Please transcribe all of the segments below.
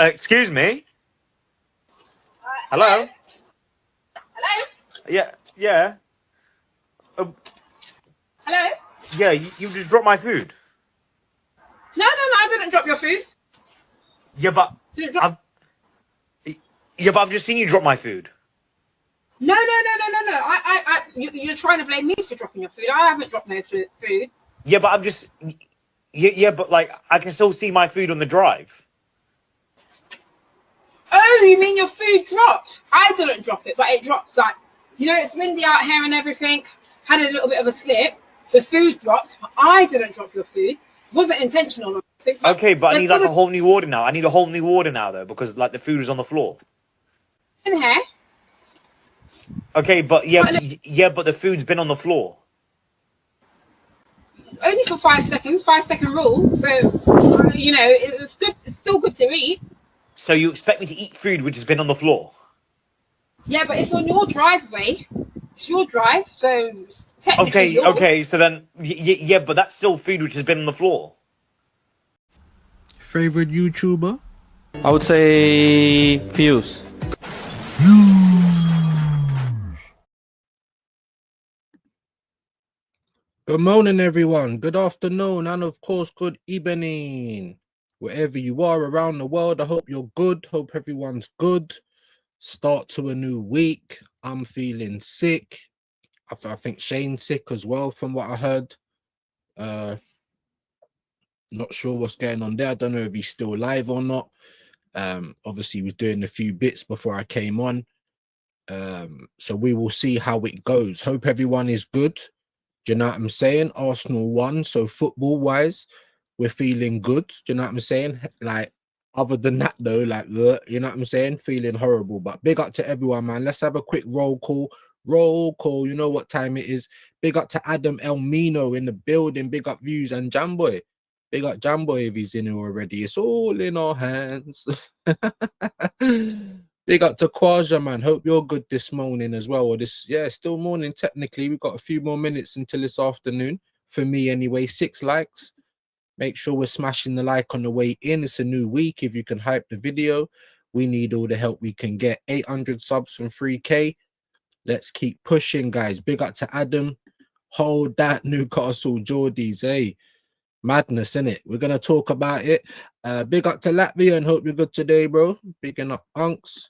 Excuse me. Hello. Hello? Yeah. Hello? Yeah. You just dropped my food. No, I didn't drop your food. Yeah, but Didn't drop. I've just seen you drop my food. No. You're trying to blame me for dropping your food. I haven't dropped no food. Yeah, but I'm just. Yeah, but like I can still see my food on the drive. Oh, you mean your food dropped? I didn't drop it, but it dropped. Like, it's windy out here and everything. Had a little bit of a slip. The food dropped, but I didn't drop your food. It wasn't intentional or anything. Okay, but I need like a whole new order now. I need a whole new order now though, because like the food is on the floor. In here. Okay, but but the food's been on the floor. Only for 5 seconds, 5 second rule. So, it's good. It's still good to eat. So you expect me to eat food which has been on the floor? Yeah, but it's on your driveway. It's your drive, so it's technically yours. Okay. So then, but that's still food which has been on the floor. Favorite YouTuber? I would say Fuse. Good morning, everyone. Good afternoon, and of course, good evening. Wherever you are around the world, I hope you're good. Hope everyone's good. Start to a new week. I'm feeling sick. I think Shane's sick as well, from what I heard. Not sure what's going on there. I don't know if he's still live or not. Obviously, he was doing a few bits before I came on. So we will see how it goes. Hope everyone is good. Do you know what I'm saying? Arsenal won, so football-wise, we're feeling good. Do you know what I'm saying? Like, other than that, though, like, you know what I'm saying? Feeling horrible. But big up to everyone, man. Let's have a quick roll call. Roll call. You know what time it is. Big up to Adam Elmino in the building. Big up Views and Jamboy. Big up Jamboy if he's in here already. It's all in our hands. Big up to Kwaja, man. Hope you're good this morning as well. Or still morning technically. We've got a few more minutes until this afternoon. For me anyway, 6 likes. Make sure we're smashing the like on the way in. It's a new week. If you can hype the video, we need all the help we can get. 800 subs from 3K. Let's keep pushing, guys. Big up to Adam. Hold that, Newcastle Geordies. Hey, madness, innit? We're going to talk about it. Big up to Latvia and hope you're good today, bro. Bigging up Unks.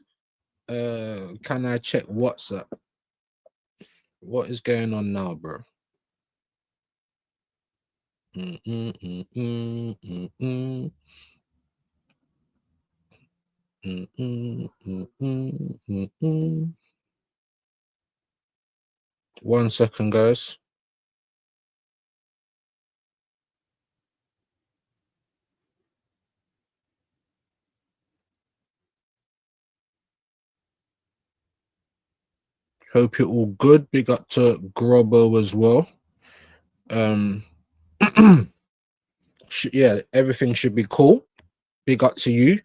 Can I check WhatsApp? What is going on now, bro? One second, guys. Hope you're all good. Big up to Grobbo as well. Yeah, everything should be cool. Big up to you.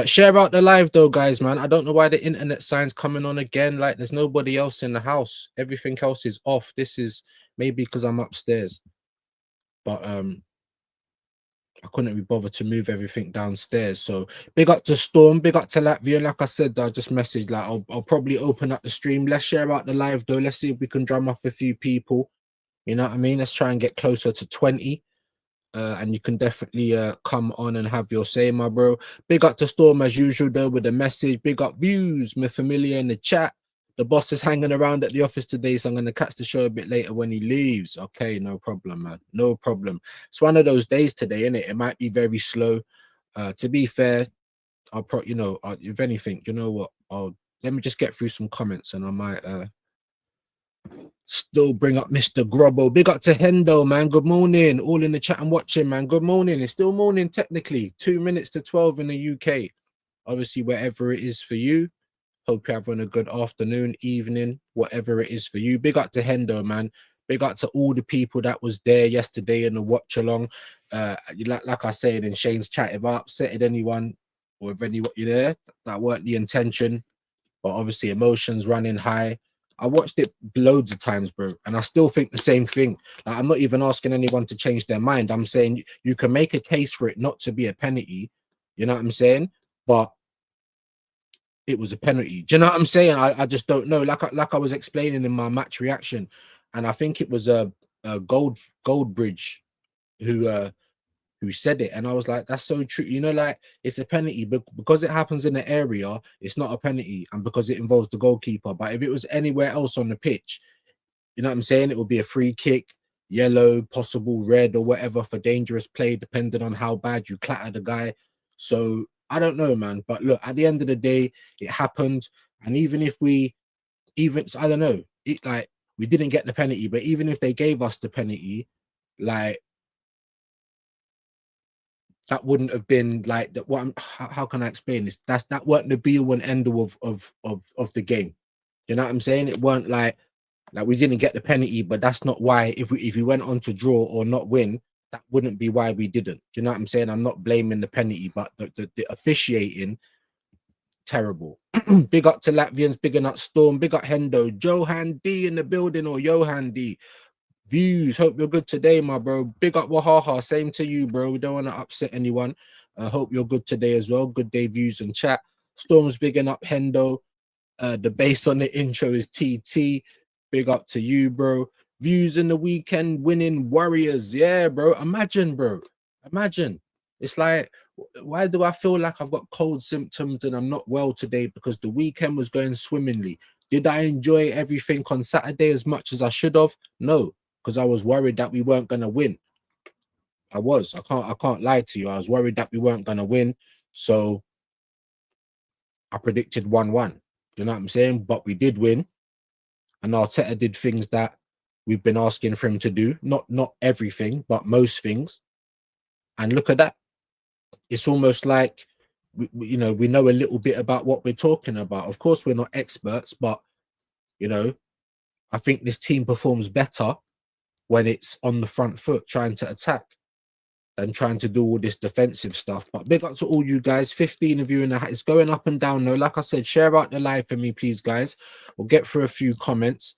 Share out the live though, guys, man. I don't know why the internet sign's coming on again. Like, there's nobody else in the house. Everything else is off. This is maybe because I'm upstairs. But I couldn't be bothered to move everything downstairs. So big up to Storm, big up to Latvia. Like I said, I just messaged, like, I'll probably open up the stream. Let's share out the live though. Let's see if we can drum up a few people. You know what I mean? Let's try and get closer to 20. And you can definitely come on and have your say, my bro. Big up to Storm as usual though with the message. Big up Views, my familiar in the chat. The boss is hanging around at the office today, so I'm going to catch the show a bit later when he leaves. Okay, no problem, man. No problem. It's one of those days today, isn't it? It might be very slow. To be fair, if anything, you know what? Let me just get through some comments and I might still bring up Mr. Grobbo. Big up to Hendo, man. Good morning. All in the chat and watching, man. Good morning. It's still morning, technically. 2 minutes to 12 in the UK. Obviously, wherever it is for you. Hope you're having a good afternoon, evening, whatever it is for you. Big up to Hendo, man. Big up to all the people that was there yesterday in the watch along. Like I said in Shane's chat, if I upsetted anyone or if anyone you there, that weren't the intention. But obviously, emotions running high. I watched it loads of times, bro, and I still think the same thing. Like, I'm not even asking anyone to change their mind. I'm saying you can make a case for it not to be a penalty. You know what I'm saying? but it was a penalty. Do you know what I'm saying? I just don't know. Like I was explaining in my match reaction, and I think it was a Goldbridge who said it, and I was like, that's so true. You know, like it's a penalty, but because it happens in the area, it's not a penalty, and because it involves the goalkeeper. But if it was anywhere else on the pitch, you know what I'm saying, it would be a free kick, yellow, possible red or whatever for dangerous play, depending on how bad you clatter the guy. So I don't know, man. But look, at the end of the day, it happened, and even if I don't know, like we didn't get the penalty, but even if they gave us the penalty, like that wouldn't have been like that. How can I explain this? That weren't the be all and end all of the game. You know what I'm saying? It weren't like we didn't get the penalty, but that's not why. If we went on to draw or not win, that wouldn't be why we didn't. Do you know what I'm saying? I'm not blaming the penalty, but the officiating, terrible. Big up to Latvians, big up Storm, big up Hendo, Johan D in the building, or Johan D. Views, hope you're good today, my bro. Big up Wahaha, same to you, bro. We don't want to upset anyone. Hope you're good today as well. Good day, views and chat. Storm's bigging up Hendo. The bass on the intro is TT. Big up to you, bro. Views in the weekend winning Warriors. Yeah, bro. Imagine, bro. Imagine. It's like, why do I feel like I've got cold symptoms and I'm not well today? Because the weekend was going swimmingly. Did I enjoy everything on Saturday as much as I should have? No, because I was worried that we weren't gonna win. I can't lie to you. I was worried that we weren't gonna win. So I predicted 1-1. You know what I'm saying? But we did win. And Arteta did things that we've been asking for him to do. Not everything, but most things. And look at that. It's almost like we know a little bit about what we're talking about. Of course, we're not experts, but I think this team performs better when it's on the front foot trying to attack than trying to do all this defensive stuff. But big up to all you guys, 15 of you in the hat. It's going up and down though. Like I said, share out the live for me, please, guys. We'll get through a few comments.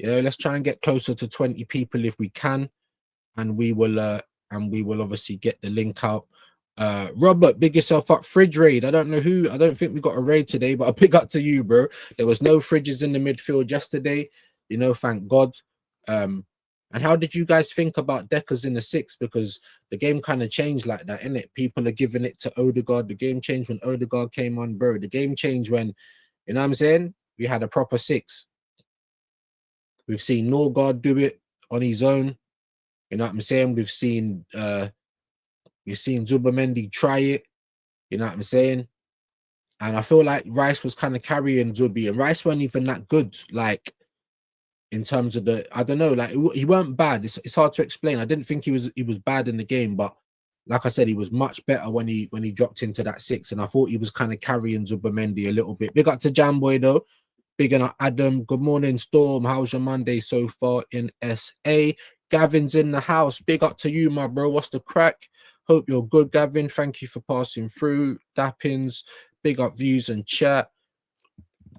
Let's try and get closer to 20 people if we can, and we will obviously get the link out. Robert, big yourself up. Fridge raid. I don't think we got a raid today, but I'll pick up to you, bro. There was no fridges in the midfield yesterday, thank God. And how did you guys think about Deckers in the 6? Because the game kind of changed like that, innit? People are giving it to Odegaard. The game changed when Odegaard came on, bro. The game changed when, you know what I'm saying? We had a proper 6. We've seen Norgard do it on his own. You know what I'm saying? We've seen Zubamendi try it. You know what I'm saying? And I feel like Rice was kind of carrying Zubi, and Rice weren't even that good. Like, in terms of I don't know, like he weren't bad. It's hard to explain. I didn't think he was bad in the game, but like I said, he was much better when he dropped into that 6, and I thought he was kind of carrying Zubamendi a little bit. Big up to Jamboy though. Big up Adam. Good morning, Storm. How's your Monday so far in SA? Gavin's in the house. Big up to you, my bro. What's the crack? Hope you're good, Gavin. Thank you for passing through. Dappins. Big up views and chat.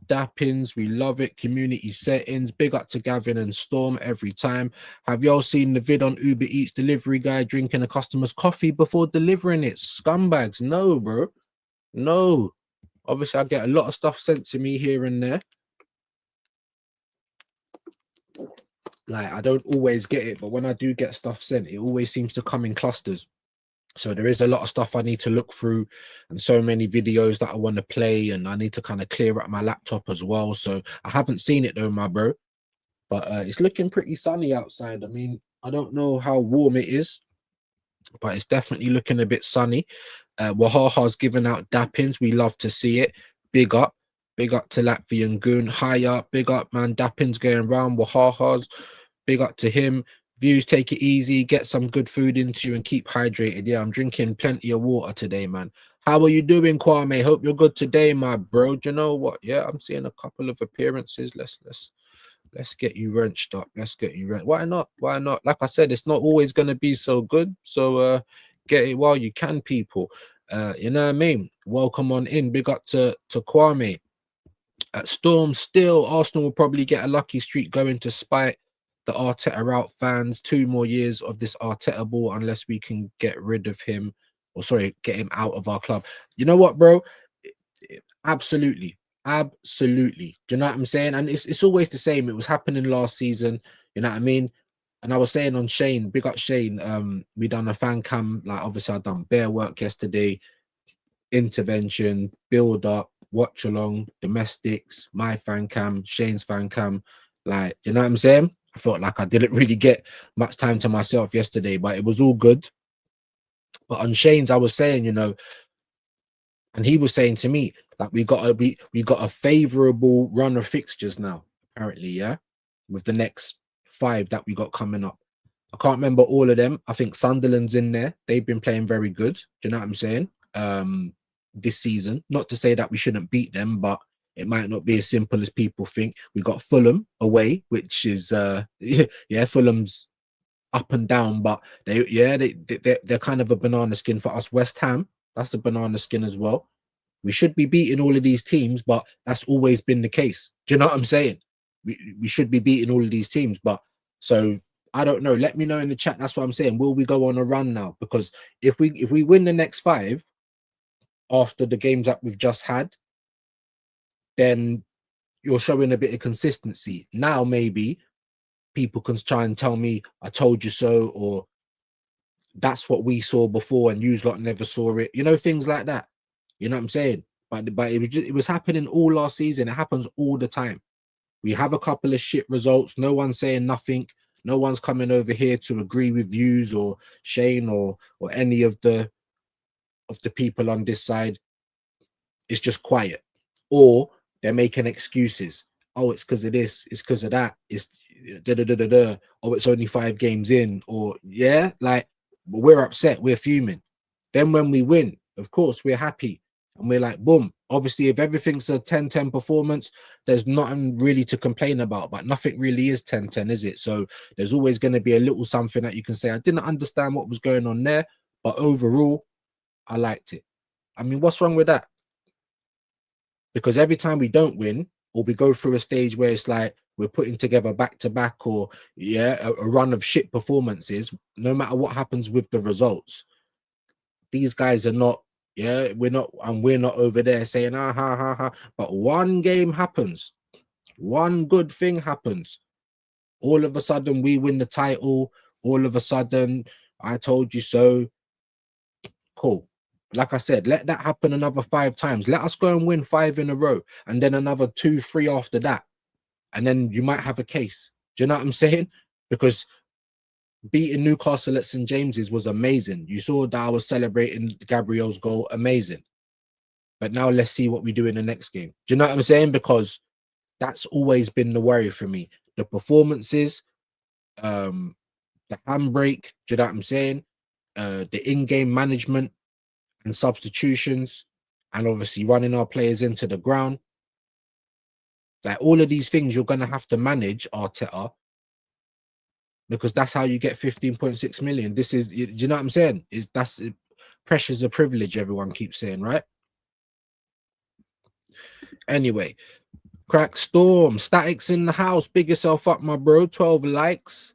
Dappins, we love it. Community settings. Big up to Gavin and Storm every time. Have y'all seen the vid on Uber Eats delivery guy drinking a customer's coffee before delivering it? Scumbags. No, bro. No. Obviously, I get a lot of stuff sent to me here and there. Like, I don't always get it, but when I do get stuff sent, it always seems to come in clusters. So there is a lot of stuff I need to look through, and so many videos that I want to play, and I need to kind of clear up my laptop as well. So I haven't seen it though, my bro. But it's looking pretty sunny outside. I mean, I don't know how warm it is, but it's definitely looking a bit sunny. Wahaha's giving out dappins. We love to see it. Big up. Big up to Latvian Goon. High up. Big up, man. Dappins going round. Wahaha's. Big up to him. Views, take it easy. Get some good food into you and keep hydrated. Yeah, I'm drinking plenty of water today, man. How are you doing, Kwame? Hope you're good today, my bro. Do you know what? Yeah, I'm seeing a couple of appearances. Let's get you wrenched up. Let's get you wrenched. Why not? Why not? Like I said, it's not always going to be so good. So get it while you can, people. You know what I mean? Welcome on in. Big up to Kwame. At Storm, still, Arsenal will probably get a lucky streak going to spite the Arteta out fans. 2 more years of this Arteta ball unless we can get rid of him or sorry, get him out of our club. You know what, bro? Absolutely. Absolutely. Do you know what I'm saying? And it's always the same. It was happening last season. You know what I mean? And I was saying on Shane, big up Shane. We done a fan cam, like obviously I done bare work yesterday, intervention, build up, watch along, domestics, my fan cam, Shane's fan cam. Like, you know what I'm saying? I felt like I didn't really get much time to myself yesterday, but it was all good. But on Shane's, I was saying, you know, and he was saying to me, like, we got a favorable run of fixtures now, apparently, yeah, with the next 5 that we got coming up. I can't remember all of them. I think Sunderland's in there. They've been playing very good. Do you know what I'm saying? This season. Not to say that we shouldn't beat them, but it might not be as simple as people think. We got Fulham away, which is yeah, Fulham's up and down, but they're kind of a banana skin for us. West Ham, that's a banana skin as well. We should be beating all of these teams, but that's always been the case. Do you know what I'm saying? We should be beating all of these teams, but so I don't know. Let me know in the chat. That's what I'm saying. Will we go on a run now? Because if we win the next 5 after the games that we've just had, then you're showing a bit of consistency. Now maybe people can try and tell me I told you so, or that's what we saw before and you lot never saw it. You know, things like that. You know what I'm saying? But it was happening all last season. It happens all the time. We have a couple of shit results. No one's saying nothing. No one's coming over here to agree with views or Shane or any of the people on this side. It's just quiet, or they're making excuses. Oh, it's because of this. It's because of that. It's da da da da da. Oh, it's only 5 games in. Or yeah, like we're upset. We're fuming. Then when we win, of course, we're happy. And we're like, boom. Obviously, if everything's a 10-10 performance, there's nothing really to complain about. But nothing really is 10-10, is it? So there's always going to be a little something that you can say, I didn't understand what was going on there. But overall, I liked it. I mean, what's wrong with that? Because every time we don't win, or we go through a stage where it's like we're putting together back-to-back or, yeah, a run of shit performances, no matter what happens with the results, these guys are not, yeah, we're not over there saying ha ha ha. But one game happens, one good thing happens, all of a sudden we win the title, all of a sudden I told you so. Cool. Like I said, let that happen another 5 times. Let us go and win 5 in a row, and then another 2 3 after that, and then you might have a case. Do you know what I'm saying? Because beating Newcastle at St James's was amazing. You saw that I was celebrating Gabriel's goal, amazing. But now let's see what we do in the next game. Do you know what I'm saying? Because that's always been the worry for me. The performances, the handbrake, do you know what I'm saying? The in-game management and substitutions, and obviously running our players into the ground. Like all of these things you're going to have to manage, Arteta, because that's how you get 15.6 million. This is, do you know what I'm saying? Pressure's a privilege, everyone keeps saying, right? Anyway, Crack Storm, Statics in the house. Big yourself up, my bro. 12 likes.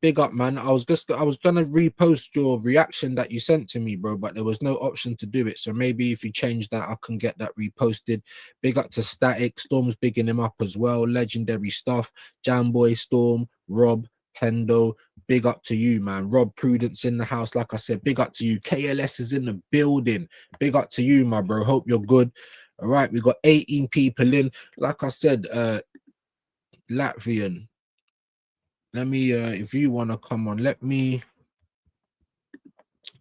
Big up, man. I was gonna repost your reaction that you sent to me, bro, but there was no option to do it. So maybe if you change that, I can get that reposted. Big up to Static. Storm's bigging him up as well. Legendary stuff. Jamboy, Storm, Rob, Pendo. Big up to you, man. Rob Prudence in the house. Like I said, big up to you. KLS is in the building. Big up to you, my bro. Hope you're good. All right, we got 18 people in. Like I said, Latvian. Let me, if you want to come on, let me.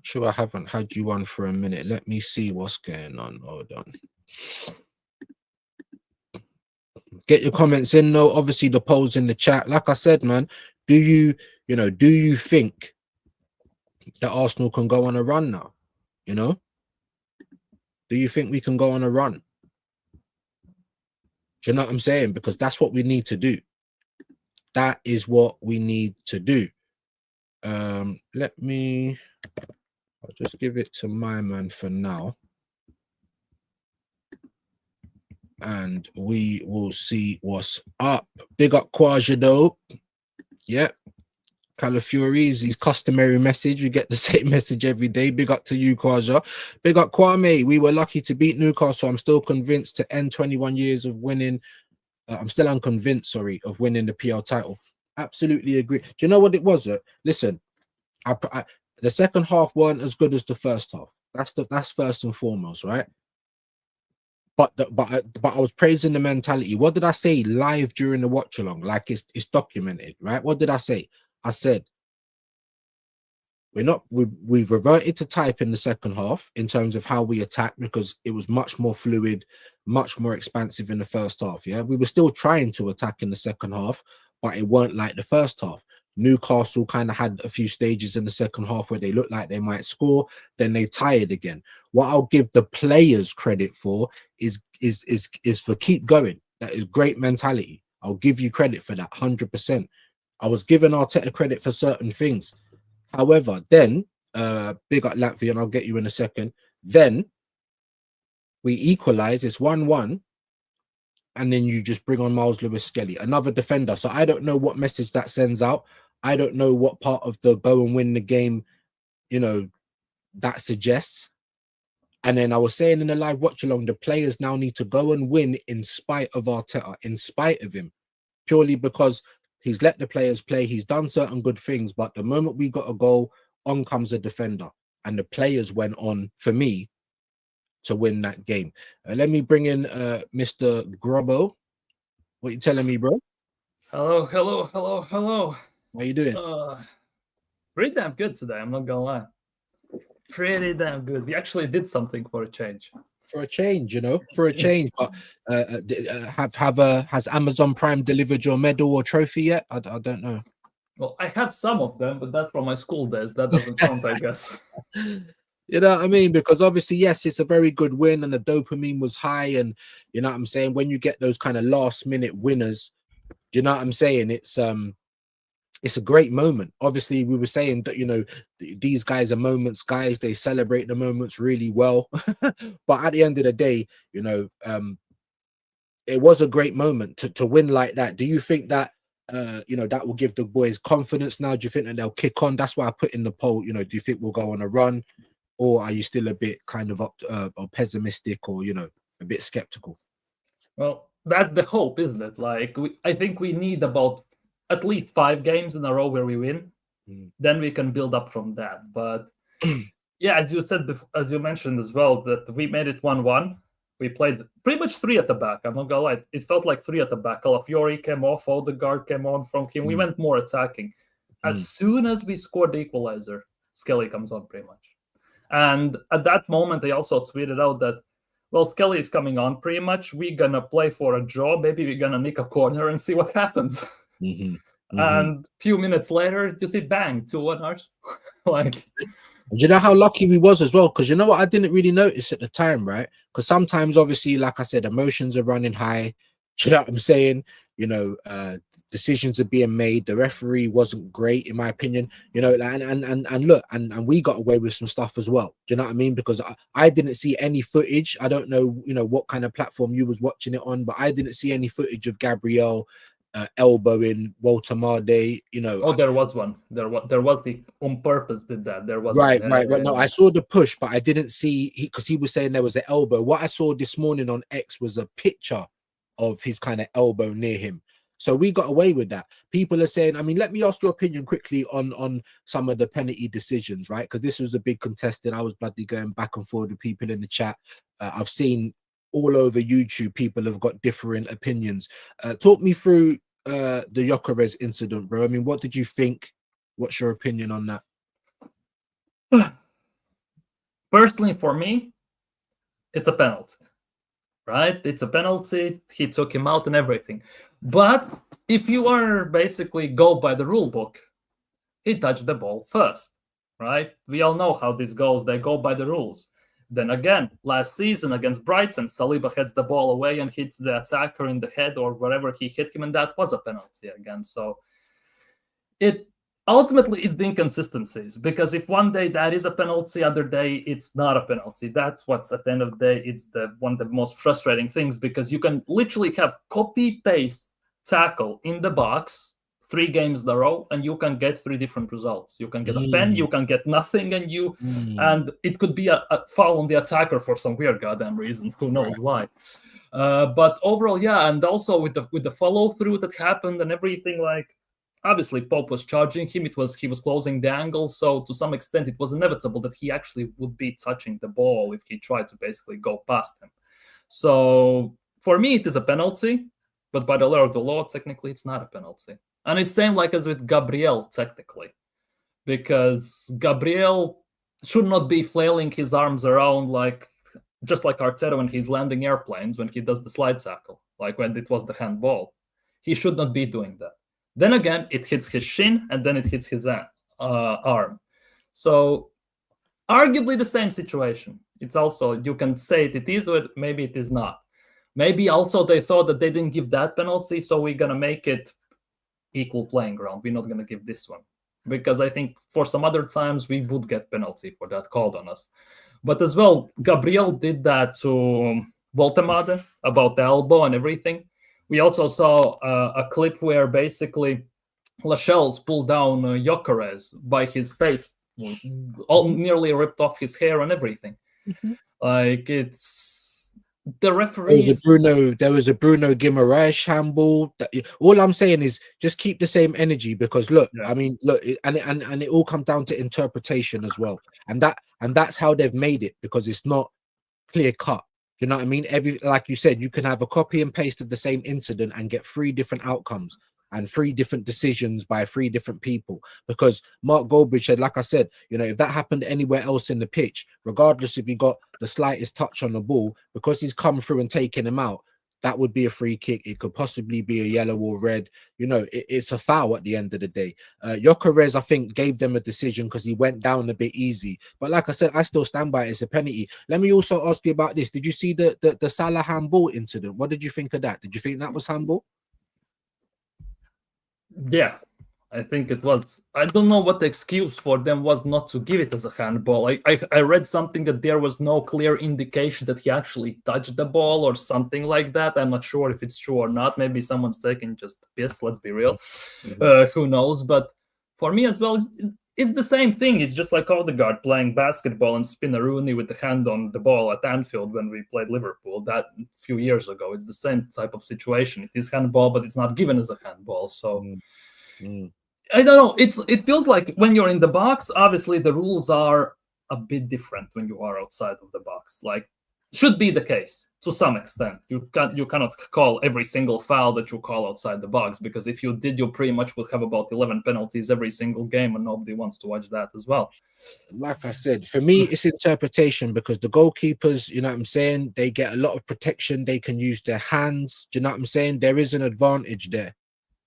Sure, I haven't had you on for a minute. Let me see what's going on. Hold on. Get your comments in, though. Obviously, the polls in the chat. Like I said, man, do you think that Arsenal can go on a run now? You know, do you think we can go on a run? Do you know what I'm saying? Because that's what we need to do. That is what we need to do. Let me. I'll just give it to my man for now. And we will see what's up. Big up Quaja though. Yep. Calafiori's customary message. We get the same message every day. Big up to you, Kwaja. Big up Kwame. We were lucky to beat Newcastle. I'm still convinced to end 21 years of winning. I'm still unconvinced, sorry, of winning the PL title. Absolutely agree. Do you know what it was? Listen, the second half weren't as good as the first half. That's first and foremost, right? But I was praising the mentality. What did I say live during the watch along? Like it's documented, right? What did I say? I said we've reverted to type in the second half in terms of how we attack, because it was much more fluid, much more expansive in the first half. Yeah, we were still trying to attack in the second half, but it weren't like the first half. Newcastle kind of had a few stages in the second half where they looked like they might score, then they tired again. What I'll give the players credit for is for keep going. That is great mentality. I'll give you credit for that 100%. I was giving Arteta credit for certain things. However, then big up Latvia, and I'll get you in a second. Then we equalize. It's 1-1. And then you just bring on Miles Lewis-Skelly, another defender. So I don't know what message that sends out. I don't know what part of the go and win the game, that suggests. And then I was saying in the live watch along, the players now need to go and win in spite of Arteta, in spite of him, purely because he's let the players play. He's done certain good things, but the moment we got a goal, on comes a defender. And the players went on, for me, to win that game. Let me bring in Mr. Grubbo. What you telling me, bro? Hello. How you doing? Pretty damn good today, I'm not gonna lie. Pretty damn good. We actually did something for a change. For a change, for a change. But has Amazon Prime delivered your medal or trophy yet? I don't know. Well, I have some of them, but that's from my school days. That doesn't count, I guess. You know what I mean? Because obviously, yes, it's a very good win and the dopamine was high. And you know what I'm saying? When you get those kind of last minute winners, do you know what I'm saying? It's a great moment. Obviously, we were saying that, these guys are moments guys. They celebrate the moments really well. But at the end of the day, it was a great moment to win like that. Do you think that, that will give the boys confidence now? Do you think that they'll kick on? That's why I put in the poll, do you think we'll go on a run? Or are you still a bit kind of or pessimistic or, a bit skeptical? Well, that's the hope, isn't it? Like, I think we need about at least 5 games in a row where we win. Then we can build up from that. But yeah, as you said, as you mentioned as well, that we made it 1-1. We played pretty much 3 at the back. I'm not gonna lie. It felt like 3 at the back. Calafiori came off, Odegaard came on from him. We went more attacking. As soon as we scored the equalizer, Skelly comes on pretty much. And at that moment, they also tweeted out that, well, Skelly is coming on pretty much. We're going to play for a draw. Maybe we're going to nick a corner and see what happens. And a few minutes later, you see, bang, 2-1 ours. Like, do you know how lucky we was as well? Because you know what I didn't really notice at the time, right? Because sometimes, obviously, like I said, emotions are running high. Do you know what I'm saying? Decisions are being made. The referee wasn't great, in my opinion. And look, and we got away with some stuff as well. Do you know what I mean? Because I didn't see any footage. I don't know, what kind of platform you was watching it on, but I didn't see any footage of Gabriel elbowing Walter Marde. Oh, there was one. There was the on purpose did that. There was right. No, I saw the push, but I didn't see because he was saying there was an elbow. What I saw this morning on X was a picture of his kind of elbow near him. So we got away with that. People are saying, I mean, let me ask your opinion quickly on some of the penalty decisions, right? Because this was a big contestant. I was bloody going back and forth with people in the chat. I've seen all over YouTube, people have got different opinions. Talk me through the Gyökeres incident, bro. I mean, what did you think? What's your opinion on that? Personally, for me, it's a penalty. Right? It's a penalty. He took him out and everything. But if you are basically go by the rule book, he touched the ball first, right? We all know how this goes. They go by the rules. Then again, last season against Brighton, Saliba heads the ball away and hits the attacker in the head or wherever he hit him, and that was a penalty again. So ultimately, it's the inconsistencies, because if one day that is a penalty, other day it's not a penalty. That's what's at the end of the day, it's one of the most frustrating things, because you can literally have copy-paste tackle in the box 3 games in a row, and you can get 3 different results. You can get a pen, you can get nothing, and it could be a foul on the attacker for some weird goddamn reason. Who knows why? But overall, yeah, and also with the follow through that happened and everything, like obviously Pope was charging him. He was closing the angle, so to some extent it was inevitable that he actually would be touching the ball if he tried to basically go past him. So for me, it is a penalty, but by the letter of the law, technically it's not a penalty. And it's same like as with Gabriel, technically, because Gabriel should not be flailing his arms around just like Arteta when he's landing airplanes, when he does the slide tackle, like when it was the handball. He should not be doing that. Then again, it hits his shin, and then it hits his arm. So arguably the same situation. It's also, you can say it is, or maybe it is not. Maybe also they thought that they didn't give that penalty, so we're going to make it equal playing ground. We're not going to give this one. Because I think for some other times we would get penalty for that called on us. But as well, Gabriel did that to Voltemade about the elbow and everything. We also saw a clip where basically Lascelles pulled down Gyökeres by his face, all nearly ripped off his hair and everything. Like, it's the referees. There was a Bruno Guimaraes handball. All I'm saying is just keep the same energy, because look, I mean, look, and it all comes down to interpretation as well, and that's how they've made it, because it's not clear cut. You know what I mean? Like you said, you can have a copy and paste of the same incident and get 3 different outcomes and 3 different decisions by 3 different people. Because Mark Goldbridge said, like I said, you know, if that happened anywhere else in the pitch, regardless if he got the slightest touch on the ball, because he's come through and taken him out, that would be a free kick. It could possibly be a yellow or red. You know, it's a foul at the end of the day. Gyökeres, I think, gave them a decision because he went down a bit easy. But like I said, I still stand by it. It's a penalty. Let me also ask you about this. Did you see the Salah handball incident? What did you think of that? Did you think that was handball? Yeah, I think it was. I don't know what the excuse for them was not to give it as a handball. I read something that there was no clear indication that he actually touched the ball or something like that. I'm not sure if it's true or not. Maybe someone's taking just the piss, let's be real. Who knows? But for me as well, it's the same thing. It's just like Odegaard playing basketball and Spinaruni with the hand on the ball at Anfield when we played Liverpool that a few years ago. It's the same type of situation. It is handball, but it's not given as a handball. So I don't know. It feels like when you're in the box, obviously the rules are a bit different when you are outside of the box. Like, should be the case to some extent. You cannot call every single foul that you call outside the box, because if you did, you pretty much would have about 11 penalties every single game, and nobody wants to watch that as well. Like I said, for me, it's interpretation, because the goalkeepers, you know what I'm saying, they get a lot of protection. They can use their hands. Do you know what I'm saying? There is an advantage there.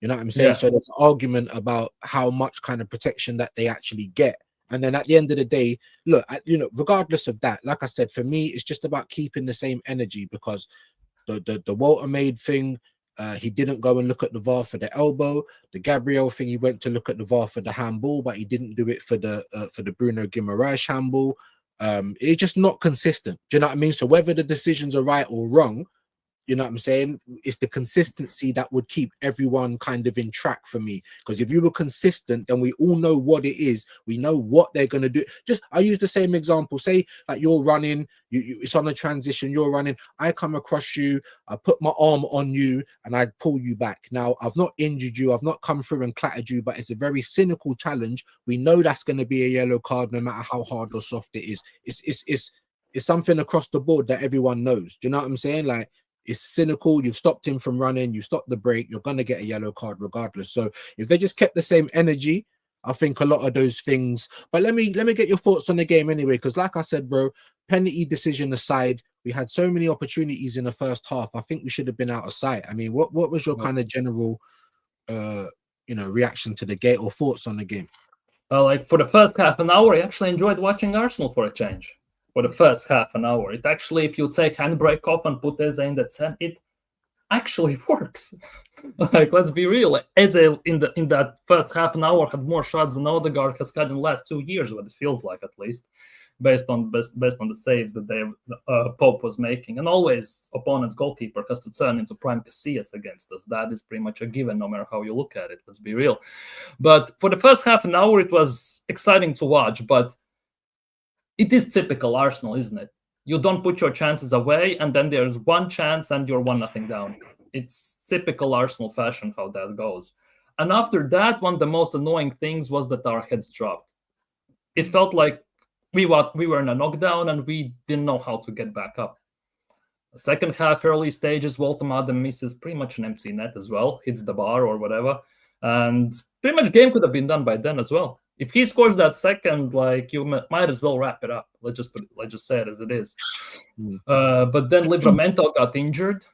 You know what I'm saying? Yeah. So there's an argument about how much kind of protection that they actually get. And then at the end of the day, look, you know, regardless of that, like I said, for me, it's just about keeping the same energy, because the Walter made thing, he didn't go and look at the VAR for the elbow. The Gabriel thing, he went to look at the VAR for the handball, but he didn't do it for the Bruno Guimaraes handball. It's just not consistent. Do you know what I mean? So whether the decisions are right or wrong, you know what I'm saying? It's the consistency that would keep everyone kind of in track for me. Because if you were consistent, then we all know what it is. We know what they're going to do. Just, I use the same example. Say, like, you're running, it's on a transition, you're running. I come across you, I put my arm on you, and I pull you back. Now, I've not injured you. I've not come through and clattered you, but it's a very cynical challenge. We know that's going to be a yellow card, no matter how hard or soft it is. It's something across the board that everyone knows. Do you know what I'm saying? Like, it's cynical. You've stopped him from running. You stopped the break. You're going to get a yellow card regardless. So if they just kept the same energy, I think a lot of those things. But let me get your thoughts on the game anyway, because like I said, bro, penalty decision aside, we had so many opportunities in the first half. I think we should have been out of sight. I mean, what was your kind of general, reaction to the game or thoughts on the game? Like, for the first half an hour, I actually enjoyed watching Arsenal for a change. For the first half an hour, it actually, if you take handbrake off and put Eze in that set, it actually works. Like, let's be real, Eze in that first half an hour had more shots than Odegaard has had in the last 2 years, what it feels like, at least. based on the saves that Pope was making. And always opponent's goalkeeper has to turn into prime Casillas against us. That is pretty much a given, no matter how you look at it. Let's be real. But for the first half an hour, it was exciting to watch. But it is typical Arsenal, isn't it? You don't put your chances away, and then there's one chance, and you're 1-0 down. It's typical Arsenal fashion how that goes. And after that, one of the most annoying things was that our heads dropped. It felt like we were in a knockdown and we didn't know how to get back up. The second half, early stages, Woltemade misses pretty much an empty net as well, hits the bar or whatever. And pretty much game could have been done by then as well. If he scores that second, like, you might as well wrap it up. Let's just say it as it is. But then Livramento got injured.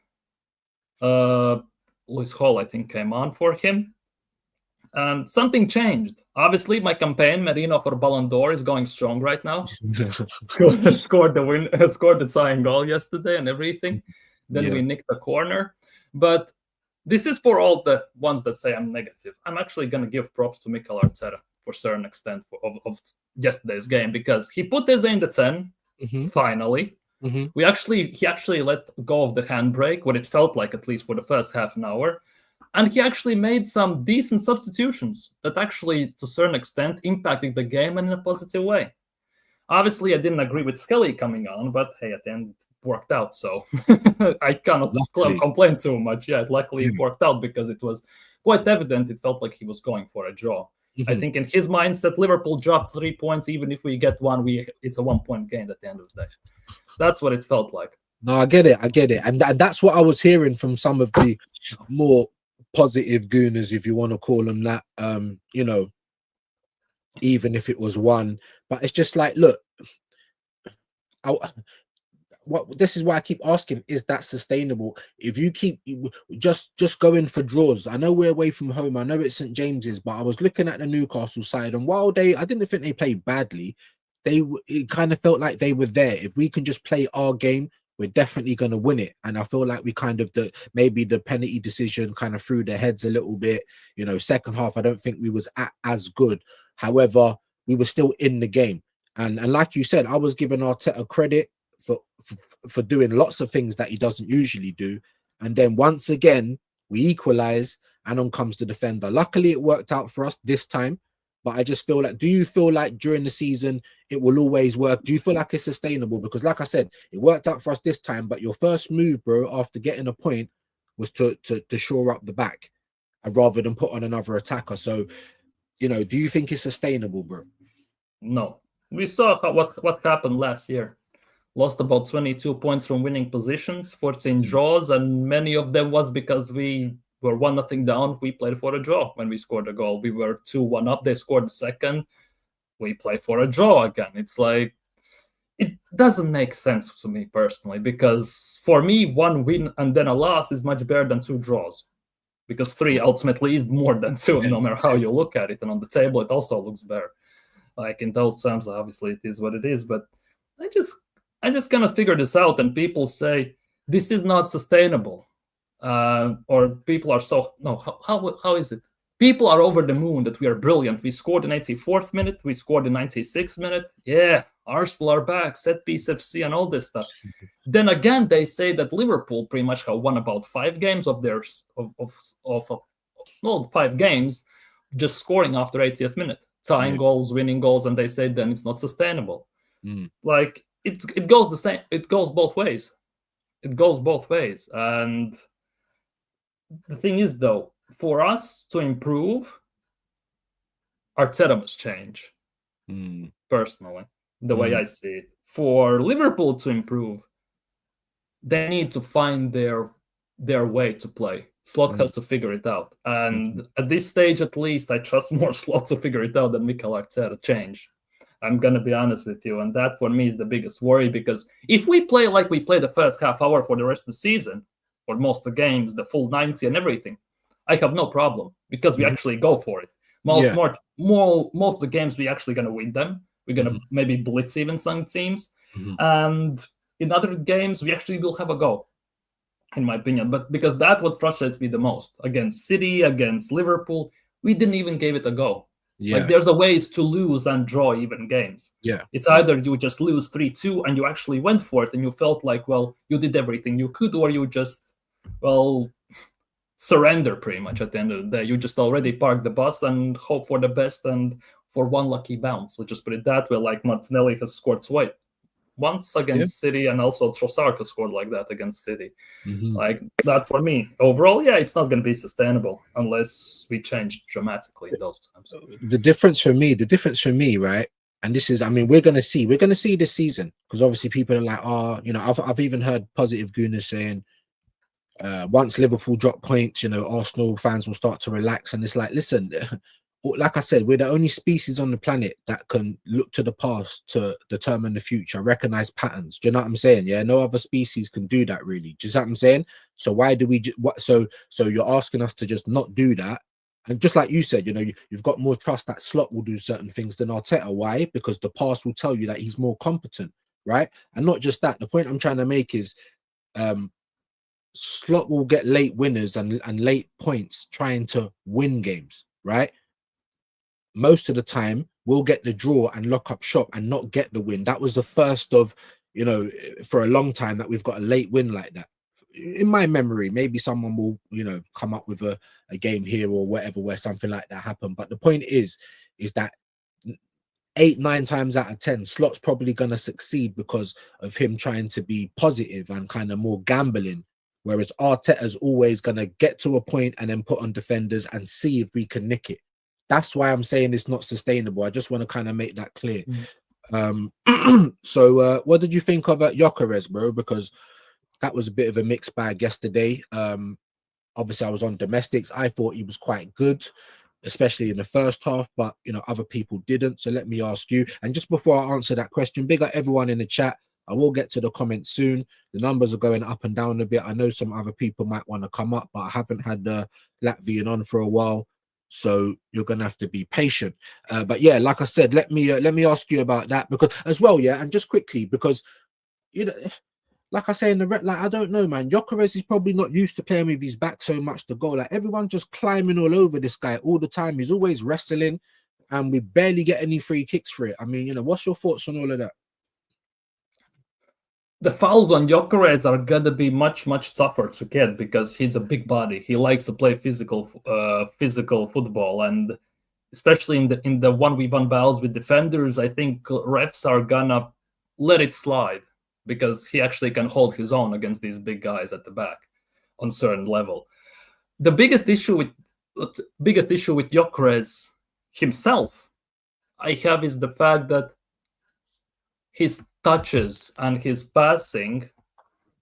Lewis Hall, I think, came on for him. And something changed. Obviously, my campaign, Merino for Ballon d'Or, is going strong right now. Scored the tying goal yesterday and everything. Then we nicked the corner. But this is for all the ones that say I'm negative. I'm actually going to give props to Mikel Arteta for a certain extent of yesterday's game, because he put Eze in the 10, finally. He actually let go of the handbrake, what it felt like, at least for the first half an hour. And he actually made some decent substitutions that actually, to a certain extent, impacted the game in a positive way. Obviously, I didn't agree with Skelly coming on, but hey, at the end, it worked out. So I cannot complain too much. Yeah, luckily it worked out, because it was quite evident. It felt like he was going for a draw. I think in his mindset, Liverpool dropped 3 points. Even if we get one, it's a 1-point gain at the end of the day. That's what it felt like. No, I get it. And that's what I was hearing from some of the more positive gooners, if you want to call them that, even if it was one. But it's just like, look, this is why I keep asking, is that sustainable? If you keep just going for draws, I know we're away from home, I know it's St James's, but I was looking at the Newcastle side, and while I didn't think they played badly, it kind of felt like they were there. If we can just play our game, we're definitely going to win it. And I feel like we kind of, maybe the penalty decision kind of threw their heads a little bit. Second half, I don't think we was as good. However, we were still in the game. And like you said, I was giving Arteta credit for doing lots of things that he doesn't usually do. And then once again, we equalize, and on comes the defender. Luckily, it worked out for us this time. But I just feel like, do you feel like during the season it will always work? Do you feel like it's sustainable? Because like I said, it worked out for us this time, but your first move, bro, after getting a point was to shore up the back rather than put on another attacker. So, do you think it's sustainable, bro? No. We saw what happened last year. Lost about 22 points from winning positions, 14 draws, and many of them was because we were 1-0 down. We played for a draw when we scored a goal. We were 2-1 up. They scored the second. We play for a draw again. It's like, it doesn't make sense to me personally, because for me, 1 win and then a loss is much better than 2 draws, because 3 ultimately is more than 2, no matter how you look at it. And on the table, it also looks better. Like, in those terms, obviously it is what it is. But I just kind of figured this out, and people say this is not sustainable. Or people are how is it? People are over the moon that we are brilliant. We scored in 84th minute. We scored in 96th minute. Yeah, Arsenal are back, set piece FC and all this stuff. Then again, they say that Liverpool pretty much have won about 5 games of theirs, of 5 games, just scoring after 80th minute, tying goals, winning goals, and they say then it's not sustainable. Like, it goes the same. It goes both ways. And the thing is, though, for us to improve, Arteta must change. Personally, the way I see it. For Liverpool to improve, they need to find their way to play. Slot has to figure it out. And at this stage, at least, I trust more Slot to figure it out than Mikel Arteta change. I'm going to be honest with you. And that, for me, is the biggest worry. Because if we play like we played the first half hour for the rest of the season, or most of the games, the full 90 and everything, I have no problem, because we actually go for it. Most of the games, we actually going to win them. We're going to maybe blitz even some teams. And in other games, we actually will have a go, in my opinion. But because that's what frustrates me the most. Against City, against Liverpool, we didn't even give it a go. Yeah. Like there's a ways to lose and draw even games. Yeah. It's either you just lose 3-2 and you actually went for it and you felt like, well, you did everything you could, or you just, well, surrender pretty much at the end of the day. You just already park the bus and hope for the best and for one lucky bounce. Let's just put it that way. Like Martinelli has scored twice, once against City, and also Trossard has scored like that against City. Like that for me. Overall, yeah, it's not going to be sustainable unless we change dramatically in those times. The difference for me, right? And this is, I mean, we're gonna see this season, because obviously people are like, oh, you know, I've even heard positive gooners saying, once Liverpool drop points, you know, Arsenal fans will start to relax. And it's like, listen, like I said, we're the only species on the planet that can look to the past to determine the future, recognize patterns. Do you know what I'm saying? Yeah, no other species can do that, really. Do you see what I'm saying? So why do we? So you're asking us to just not do that? And just like you said, you know, you've got more trust that Slot will do certain things than Arteta. Why? Because the past will tell you that he's more competent, right? And not just that. The point I'm trying to make is, Slot will get late winners and late points trying to win games, right? Most of the time we'll get the draw and lock up shop and not get the win. That was the first of, you know, for a long time that we've got a late win like that. In my memory, maybe someone will, you know, come up with a game here or whatever where something like that happened. But the point is that 8-9 times out of 10, Slot's probably going to succeed because of him trying to be positive and kind of more gambling. Whereas Arteta's always going to get to a point and then put on defenders and see if we can nick it. That's why I'm saying it's not sustainable. I just want to kind of make that clear. So what did you think of Gyökeres, bro? Because that was a bit of a mixed bag yesterday. Obviously, I was on domestics. I thought he was quite good, especially in the first half, but, you know, other people didn't. So let me ask you. And just before I answer that question, big up everyone in the chat. I will get to the comments soon. The numbers are going up and down a bit. I know some other people might want to come up, but I haven't had the Latvian on for a while, so you're gonna have to be patient. But yeah, like I said, let me ask you about that, because as well, yeah, and just quickly, because, you know, like I say in the like, I don't know, man. Gyökeres is probably not used to playing with his back so much to goal. Like everyone's just climbing all over this guy all the time. He's always wrestling, and we barely get any free kicks for it. I mean, you know, what's your thoughts on all of that? The fouls on Gyökeres are gonna be much tougher to get because he's a big body. He likes to play physical football, and especially in the 1v1 battles with defenders, I think refs are gonna let it slide because he actually can hold his own against these big guys at the back on certain level. The biggest issue with Gyökeres himself, I have, is the fact that his touches and his passing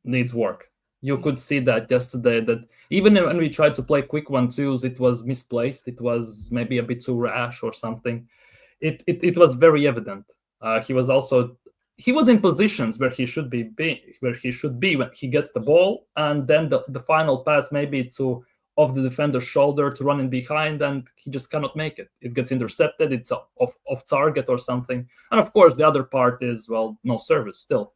needs work. You could see that yesterday, that even when we tried to play quick 1-2s, it was misplaced. It was maybe a bit too rash or something. It was very evident. He was in positions where he should be when he gets the ball, and then the final pass maybe to off the defender's shoulder to run in behind, and he just cannot make it. It gets intercepted, it's off target or something. And of course, the other part is, well, no service still.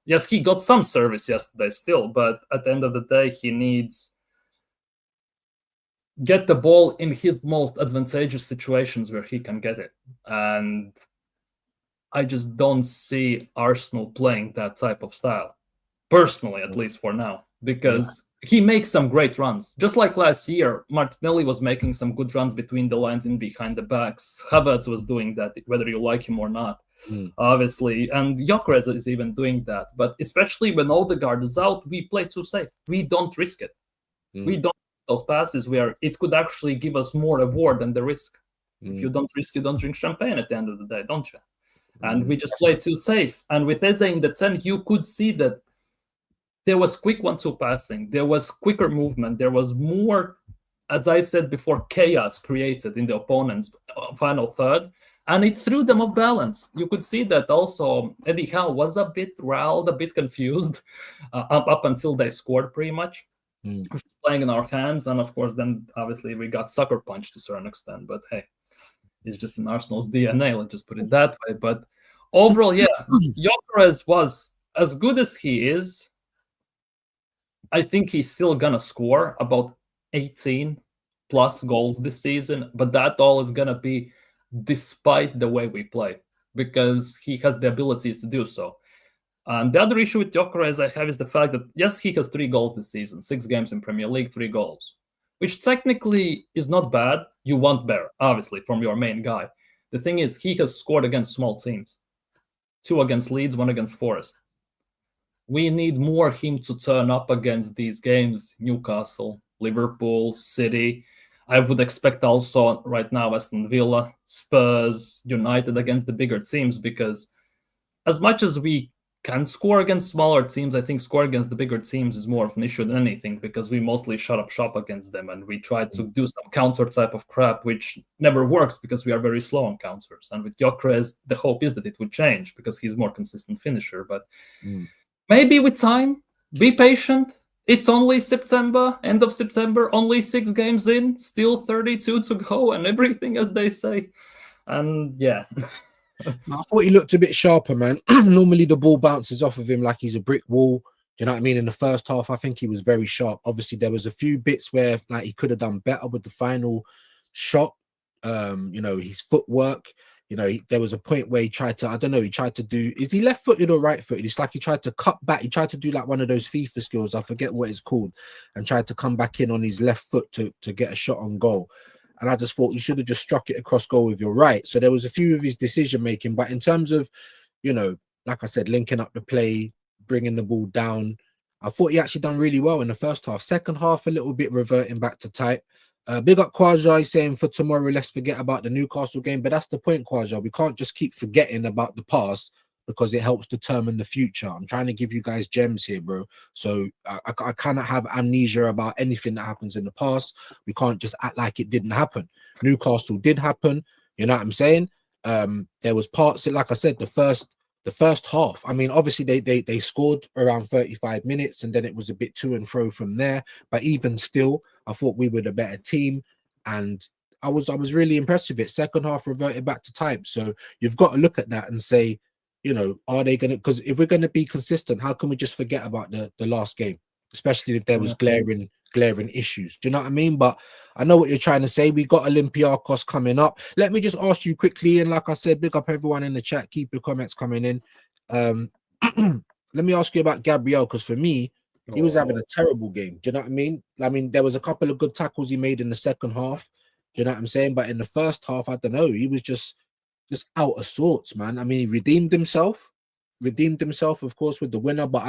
Yes, he got some service yesterday still, but at the end of the day, he needs get the ball in his most advantageous situations where he can get it. And I just don't see Arsenal playing that type of style, personally, at least for now, because he makes some great runs. Just like last year, Martinelli was making some good runs between the lines and behind the backs. Havertz was doing that, whether you like him or not, obviously. And Gyökeres is even doing that. But especially when Odegaard is out, we play too safe. We don't risk it. We don't those passes where it could actually give us more reward than the risk. If you don't risk, you don't drink champagne at the end of the day, don't you? And we just play too safe. And with Eze in the 10, you could see that there was quick 1-2 passing. There was quicker movement. There was more, as I said before, chaos created in the opponent's final third. And it threw them off balance. You could see that also Eddie Howe was a bit riled, a bit confused up until they scored pretty much. Playing in our hands. And of course, then obviously we got sucker punched to a certain extent. But hey, it's just in Arsenal's DNA, let's just put it that way. But overall, yeah, Gyökeres was as good as he is. I think he's still gonna score about 18 plus goals this season, but that all is gonna be despite the way we play, because he has the abilities to do so. And the other issue with Gyökeres I have is the fact that, yes, he has 3 goals this season, 6 games in Premier League, 3 goals, which technically is not bad. You want better, obviously, from your main guy. The thing is, he has scored against small teams. 2 against Leeds, 1 against Forest. We need more him to turn up against these games, Newcastle, Liverpool, City. I would expect also right now Aston Villa, Spurs, United against the bigger teams, because as much as we can score against smaller teams, I think scoring against the bigger teams is more of an issue than anything, because we mostly shut up shop against them and we try to do some counter type of crap, which never works because we are very slow on counters. And with Gyökeres, the hope is that it would change because he's a more consistent finisher. But maybe with time, be patient. It's only September, end of September, only 6 games in, still 32 to go, and everything as they say. And yeah. I thought he looked a bit sharper, man. Normally the ball bounces off of him like he's a brick wall. Do you know what I mean? In the first half, I think he was very sharp. Obviously, there was a few bits where like he could have done better with the final shot. You know, his footwork. You know, there was a point where he tried to, I don't know, he tried to do, is he left-footed or right-footed? It's like he tried to cut back. He tried to do like one of those FIFA skills, I forget what it's called, and tried to come back in on his left foot to get a shot on goal. And I just thought you should have just struck it across goal with your right. So there was a few of his decision-making. But in terms of, you know, like I said, linking up the play, bringing the ball down, I thought he actually done really well in the first half. Second half, a little bit reverting back to type. Big up Kwaja saying for tomorrow, let's forget about the Newcastle game. But that's the point, Kwaja. We can't just keep forgetting about the past because it helps determine the future. I'm trying to give you guys gems here, bro. So I cannot have amnesia about anything that happens in the past. We can't just act like it didn't happen. Newcastle did happen. You know what I'm saying? There was parts, like I said, the first half. I mean, obviously they scored around 35 minutes and then it was a bit to and fro from there. But even still, I thought we were the better team. And I was really impressed with it. Second half reverted back to type. So you've got to look at that and say, you know, are they going to, because if we're going to be consistent, how can we just forget about the last game, especially if there was glaring issues? Do you know what I mean? But I know what you're trying to say. We got Olympiacos coming up. Let me just ask you quickly, and like I said, big up everyone in the chat. Keep your comments coming in. Let me ask you about Gabriel, because for me, he was having a terrible game. Do you know what I mean? I mean, there was a couple of good tackles he made in the second half. Do you know what I'm saying? But in the first half, I don't know. He was just out of sorts, man. I mean, he redeemed himself, of course, with the winner. But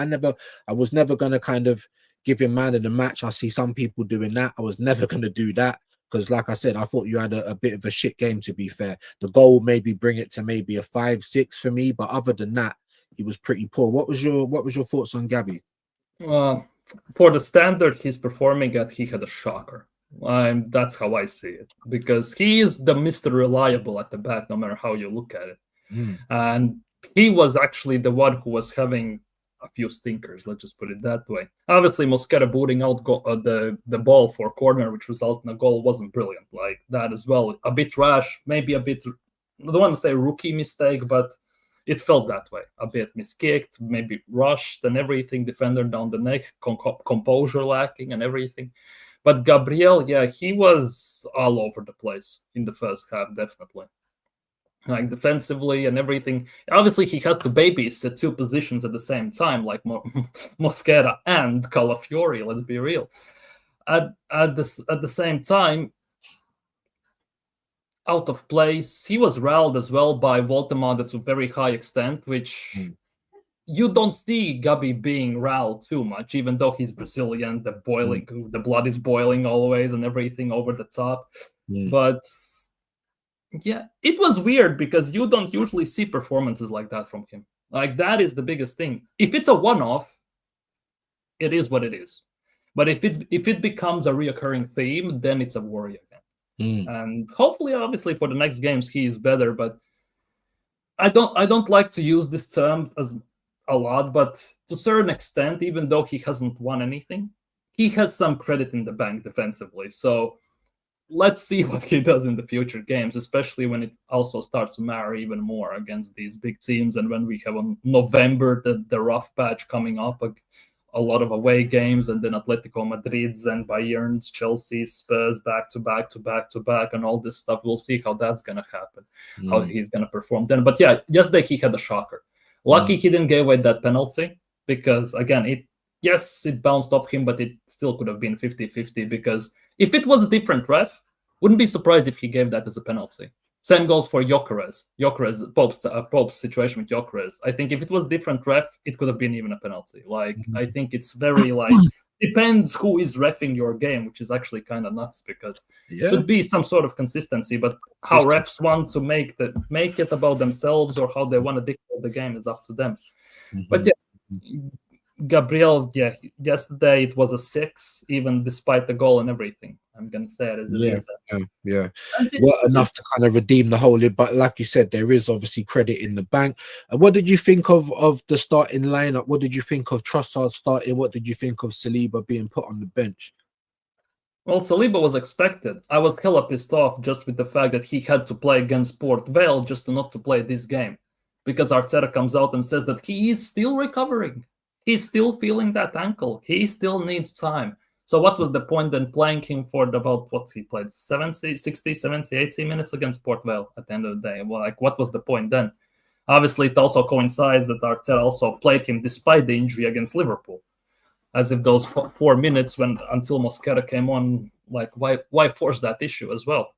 I was never gonna kind of give him man of the match. I see some people doing that. I was never gonna do that because, like I said, I thought you had a bit of a shit game. To be fair, the goal maybe bring it to maybe a 5-6 for me. But other than that, he was pretty poor. What was your thoughts on Gabby? For the standard he's performing at, he had a shocker. That's how I see it, because he is the Mr. Reliable at the back, no matter how you look at it. And he was actually the one who was having a few stinkers, let's just put it that way. Obviously, Mosquera booting out the ball for corner, which resulted in a goal, wasn't brilliant. Like that as well. A bit rash, maybe a bit, I don't want to say rookie mistake, but it felt that way. A bit miskicked, maybe rushed and everything, defender down the neck, composure lacking and everything. But Gabriel, yeah, he was all over the place in the first half, definitely. Like defensively and everything. Obviously, he has to babysit 2 positions at the same time, like Mosquera and Calafiori, let's be real. At the same time, out of place, he was riled as well by Voltemade to a very high extent, which... You don't see Gabi being riled too much, even though he's Brazilian, the blood is boiling always and everything over the top. But yeah, it was weird because you don't usually see performances like that from him. Like that is the biggest thing. If it's a one-off, it is what it is. But if it becomes a reoccurring theme, then it's a worry again. And hopefully, obviously, for the next games he is better. But I don't like to use this term as a lot, but to a certain extent, even though he hasn't won anything, he has some credit in the bank defensively. So let's see what he does in the future games, especially when it also starts to matter even more against these big teams, and when we have on November the rough patch coming up a lot of away games, and then Atletico Madrid's and Bayern's, Chelsea, Spurs back to back to back to back, and all this stuff. We'll see how that's gonna happen, how he's gonna perform then. But yeah, yesterday he had a shocker. Lucky he didn't give away that penalty, because again, it bounced off him, but it still could have been 50-50, because if it was a different ref, wouldn't be surprised if he gave that as a penalty. Same goes for Gyökeres. Pope's situation with Gyökeres. I think if it was different ref, it could have been even a penalty. Like, I think it's very, like, depends who is reffing your game, which is actually kind of nuts, because it should be some sort of consistency. But how refs want to make it about themselves, or how they want to dictate the game, is up to them. But yeah, Gabriel, yesterday it was a 6, even despite the goal and everything. I'm gonna say it as it is. Yeah. Well, enough to kind of redeem the whole. But like you said, there is obviously credit in the bank. What did you think of the starting lineup? What did you think of Trossard starting? What did you think of Saliba being put on the bench? Well, Saliba was expected. I was hella pissed off just with the fact that he had to play against Port Vale just not to play this game, because Arteta comes out and says that he is still recovering. He's still feeling that ankle. He still needs time. So what was the point then playing him for about what he played? 70, 60, 70, 80 minutes against Port Vale at the end of the day? Well, like, what was the point then? Obviously, it also coincides that Arteta also played him despite the injury against Liverpool. As if those 4 minutes until Mosquera came on, like, why force that issue as well?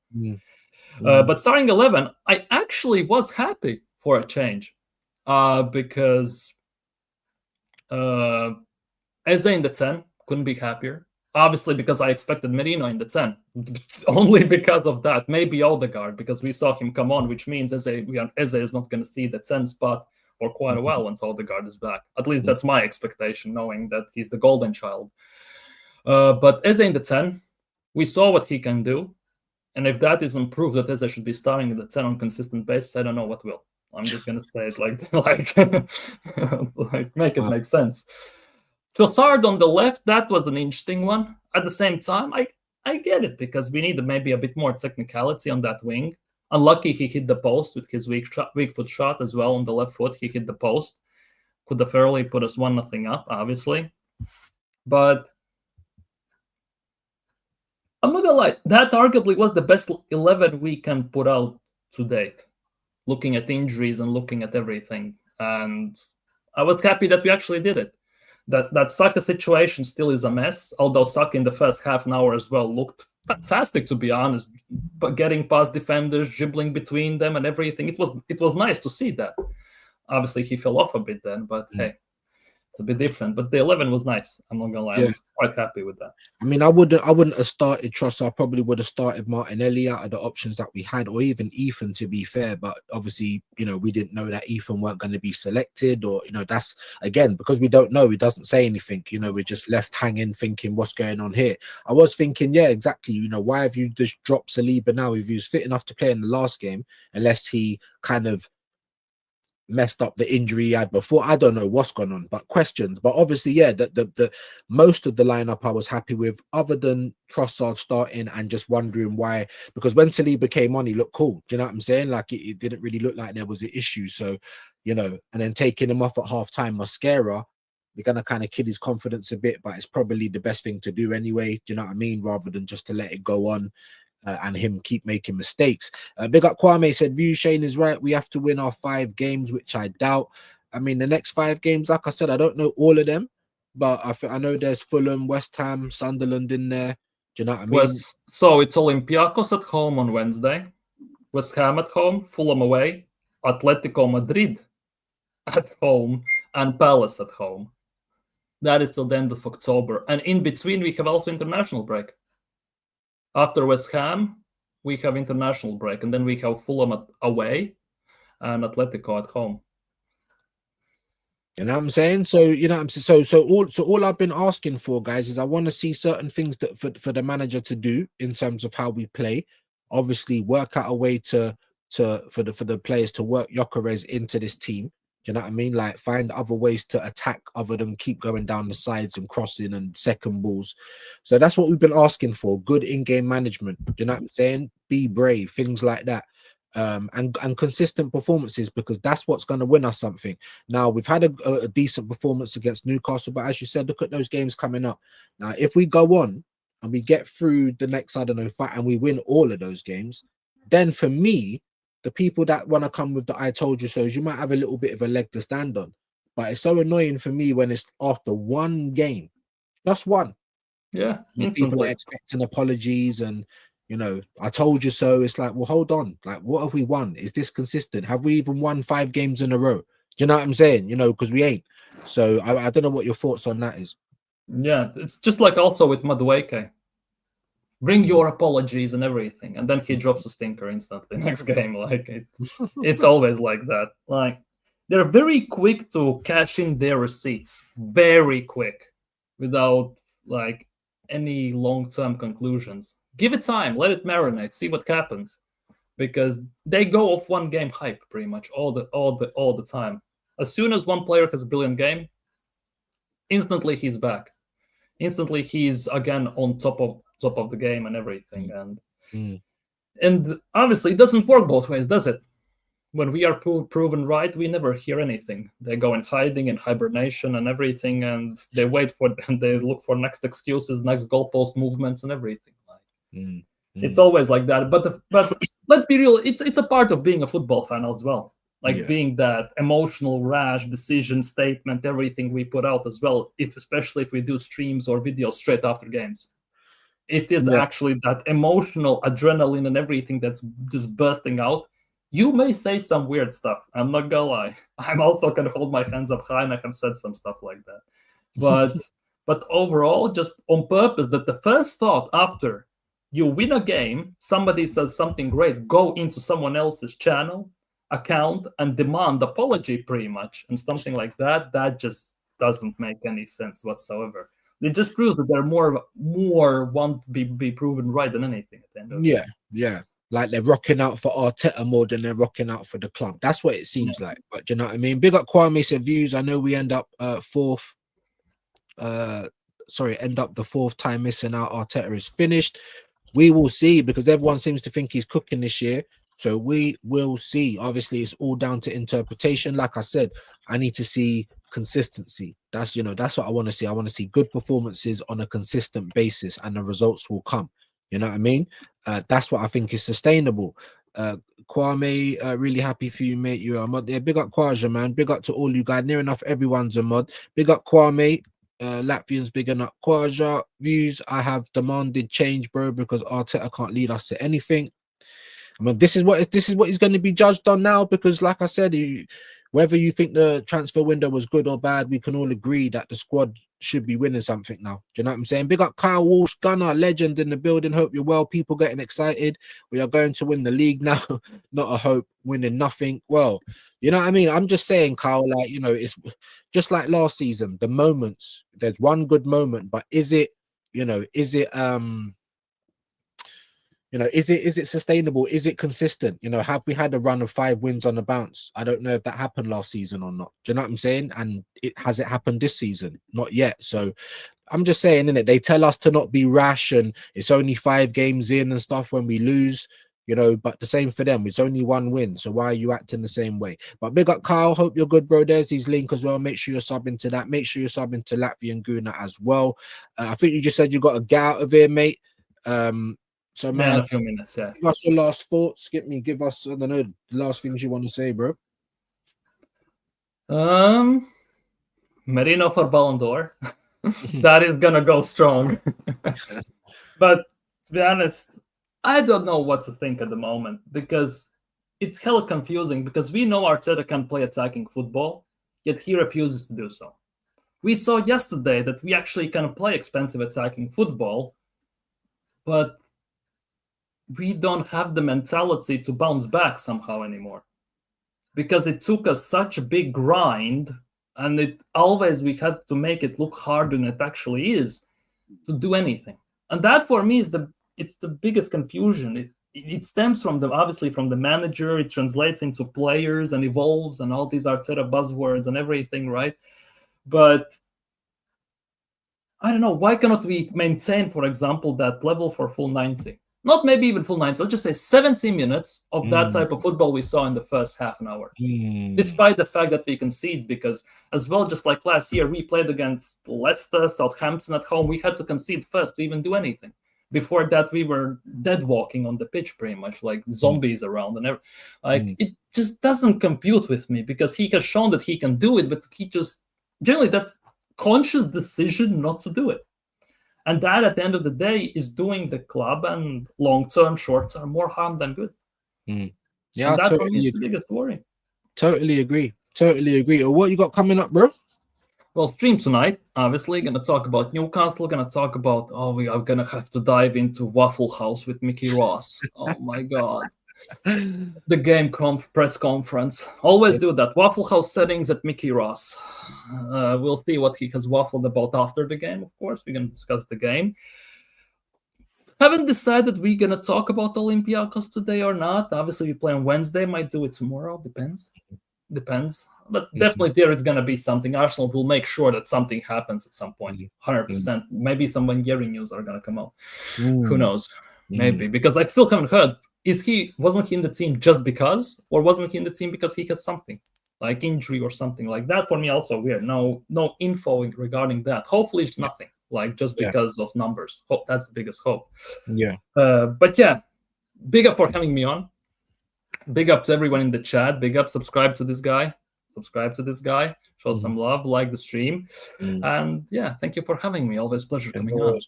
But starting 11, I actually was happy for a change, because Eze in the 10, couldn't be happier. Obviously, because I expected Merino in the 10, only because of that. Maybe Odegaard, because we saw him come on, which means Eze is not going to see the 10 spot for quite a while once Odegaard is back. At least that's my expectation, knowing that he's the golden child. But Eze in the 10, we saw what he can do. And if that isn't proof that Eze should be starting in the 10 on consistent basis, I don't know what will. I'm just going to say it like make it make sense. Trossard on the left, that was an interesting one. At the same time, I get it, because we need maybe a bit more technicality on that wing. Unlucky he hit the post with his weak foot shot as well on the left foot. He hit the post. Could have fairly put us 1-0 up, obviously. But I'm not going to lie, that arguably was the best 11 we can put out to date, looking at injuries and looking at everything. And I was happy that we actually did it. That Saka situation still is a mess, although Saka in the first half an hour as well looked fantastic, to be honest, but getting past defenders, dribbling between them and everything. It was nice to see that. Obviously, he fell off a bit then, but hey, it's a bit different. But the 11 was nice. I'm not gonna lie, I was quite happy with that. I mean, I wouldn't have started Trossard. I probably would have started Martinelli out of the options that we had, or even Ethan, to be fair. But obviously, we didn't know that Ethan weren't going to be selected, or that's again because we don't know. He doesn't say anything. We're just left hanging, thinking what's going on here. I was thinking, yeah, exactly. Why have you just dropped Saliba now if he was fit enough to play in the last game, unless he kind of messed up the injury he had before? I don't know what's gone on, but questions. But obviously, yeah, the most of the lineup I was happy with, other than Trossard starting and just wondering why, because when Saliba came on, he looked cool. Do you know what I'm saying? Like it didn't really look like there was an issue. So, and then taking him off at halftime, Mosquera, we're gonna kind of kill his confidence a bit, but it's probably the best thing to do anyway. Do you know what I mean? Rather than just to let it go on. And him keep making mistakes. Big up Kwame said, View Shane is right. We have to win our 5 games, which I doubt. I mean, the next 5 games, like I said, I don't know all of them, but I know there's Fulham, West Ham, Sunderland in there. Do you know what I mean? So it's Olympiacos at home on Wednesday, West Ham at home, Fulham away, Atletico Madrid at home, and Palace at home. That is till the end of October. And in between, we have also international break. After West Ham, we have international break, and then we have Fulham away and Atletico at home. You know what I'm saying? So so all I've been asking for, guys, is I want to see certain things that for the manager to do in terms of how we play. Obviously, work out a way for the players to work Gyökeres into this team. You know what I mean? Like, find other ways to attack other than keep going down the sides and crossing and second balls. So that's what we've been asking for. Good in-game management. Do you know what I'm saying? Be brave, things like that. and consistent performances, because that's what's going to win us something. Now, we've had a decent performance against Newcastle, but as you said, look at those games coming up. Now, if we go on and we get through the next, I don't know, fight, and we win all of those games, then for me, the people that want to come with the "I told you so's," you might have a little bit of a leg to stand on. But it's so annoying for me when it's after one game, just one. Yeah, People are instantly. expecting apologies and, "I told you so." It's like, well, hold on. Like, what have we won? Is this consistent? Have we even won 5 games in a row? Do you know what I'm saying? Because we ain't. So I don't know what your thoughts on that is. Yeah, it's just like also with Madueke. Bring your apologies and everything, and then he drops a stinker instantly next game. Like it's always like that. Like they're very quick to cash in their receipts, very quick, without like any long-term conclusions. Give it time, let it marinate, see what happens, because they go off one game hype pretty much all the time. As soon as one player has a brilliant game, instantly he's back. Instantly he's again on top of the game and everything. And obviously it doesn't work both ways, does it? When we are proven right, we never hear anything. They go in hiding and hibernation and everything, and they wait for and they look for next excuses, next goalpost movements and everything. It's always like that. But let's be real, it's a part of being a football fan as well. Like being that emotional, rash decision statement, everything we put out as well, especially if we do streams or videos straight after games. It is actually that emotional adrenaline and everything that's just bursting out. You may say some weird stuff. I'm not gonna lie. I'm also gonna hold my hands up high, and I have said some stuff like that. But overall, just on purpose, that the first thought after you win a game, somebody says something great, go into someone else's channel, account, and demand apology pretty much, and something like that, that just doesn't make any sense whatsoever. It just proves that they're more want to be proven right than anything at the end of the day. Like they're rocking out for Arteta more than they're rocking out for the club. That's what it seems like. But do you know what I mean? Big up Kwame said views. I know we end up fourth. End up the 4th time missing out. Arteta is finished. We will see, because everyone seems to think he's cooking this year. So we will see. Obviously, it's all down to interpretation. Like I said, I need to see consistency. That's what I want to see. I want to see good performances on a consistent basis, and the results will come. You know what I mean? That's what I think is sustainable. Kwame, really happy for you, mate. You're a mod. Yeah, big up Kwaja, man. Big up to all you guys. Near enough everyone's a mod. Big up Kwame. Latvians big up Kwaja. Views, I have demanded change, bro, because Arteta can't lead us to anything. I mean, this is what he's going to be judged on now, because like I said, whether you think the transfer window was good or bad, we can all agree that the squad should be winning something now. Do you know what I'm saying? Big up Kyle Walsh, Gunner, legend in the building. Hope you're well. People getting excited. We are going to win the league now. Not a hope, winning nothing. Well, you know what I mean? I'm just saying, Kyle, like, it's just like last season, the moments, there's one good moment, but is it is it sustainable? Is it consistent? Have we had a run of 5 wins on the bounce? I don't know if that happened last season or not. Do you know what I'm saying? And has it happened this season? Not yet. So I'm just saying, innit? They tell us to not be rash, and it's only 5 games in and stuff when we lose, but the same for them. It's only 1 win. So why are you acting the same way? But big up Kyle. Hope you're good, bro. There's his link as well. Make sure you're subbing to that. Make sure you're subbing to Latvian Guna as well. I think you just said you got to get out of here, mate. So, man, in a few minutes, give us your last thoughts. Give us, I don't know, the last things you want to say, bro. Merino for Ballon d'Or. That is gonna go strong. But to be honest, I don't know what to think at the moment, because it's hella confusing, because we know Arteta can play attacking football, yet he refuses to do so. We saw yesterday that we actually can play expensive attacking football, but we don't have the mentality to bounce back somehow anymore, because it took us such a big grind, and we had to make it look harder than it actually is to do anything. And that for me is the biggest confusion. It stems from obviously from the manager. It translates into players and evolves and all these Arteta buzzwords and everything, right? But I don't know, why cannot we maintain, for example, that level for full 90? not maybe even full 90, let's just say 70 minutes of that type of football we saw in the first half an hour. Despite the fact that we concede, because as well, just like last year, we played against Leicester, Southampton at home. We had to concede first to even do anything. Before that, we were dead walking on the pitch pretty much, like zombies around. And it just doesn't compute with me, because he has shown that he can do it, but he just, generally, that's conscious decision not to do it. And that, at the end of the day, is doing the club and long-term, short-term more harm than good. Yeah, and that totally for me is the biggest worry. Totally agree. What you got coming up, bro? Well, stream tonight, obviously, going to talk about Newcastle, going to talk about, we are going to have to dive into Waffle House with Mickey Ross. Oh, my God. The game press conference. Always do that. Waffle House settings at Mickey Ross. We'll see what he has waffled about after the game, of course. We're going to discuss the game. Haven't decided we're going to talk about Olympiacos today or not. Obviously, we play on Wednesday. Might do it tomorrow. Depends. But definitely there is going to be something. Arsenal will make sure that something happens at some point. 100%. Maybe some Wangeri news are going to come out. Who knows? Maybe. Because I still haven't heard. Wasn't he in the team just because, or wasn't he in the team because he has something like injury or something like that? For me, also weird. No info regarding that. Hopefully, it's nothing like just because of numbers. Hope that's the biggest hope. But yeah, big up for having me on. Big up to everyone in the chat. Big up, subscribe to this guy. Show some love, like the stream, and yeah, thank you for having me. Always pleasure coming on.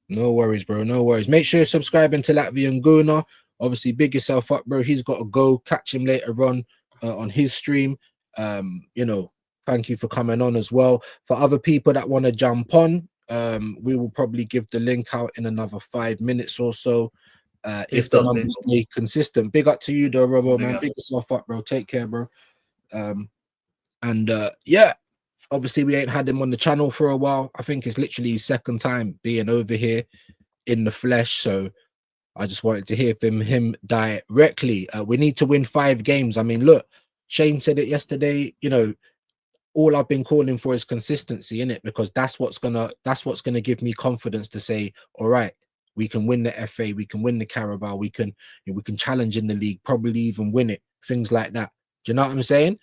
No worries, bro. No worries. Make sure you're subscribing to Latvian Guna. Obviously, big yourself up, bro. He's got to go. Catch him later on his stream. Thank you for coming on as well. For other people that want to jump on, we will probably give the link out in another 5 minutes or so. If the numbers stay consistent. Big up to you, though, Robo, man. Big yourself up, bro. Take care, bro. Obviously, we ain't had him on the channel for a while. I think it's literally his second time being over here in the flesh. So I just wanted to hear from him directly. We need to win 5 games. I mean, look, Shane said it yesterday. All I've been calling for is consistency in it, because that's what's gonna give me confidence to say, all right, we can win the FA, we can win the Carabao, we can challenge in the league, probably even win it. Things like that. Do you know what I'm saying?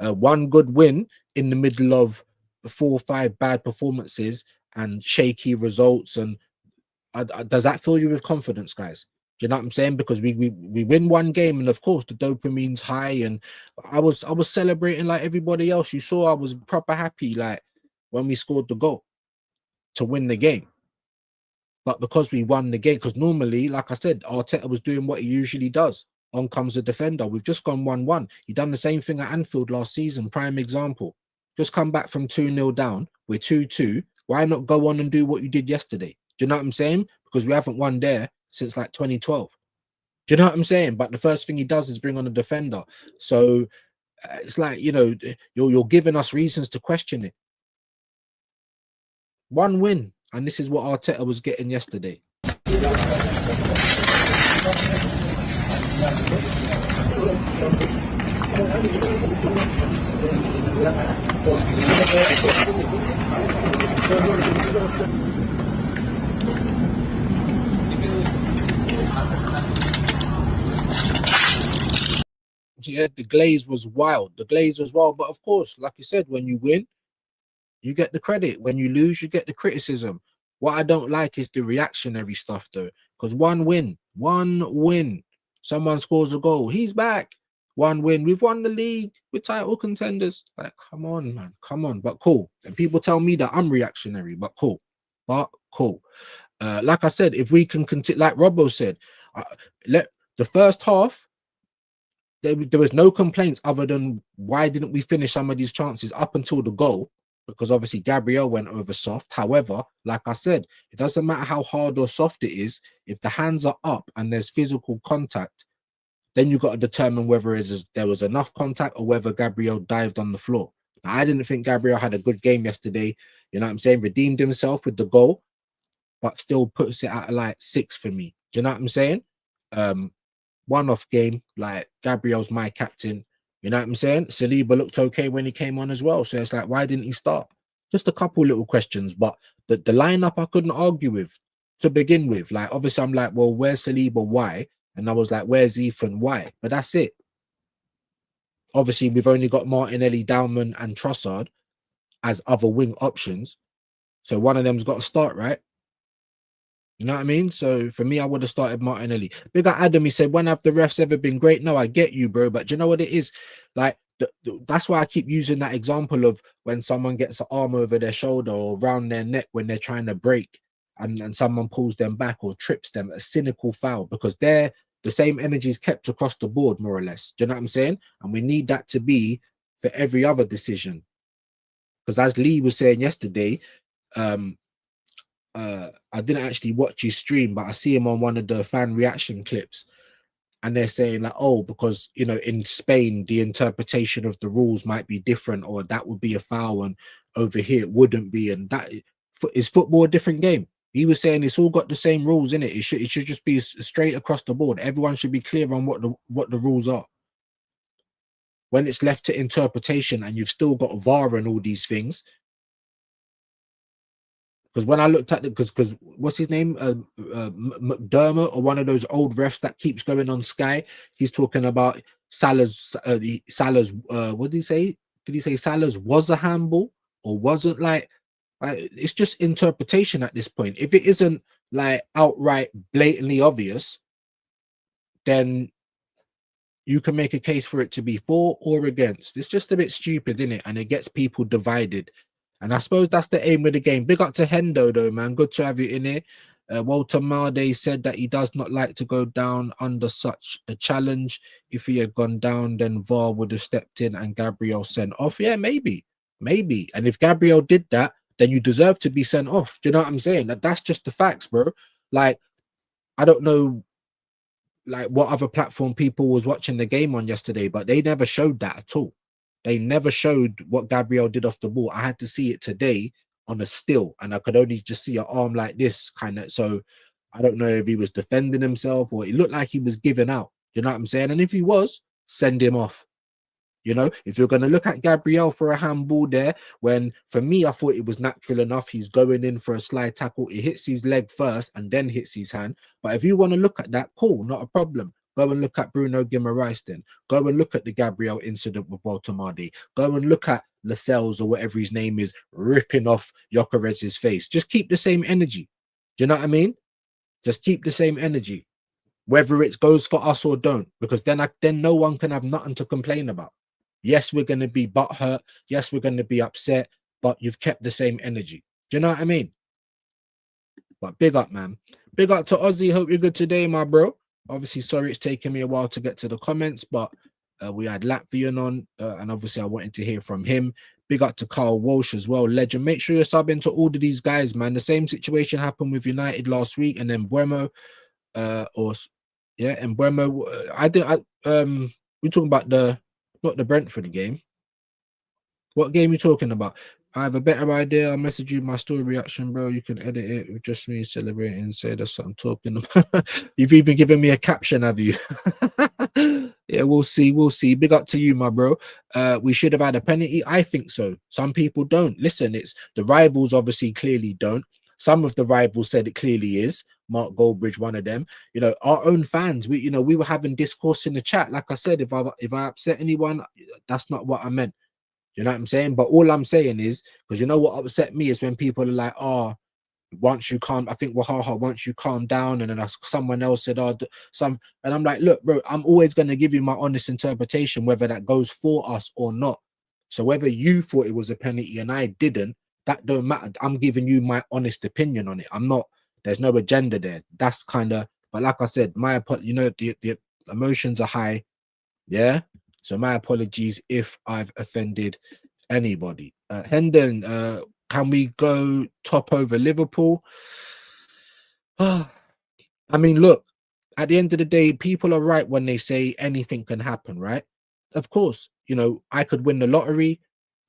One good win in the middle of 4 or 5 bad performances and shaky results, and does that fill you with confidence, guys? Do you know what I'm saying? Because we win one game, and of course the dopamine's high, and I was celebrating like everybody else. You saw I was proper happy, like when we scored the goal to win the game. But because we won the game, because normally, like I said, Arteta was doing what he usually does. On comes the defender. We've just gone 1-1. He done the same thing at Anfield last season. Prime example. Just come back from 2-0 down. We're 2-2. Why not go on and do what you did yesterday? Do you know what I'm saying? Because we haven't won there since like 2012. Do you know what I'm saying? But the first thing he does is bring on a defender. So it's like, you're giving us reasons to question it. One win. And this is what Arteta was getting yesterday. Yeah, the glaze was wild. But of course, like you said, when you win, you get the credit. When you lose, you get the criticism. What I don't like is the reactionary stuff, though, because one win, someone scores a goal, he's back. One win, we've won the league, we're title contenders. Like, come on, man, come on. But cool. And people tell me that I'm reactionary, but cool. Like I said, if we can continue, like Robbo said, let the first half, there was no complaints other than why didn't we finish some of these chances up until the goal. Because obviously Gabriel went over soft. However, like I said, it doesn't matter how hard or soft it is. If the hands are up and there's physical contact, then you've got to determine whether there was enough contact or whether Gabriel dived on the floor. Now, I didn't think Gabriel had a good game yesterday. You know what I'm saying? Redeemed himself with the goal, but still puts it at like 6 for me. Do you know what I'm saying? One-off game, like Gabriel's my captain. You know what I'm saying? Saliba looked okay when he came on as well. So it's like, why didn't he start? Just a couple little questions, but the lineup I couldn't argue with. to begin with. Like, obviously, I'm like, well, where's Saliba? Why? And I was like, where's Ethan? Why? But that's it. Obviously, we've only got Martinelli, Dowman, and Trossard as other wing options. So one of them's got to start, right? You know what I mean? So for me, I would have started Martinelli. Big up Adam, he said, when have the refs ever been great? No, I get you, bro. But do you know what it is? Like, that's why I keep using that example of when someone gets an arm over their shoulder or around their neck when they're trying to break and someone pulls them back or trips them, a cynical foul, because they're the same energy is kept across the board, more or less. Do you know what I'm saying? And we need that to be for every other decision. Because as Lee was saying yesterday, I didn't actually watch his stream, but I see him on one of the fan reaction clips, and they're saying like, oh, because you know, in Spain the interpretation of the rules might be different, or that would be a foul, and over here it wouldn't be, and that is football a different game. He was saying it's all got the same rules in it. It should just be straight across the board. Everyone should be clear on what the rules are. When it's left to interpretation, and you've still got VAR and all these things. Because when I looked at it, because what's his name, McDermott, or one of those old refs that keeps going on Sky, he's talking about Salah's. What did he say? Did he say Salah's was a handball or wasn't? Like, it's just interpretation at this point. If it isn't like outright, blatantly obvious, then you can make a case for it to be for or against. It's just a bit stupid, isn't it? And it gets people divided. And I suppose that's the aim of the game. Big up to Hendo, though, man. Good to have you in here. Walter Marde said that he does not like to go down under such a challenge. If he had gone down, then VAR would have stepped in and Gabriel sent off. Yeah, maybe. And if Gabriel did that, then you deserve to be sent off. Do you know what I'm saying? That's just the facts, bro. Like, I don't know like what other platform people was watching the game on yesterday, but they never showed that at all. They never showed what Gabriel did off the ball. I had to see it today on a still, and I could only just see an arm like this kind of. So I don't know if he was defending himself or it looked like he was giving out. You know what I'm saying? And if he was, send him off. You know, if you're going to look at Gabriel for a handball there, when for me, I thought it was natural enough. He's going in for a slide tackle. It hits his leg first and then hits his hand. But if you want to look at that, cool, not a problem. Go and look at Bruno Guimaraes then. Go and look at the Gabriel incident with Walter Mardi. Go and look at Lascelles or whatever his name is, ripping off Gyökeres's face. Just keep the same energy. Do you know what I mean? Just keep the same energy. Whether it goes for us or don't. Because then no one can have nothing to complain about. Yes, we're going to be butthurt. Yes, we're going to be upset. But you've kept the same energy. Do you know what I mean? But big up, man. Big up to Ozzy. Hope you're good today, my bro. Obviously, sorry it's taken me a while to get to the comments, but we had Latvian on, and obviously I wanted to hear from him. Big up to Carl Walsh as well, legend. Make sure you're subbing to all of these guys, man. The same situation happened with United last week, and then Buemo, and Buemo. We're talking about not the Brentford game. What game are you talking about? I have a better idea. I'll message you my story reaction, bro. You can edit it with just me celebrating. Say that's what I'm talking about. You've even given me a caption, have you? Yeah, we'll see. We'll see. Big up to you, my bro. We should have had a penalty. I think so. Some people don't. Listen, it's the rivals obviously clearly don't. Some of the rivals said it clearly is. Mark Goldbridge, one of them. You know, our own fans. We were having discourse in the chat. Like I said, if I upset anyone, that's not what I meant. You know what I'm saying? But all I'm saying is, because you know what upset me is when people are like, oh, once you calm, I think Wahaha, once you calm down, and then someone else said, oh, and I'm like, look, bro, I'm always going to give you my honest interpretation, whether that goes for us or not. So whether you thought it was a penalty and I didn't, that don't matter. I'm giving you my honest opinion on it. I'm not, there's no agenda there. That's kind of, but like I said, the emotions are high. Yeah. So my apologies if I've offended anybody. Hendon, can we go top over Liverpool? I mean, look, at the end of the day, people are right when they say anything can happen, right? Of course, I could win the lottery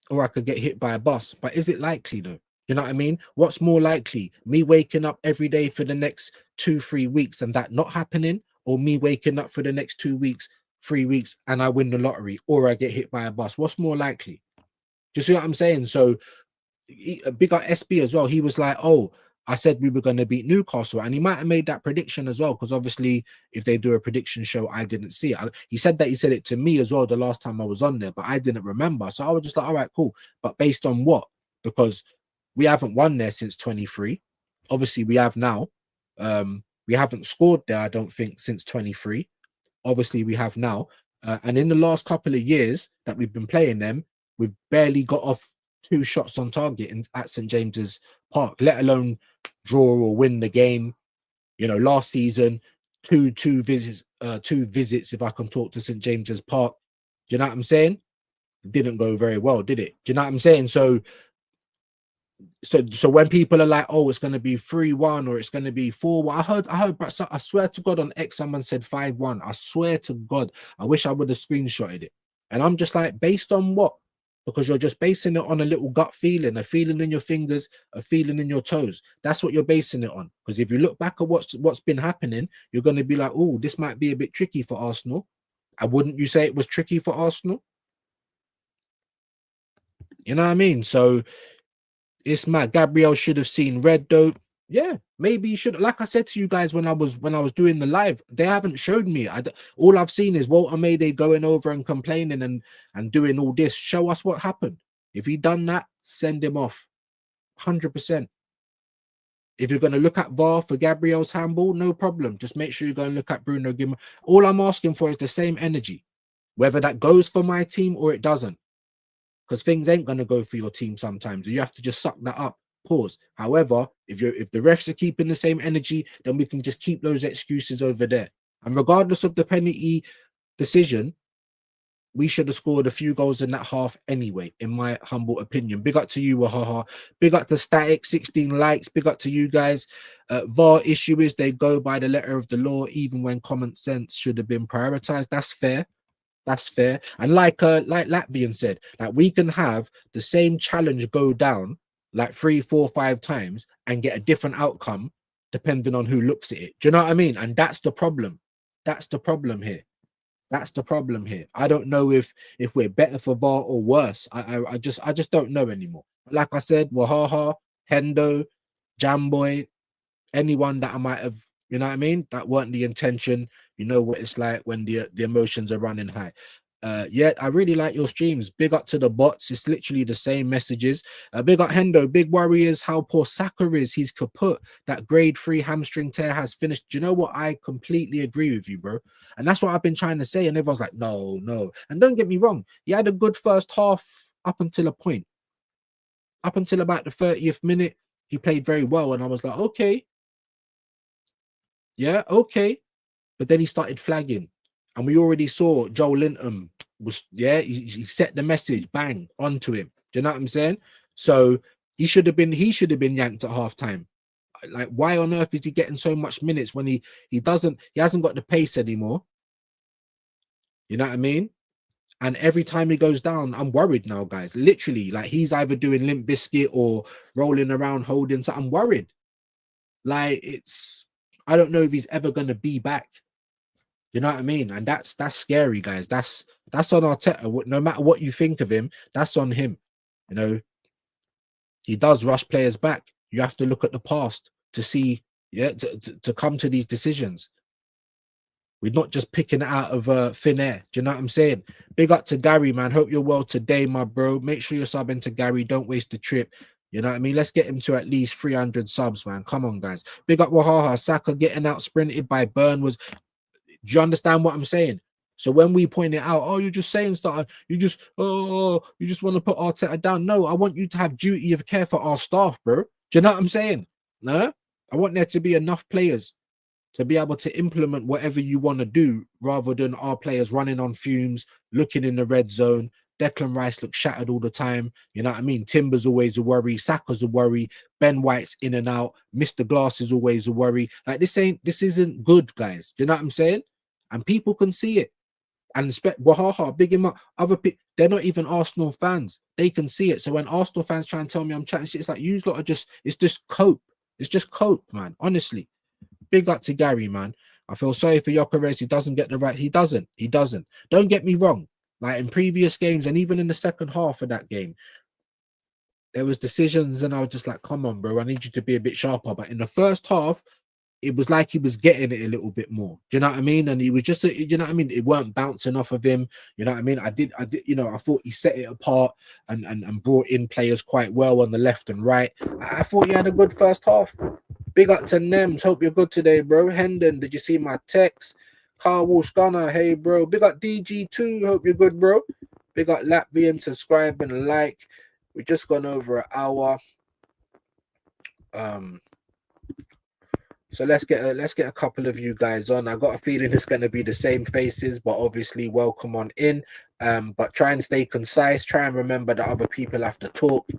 or I could get hit by a bus, but is it likely though? You know what I mean? What's more likely? Me waking up every day for the next 2-3 weeks and that not happening, or me waking up for the next 2 weeks, 3 weeks, and I win the lottery, or I get hit by a bus? What's more likely? Do you see what I'm saying? So big up SB as well. He was like, oh, I said we were going to beat Newcastle, and he might have made that prediction as well, because obviously if they do a prediction show, I didn't see it. He said it to me as well the last time I was on there, but I didn't remember. So I was just like, all right, cool. But based on what? Because we haven't won there since 23. Obviously, we have now. We haven't scored there, I don't think, since 23. Obviously, we have now. And in the last couple of years that we've been playing them, we've barely got off 2 shots on target at St. James's Park, let alone draw or win the game. You know, last season, two visits, if I can talk, to St. James's Park. Do you know what I'm saying? It didn't go very well, did it? Do you know what I'm saying? So when people are like, oh, it's going to be 3-1 or it's going to be 4-1, I heard, but I swear to God on X, someone said 5-1. I swear to God, I wish I would have screenshotted it. And I'm just like, based on what? Because you're just basing it on a little gut feeling, a feeling in your fingers, a feeling in your toes. That's what you're basing it on. Because if you look back at what's been happening, you're going to be like, oh, this might be a bit tricky for Arsenal. And wouldn't you say it was tricky for Arsenal? You know what I mean? So it's mad. Gabriel should have seen red though. Yeah, maybe you should. Like I said to you guys when I was doing the live, they haven't showed me. All I've seen is Walter Mayday going over and complaining and doing all this. Show us what happened. If he done that, send him off. 100%. If you're going to look at VAR for Gabriel's handball, no problem. Just make sure you go and look at Bruno Guimaraes. All I'm asking for is the same energy, whether that goes for my team or it doesn't. Because things ain't going to go for your team sometimes. You have to just suck that up. Pause. However, if the refs are keeping the same energy, then we can just keep those excuses over there. And regardless of the penalty decision, we should have scored a few goals in that half anyway, in my humble opinion. Big up to you, Wahaha. Big up to Static, 16 likes. Big up to you guys. VAR issue is they go by the letter of the law, even when common sense should have been prioritized. That's fair. That's fair. And like Latvian said, like we can have the same challenge go down like 3, 4, 5 times and get a different outcome depending on who looks at it. Do you know what I mean? And that's the problem. That's the problem here. That's the problem here. I don't know if we're better for VAR or worse. I just don't know anymore. Like I said, Wahaha, Hendo, Jamboy, anyone that I might have, you know what I mean, that weren't the intention. You know what it's like when the emotions are running high. Yeah, I really like your streams. Big up to the bots. It's literally the same messages. Big up Hendo. Big worry is how poor Saka is. He's kaput. That grade 3 hamstring tear has finished. Do you know what? I completely agree with you, bro. And that's what I've been trying to say. And everyone's like, no. And don't get me wrong. He had a good first half up until a point. Up until about the 30th minute, he played very well. And I was like, okay. Yeah, okay. But then he started flagging. And we already saw Joel Linton was, yeah, he set the message, bang, onto him. Do you know what I'm saying? So he should have been yanked at halftime. Like, why on earth is he getting so much minutes when he hasn't got the pace anymore? You know what I mean? And every time he goes down, I'm worried now, guys. Literally, like he's either doing Limp Biscuit or rolling around holding. So I'm worried. Like I don't know if he's ever gonna be back. You know what I mean? And that's scary, guys. That's on Arteta. No matter what you think of him, that's on him. You know, he does rush players back. You have to look at the past to see, yeah, to come to these decisions. We're not just picking it out of thin air. Do you know what I'm saying? Big up to Gary, man. Hope you're well today, my bro. Make sure you're subbing to Gary. Don't waste the trip. You know what I mean? Let's get him to at least 300 subs, man. Come on, guys. Big up Wahaha. Saka getting out sprinted by Burn was... Do you understand what I'm saying? So when we point it out, oh, you're just saying stuff. You just want to put Arteta down. No, I want you to have duty of care for our staff, bro. Do you know what I'm saying? No? I want there to be enough players to be able to implement whatever you want to do rather than our players running on fumes, looking in the red zone. Declan Rice looks shattered all the time. You know what I mean? Timber's always a worry. Saka's a worry. Ben White's in and out. Mr. Glass is always a worry. Like this isn't good, guys. Do you know what I'm saying? And people can see it. And respect Wahaha, big him up. They're not even Arsenal fans. They can see it. So when Arsenal fans try and tell me I'm chatting shit, it's like you lot are it's just cope. It's just cope, man. Honestly. Big up to Gary, man. I feel sorry for Gyökeres. He doesn't get the right. He doesn't. Don't get me wrong. Like in previous games and even in the second half of that game, there was decisions, and I was just like, come on, bro, I need you to be a bit sharper. But in the first half, it was like he was getting it a little bit more. Do you know what I mean? And he was just, you know what I mean? It weren't bouncing off of him. You know what I mean? I did, you know, I thought he set it apart and brought in players quite well on the left and right. I thought he had a good first half. Big up to Nems. Hope you're good today, bro. Hendon, did you see my text? Carl Walsh Gunner, hey, bro. Big up DG2. Hope you're good, bro. Big up Latvian, subscribe and like. We just gone over an hour. So let's get a couple of you guys on. I got a feeling it's going to be the same faces, but obviously welcome on in. But try and stay concise. Try and remember that other people have to talk,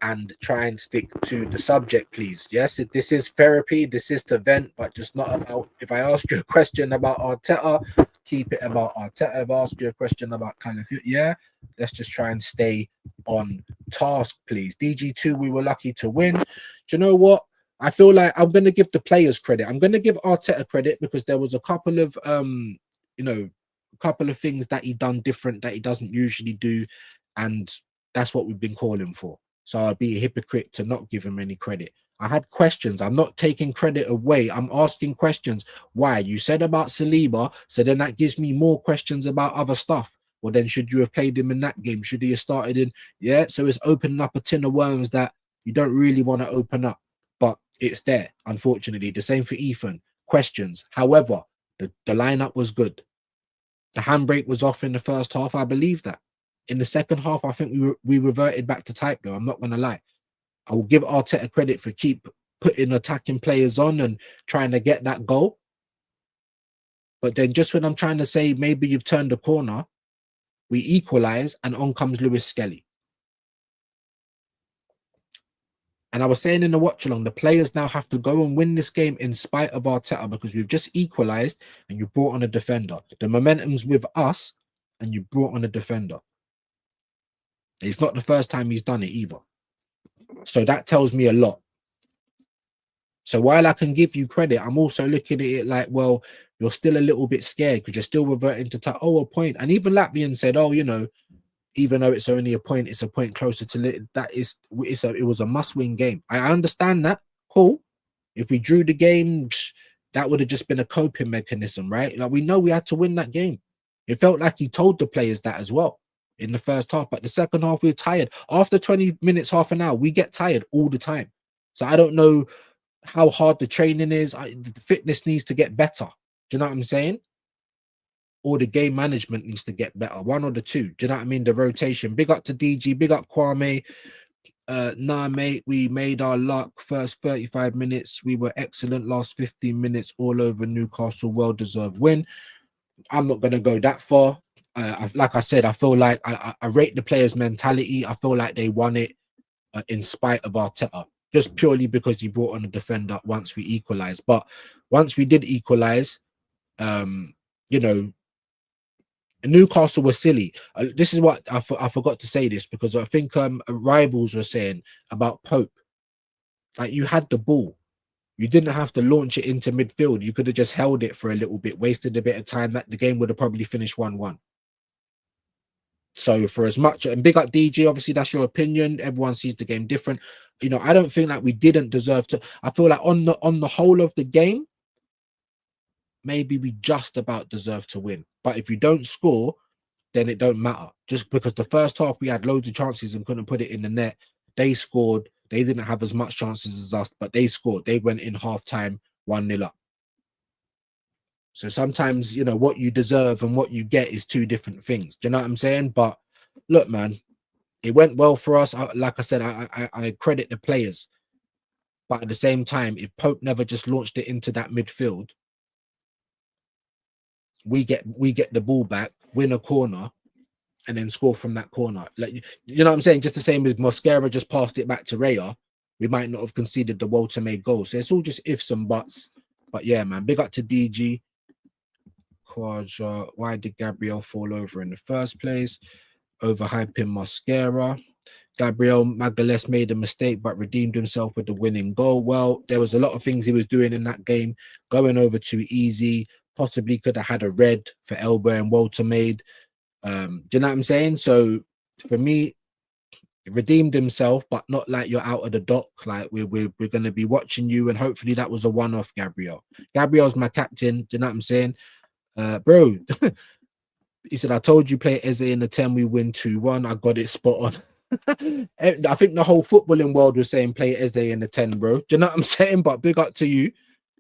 and try and stick to the subject, please. Yes, this is therapy. This is to vent, but just not about. If I ask you a question about Arteta, keep it about Arteta. If I ask you a question about kind of, yeah, let's just try and stay on task, please. DG2, we were lucky to win. Do you know what? I feel like I'm going to give the players credit. I'm going to give Arteta credit because there was a couple of, you know, a couple of things that he done different that he doesn't usually do, and that's what we've been calling for. So I'd be a hypocrite to not give him any credit. I had questions. I'm not taking credit away. I'm asking questions. Why? You said about Saliba, so then that gives me more questions about other stuff. Well, then should you have played him in that game? Should he have started in? Yeah, so it's opening up a tin of worms that you don't really want to open up. But it's there, unfortunately. The same for Ethan. Questions. However, the lineup was good. The handbrake was off in the first half. I believe that. In the second half, I think we reverted back to type, though. I'm not going to lie. I will give Arteta credit for keep putting attacking players on and trying to get that goal. But then just when I'm trying to say maybe you've turned the corner, we equalize and on comes Lewis Skelly. And I was saying in the watch along, the players now have to go and win this game in spite of Arteta because we've just equalized and you brought on a defender. The momentum's with us and you brought on a defender. It's not the first time he's done it either. So that tells me a lot. So while I can give you credit, I'm also looking at it like, well, you're still a little bit scared because you're still reverting to a point. And even Latvian said, oh, you know, even though it's only a point, it's a point closer to that. It was a must-win game. I understand that. Cool. If we drew the game, that would have just been a coping mechanism, right? Like we know we had to win that game. It felt like he told the players that as well in the first half. But the second half, we were tired. After 20 minutes, half an hour, we get tired all the time. So I don't know how hard the training is. The fitness needs to get better. Do you know what I'm saying? Or the game management needs to get better. One or the two. Do you know what I mean? The rotation. Big up to DG. Big up Kwame. Nah, mate. We made our luck. First 35 minutes. We were excellent. Last 15 minutes all over Newcastle. Well-deserved win. I'm not going to go that far. Like I said, I feel like I rate the players' mentality. I feel like they won it in spite of Arteta. Just purely because he brought on a defender once we equalized. But once we did equalize, you know, Newcastle was silly. This is what I forgot to say this because I think rivals were saying about Pope. Like you had the ball. You didn't have to launch it into midfield. You could have just held it for a little bit, wasted a bit of time. That the game would have probably finished 1-1. So for as much, and big up DG, obviously that's your opinion. Everyone sees the game different. You know, I don't think that we didn't deserve to. I feel like on the whole of the game, maybe we just about deserve to win. But if you don't score, then it don't matter. Just because the first half we had loads of chances and couldn't put it in the net. They scored. They didn't have as much chances as us, but they scored. They went in halftime 1-0 up. So sometimes, you know, what you deserve and what you get is two different things. Do you know what I'm saying? But look, man, it went well for us. Like I said, I credit the players. But at the same time, if Pope never just launched it into that midfield, we get the ball back, win a corner, and then score from that corner. Like, you know what I'm saying? Just the same as Mosquera just passed it back to Raya, we might not have conceded the Walter made goal. So it's all just ifs and buts. But yeah, man, big up to DG. Quadra, why did Gabriel fall over in the first place? Overhyping Mosquera. Gabriel Magalhaes made a mistake but redeemed himself with the winning goal. Well, there was a lot of things he was doing in that game, going over too easy, possibly could have had a red for Elba and Walter made. Do you know what I'm saying? So for me, redeemed himself, but not like you're out of the dock. Like we're gonna be watching you, and hopefully that was a one-off, Gabriel. Gabriel's my captain. Do you know what I'm saying? Bro, he said, I told you play Eze in the 10, we win 2-1. I got it spot on. I think the whole footballing world was saying play Eze in the 10, bro. Do you know what I'm saying? But big up to you.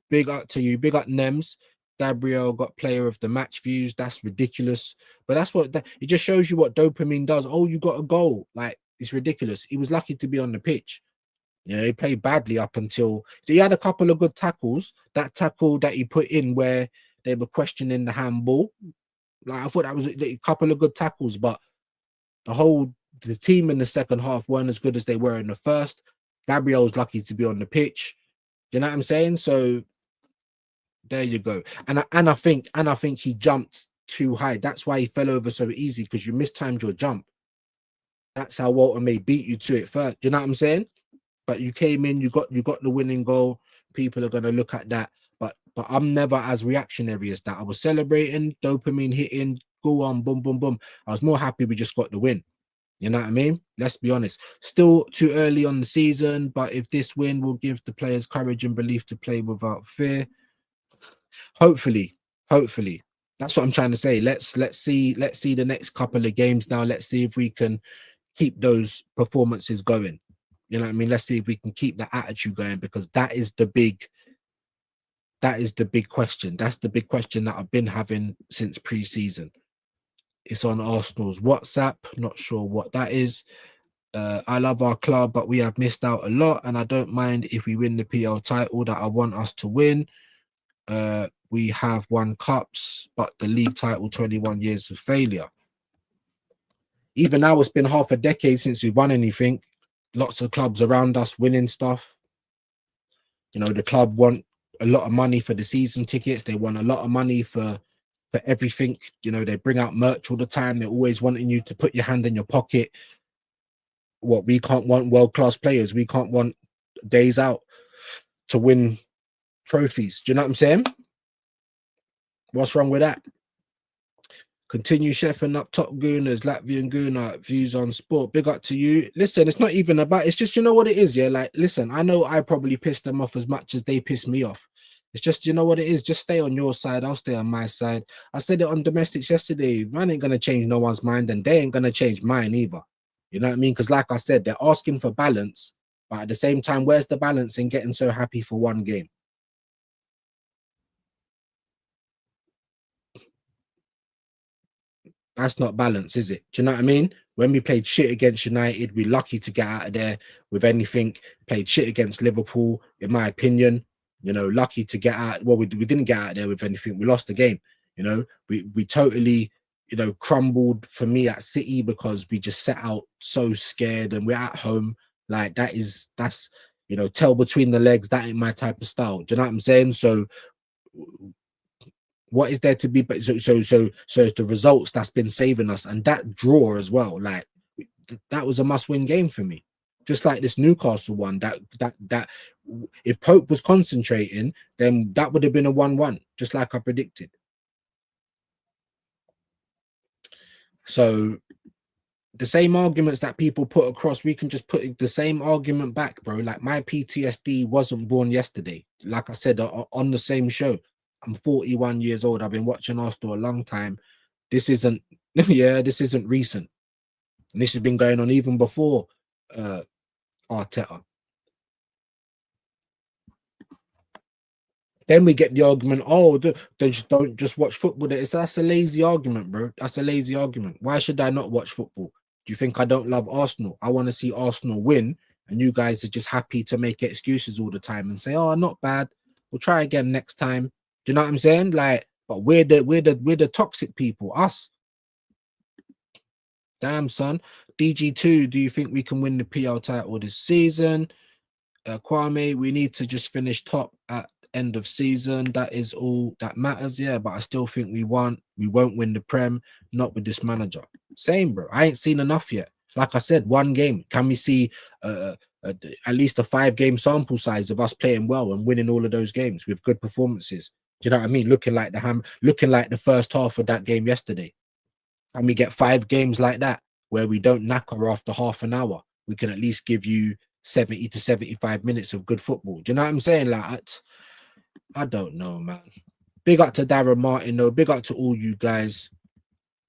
Big up to you. Big up Nems. Gabriel got player of the match views. That's ridiculous. But that's what it just shows you what dopamine does. Oh, you got a goal. Like, it's ridiculous. He was lucky to be on the pitch. You know, he played badly up until he had a couple of good tackles. That tackle that he put in where they were questioning the handball. Like, I thought that was a couple of good tackles, but the team in the second half weren't as good as they were in the first. Gabriel's lucky to be on the pitch. You know what I'm saying? So there you go. And I think he jumped too high. That's why he fell over so easy, because you mistimed your jump. That's how Walter May beat you to it first. You know what I'm saying? But you came in, you got the winning goal. People are gonna look at that. But I'm never as reactionary as that. I was celebrating, dopamine hitting, go on, boom, boom, boom. I was more happy we just got the win. You know what I mean? Let's be honest. Still too early on the season, but if this win will give the players courage and belief to play without fear, hopefully, that's what I'm trying to say. Let's see the next couple of games now. Let's see if we can keep those performances going. You know what I mean? Let's see if we can keep the attitude going, because that is the big question. That's the big question that I've been having since pre-season. It's on Arsenal's WhatsApp. Not sure what that is. I love our club, but we have missed out a lot, and I don't mind if we win the PL title that I want us to win. We have won cups, but the league title, 21 years of failure. Even now, it's been half a decade since we've won anything. Lots of clubs around us winning stuff. You know, the club want a lot of money for the season tickets. They want a lot of money for everything. You know, they bring out merch all the time. They're always wanting you to put your hand in your pocket. What, we can't want world-class players. We can't want days out to win trophies. Do you know what I'm saying? What's wrong with that? Continue chefing up top gooners, Latvian gooner, views on sport. Big up to you. Listen, it's not even about, it's just, you know what it is, yeah? Like, listen, I know I probably pissed them off as much as they pissed me off. It's just, you know what it is? Just stay on your side. I'll stay on my side. I said it on domestics yesterday. Man ain't going to change no one's mind, and they ain't going to change mine either. You know what I mean? Because like I said, they're asking for balance. But at the same time, where's the balance in getting so happy for one game? That's not balance, is it? Do you know what I mean? When we played shit against United, we're lucky to get out of there with anything. Played shit against Liverpool, in my opinion. You know, lucky to get out. Well, we didn't get out of there with anything. We lost the game. You know, we totally, you know, crumbled for me at City because we just set out so scared, and we're at home. Like, that's, you know, tail between the legs. That ain't my type of style. Do you know what I'm saying? So what is there to be? But so it's the results that's been saving us, and that draw as well. Like, that was a must-win game for me. Just like this Newcastle one, that if Pope was concentrating, then that would have been a 1-1, just like I predicted. So the same arguments that people put across, we can just put the same argument back, bro. Like, my PTSD wasn't born yesterday. Like I said on the same show, I'm 41 years old. I've been watching Arsenal a long time. This isn't, yeah, this isn't recent. And this has been going on even before Arteta. Then we get the argument, oh, they just don't just watch football. That's a lazy argument, bro. That's a lazy argument. Why should I not watch football? Do you think I don't love Arsenal? I want to see Arsenal win, and you guys are just happy to make excuses all the time and say, oh, not bad. We'll try again next time. Do you know what I'm saying? Like, but we're the toxic people, us. Damn, son. DG2, do you think we can win the PL title this season? Kwame, we need to just finish top at end of season. That is all that matters. Yeah, but I still think we won't win the Prem, not with this manager. Same, bro. I ain't seen enough yet. Like I said, one game. Can we see at least a 5-game sample size of us playing well and winning all of those games with good performances? Do you know what I mean? Looking like the first half of that game yesterday. And we get 5 games like that where we don't knacker after half an hour. we can at least give you 70 to 75 minutes of good football. Do you know what I'm saying? Like, I don't know, man. Big up to Darren Martin, though. Big up to all you guys.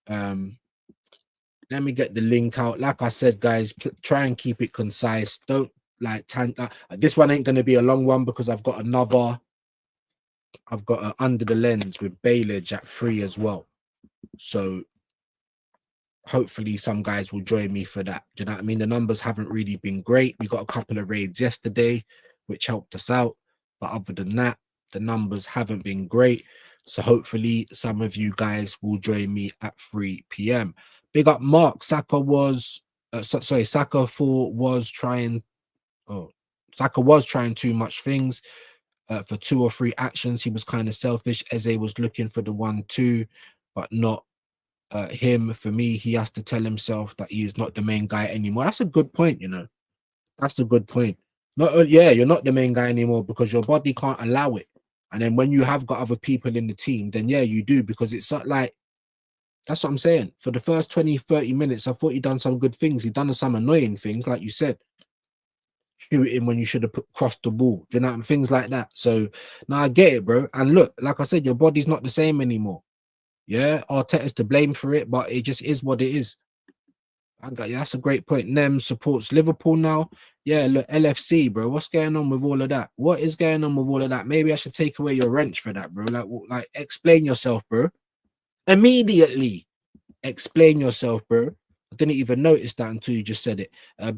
Let me get the link out. Like I said, guys, try and keep it concise. Don't like this one ain't going to be a long one because I've got Under the Lens with Bailage at 3 as well. So hopefully some guys will join me for that. Do you know what I mean? The numbers haven't really been great. We got a couple of raids yesterday, which helped us out. But other than that, the numbers haven't been great. So hopefully some of you guys will join me at 3 p.m. Big up Mark. Saka was trying too much things for 2 or 3 actions. He was kind of selfish. Eze was looking for the 1-2, but not him. For me, he has to tell himself that he is not the main guy anymore. That's a good point, you know. That's a good point. You're not the main guy anymore because your body can't allow it. And then when you have got other people in the team, then yeah, you do, because it's not like, that's what I'm saying. For the first 20, 30 minutes, I thought he done some good things. He done some annoying things, like you said. Shooting when you should have crossed the ball. Do you know, things like that. So now I get it, bro. And look, like I said, your body's not the same anymore. Yeah, Arteta's to blame for it, but it just is what it is. That's a great point. Nem supports Liverpool now. Yeah, look, LFC, bro. What's going on with all of that? What is going on with all of that? Maybe I should take away your wrench for that, bro. Like explain yourself, bro. Immediately explain yourself, bro. I didn't even notice that until you just said it.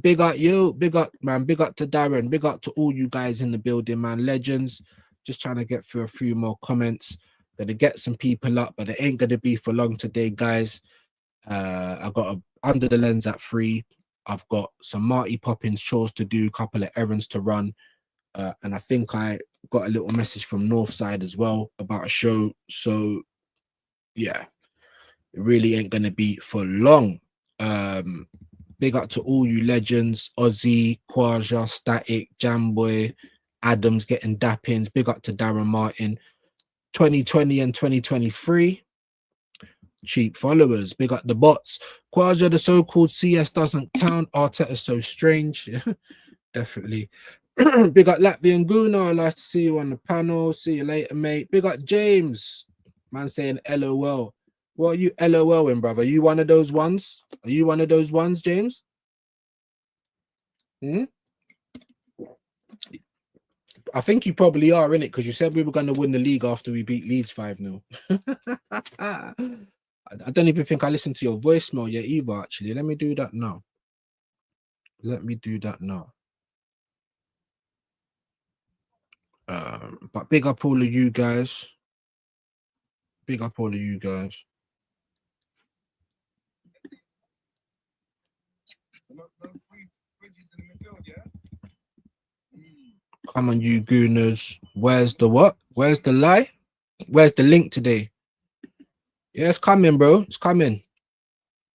Big up you, big up, man. Big up to Darren. Big up to all you guys in the building, man. Legends. Just trying to get through a few more comments. Gonna get some people up, but it ain't gonna be for long today, guys. I got Under the Lens at 3. I've got some Marty Poppins chores to do, a couple of errands to run, and I think I got a little message from Northside as well about a show. So yeah, it really ain't gonna be for long. Big up to all you legends, Ozzy, Quaja, Static, Jamboy, Adams getting dappings. Big up to Darren Martin. 2020 and 2023. Cheap followers. Big up the bots. Quaja, the so-called CS doesn't count. Arteta's so strange. Definitely. Big up Latvian Guna. Nice to see you on the panel. See you later, mate. Big up James. Man saying LOL. What are you LOLing, brother? Are you one of those ones? Are you one of those ones, James? I think you probably are, innit? Because you said we were going to win the league after we beat Leeds 5-0. I don't even think I listened to your voicemail yet either, actually. Let me do that now. But big up all of you guys. Come on, you gooners. Where's the what? Where's the lie? Where's the link today? Yeah, it's coming, bro. It's coming.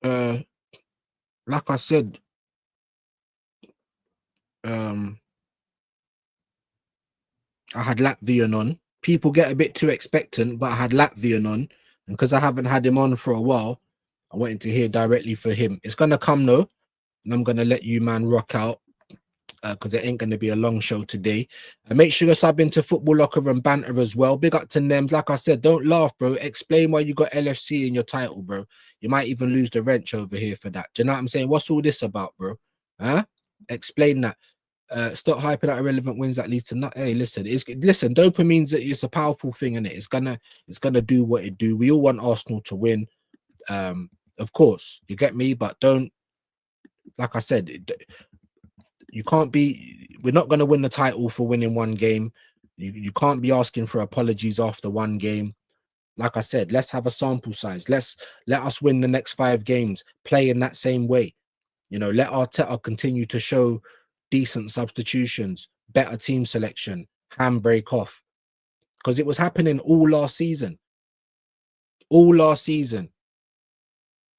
Like I said, I had Latvian on. People get a bit too expectant, but I had Latvian on. And because I haven't had him on for a while, I wanted to hear directly for him. It's going to come, though. And I'm going to let you, man, rock out. Because it ain't going to be a long show today. And make sure you're subbing to Football Locker and Banter as well. Big up to Nems. Like I said, don't laugh, bro. Explain why you got LFC in your title, bro. You might even lose the wrench over here for that. Do you know what I'm saying? What's all this about, bro? Huh? Explain that. Stop hyping out irrelevant wins that leads to not. Hey, listen, dopamine's it's a powerful thing, and it's gonna do what it do. We all want Arsenal to win, of course. You get me, but don't. Like I said, you can't be. We're not gonna win the title for winning one game. You can't be asking for apologies after one game. Like I said, let's have a sample size. Let us win the next 5 games. Play in that same way. You know, let Arteta continue to show decent substitutions, better team selection, handbrake off, because it was happening all last season.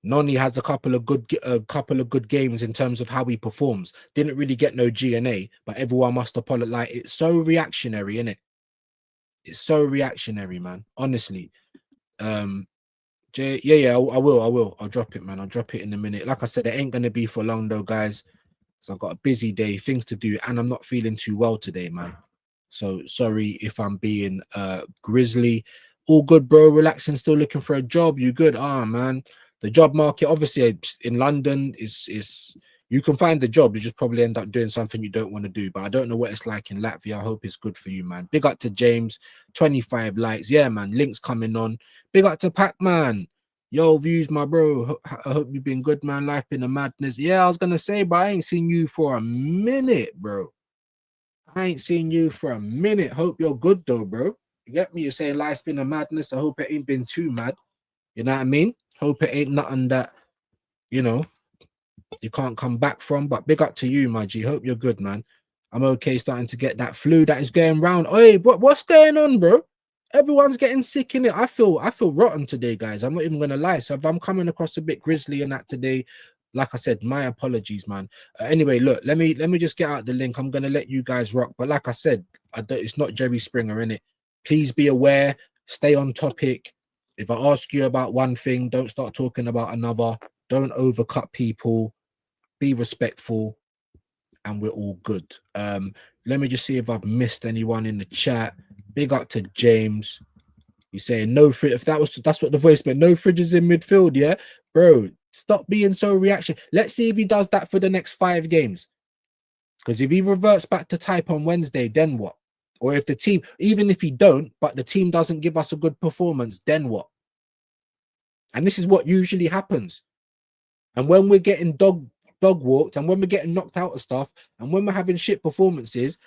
Noni has a couple of good games in terms of how he performs. Didn't really get no GNA, but everyone must apologize. Like, it's so reactionary, isn't it? It's so reactionary, man. Honestly. I will. I'll drop it, man. I'll drop it in a minute. Like I said, it ain't gonna be for long though, guys. So I've got a busy day, things to do, and I'm not feeling too well today, man. So sorry if I'm being grizzly. All good, bro. Relaxing, still looking for a job. You good? Ah, man. The job market, obviously, in London is you can find the job. You just probably end up doing something you don't want to do. But I don't know what it's like in Latvia. I hope it's good for you, man. Big up to James, 25 likes. Yeah, man. Links coming on. Big up to Pac-Man. Yo, views, my bro. I hope you've been good, man. Life been a madness. Yeah, I was gonna say, but I ain't seen you for a minute, bro. I ain't seen you for a minute. Hope you're good though, bro. You get me? You're saying life's been a madness. I hope it ain't been too mad. You know what I mean? Hope it ain't nothing that, you know, you can't come back from. But big up to you, my G. Hope you're good, man. I'm okay, starting to get that flu that is going round. Hey, what's going on, bro? Everyone's getting sick in it. I feel rotten today, guys. I'm not even gonna lie. So if I'm coming across a bit grizzly and that today, like I said, my apologies, man. Anyway, look, let me just get out the link. I'm gonna let you guys rock. But like I said, it's not Jerry Springer, in it. Please be aware, stay on topic. If I ask you about one thing, don't start talking about another. Don't overcut people. Be respectful, and we're all good. Let me just see if I've missed anyone in the chat. Big up to James. He's saying no fridge. If that's what the voice meant. No fridges in midfield, yeah, bro. Stop being so reaction. Let's see if he does that for the next 5 games. Because if he reverts back to type on Wednesday, then what? Or if the team, even if he don't, but the team doesn't give us a good performance, then what? And this is what usually happens. And when we're getting dog walked, and when we're getting knocked out of stuff, and when we're having shit performances,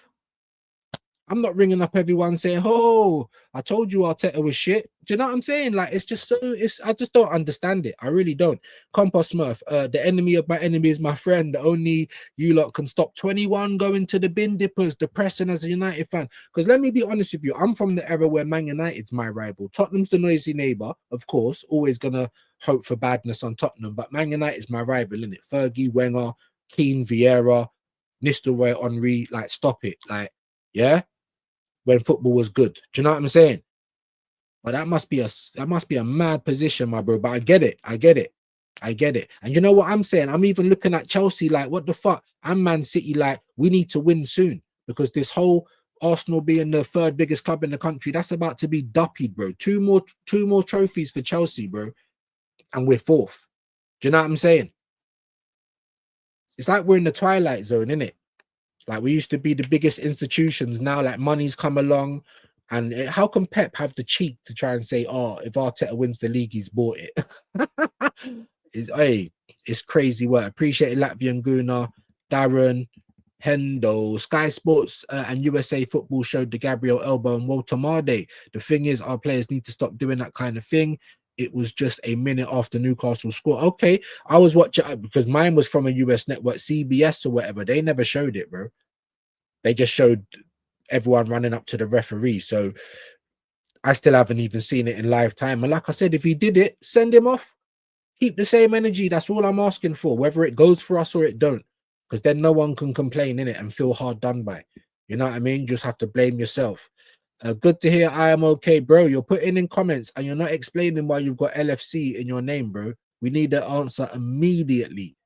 I'm not ringing up everyone saying, "Oh, I told you Arteta was shit." Do you know what I'm saying? Like, it's just so, I just don't understand it. I really don't. Compost Smurf, the enemy of my enemy is my friend. Only you lot can stop 21 going to the bin dippers, depressing as a United fan. Because let me be honest with you, I'm from the era where Man United's my rival. Tottenham's the noisy neighbour, of course, always gonna hope for badness on Tottenham, but Man United's my rival, isn't it? Fergie, Wenger, Keane, Vieira, Nistelrooy, Henry, like, stop it. Like, yeah? When football was good. Do you know what I'm saying? But that must be a mad position, my bro. But I get it. And you know what I'm saying? I'm even looking at Chelsea like, what the fuck? And Man City like, we need to win soon, because this whole Arsenal being the 3rd biggest club in the country, that's about to be duppied, bro. Two more trophies for Chelsea, bro, and we're 4th. Do you know what I'm saying? It's like we're in the twilight zone, innit? Like, we used to be the biggest institutions. Now, like, money's come along. And how can Pep have the cheek to try and say, "Oh, if Arteta wins the league, he's bought it"? It's crazy work. Appreciate it, Latvian Guna, Darren, Hendo, Sky Sports and USA Football showed the Gabriel Elbow and Walter Marde. The thing is, our players need to stop doing that kind of thing. It was just a minute after Newcastle scored. Okay, I was watching because mine was from a US network, CBS or whatever. They never showed it, bro. They just showed everyone running up to the referee. So I still haven't even seen it in live time. And like I said, if he did it, send him off. Keep the same energy. That's all I'm asking for, whether it goes for us or it don't. Because then no one can complain in it and feel hard done by. You know what I mean? You just have to blame yourself. Good to hear. I am okay, bro. You're putting in comments and you're not explaining why you've got LFC in your name, bro. We need the answer immediately.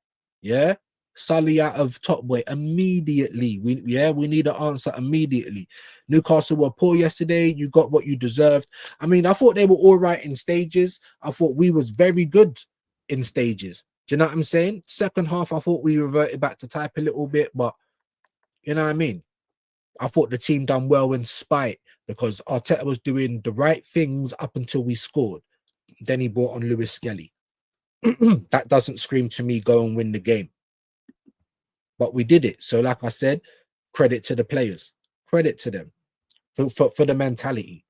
Yeah? Sully out of Top Boy immediately. We need an answer immediately. Newcastle were poor yesterday. You got what you deserved. I mean, I thought they were all right in stages. I thought we was very good in stages. Do you know what I'm saying? Second half, I thought we reverted back to type a little bit, but you know what I mean? I thought the team done well in spite, because Arteta was doing the right things up until we scored. Then he brought on Lewis Skelly. That doesn't scream to me, go and win the game. But we did it. So like I said, credit to the players. Credit to them for the mentality.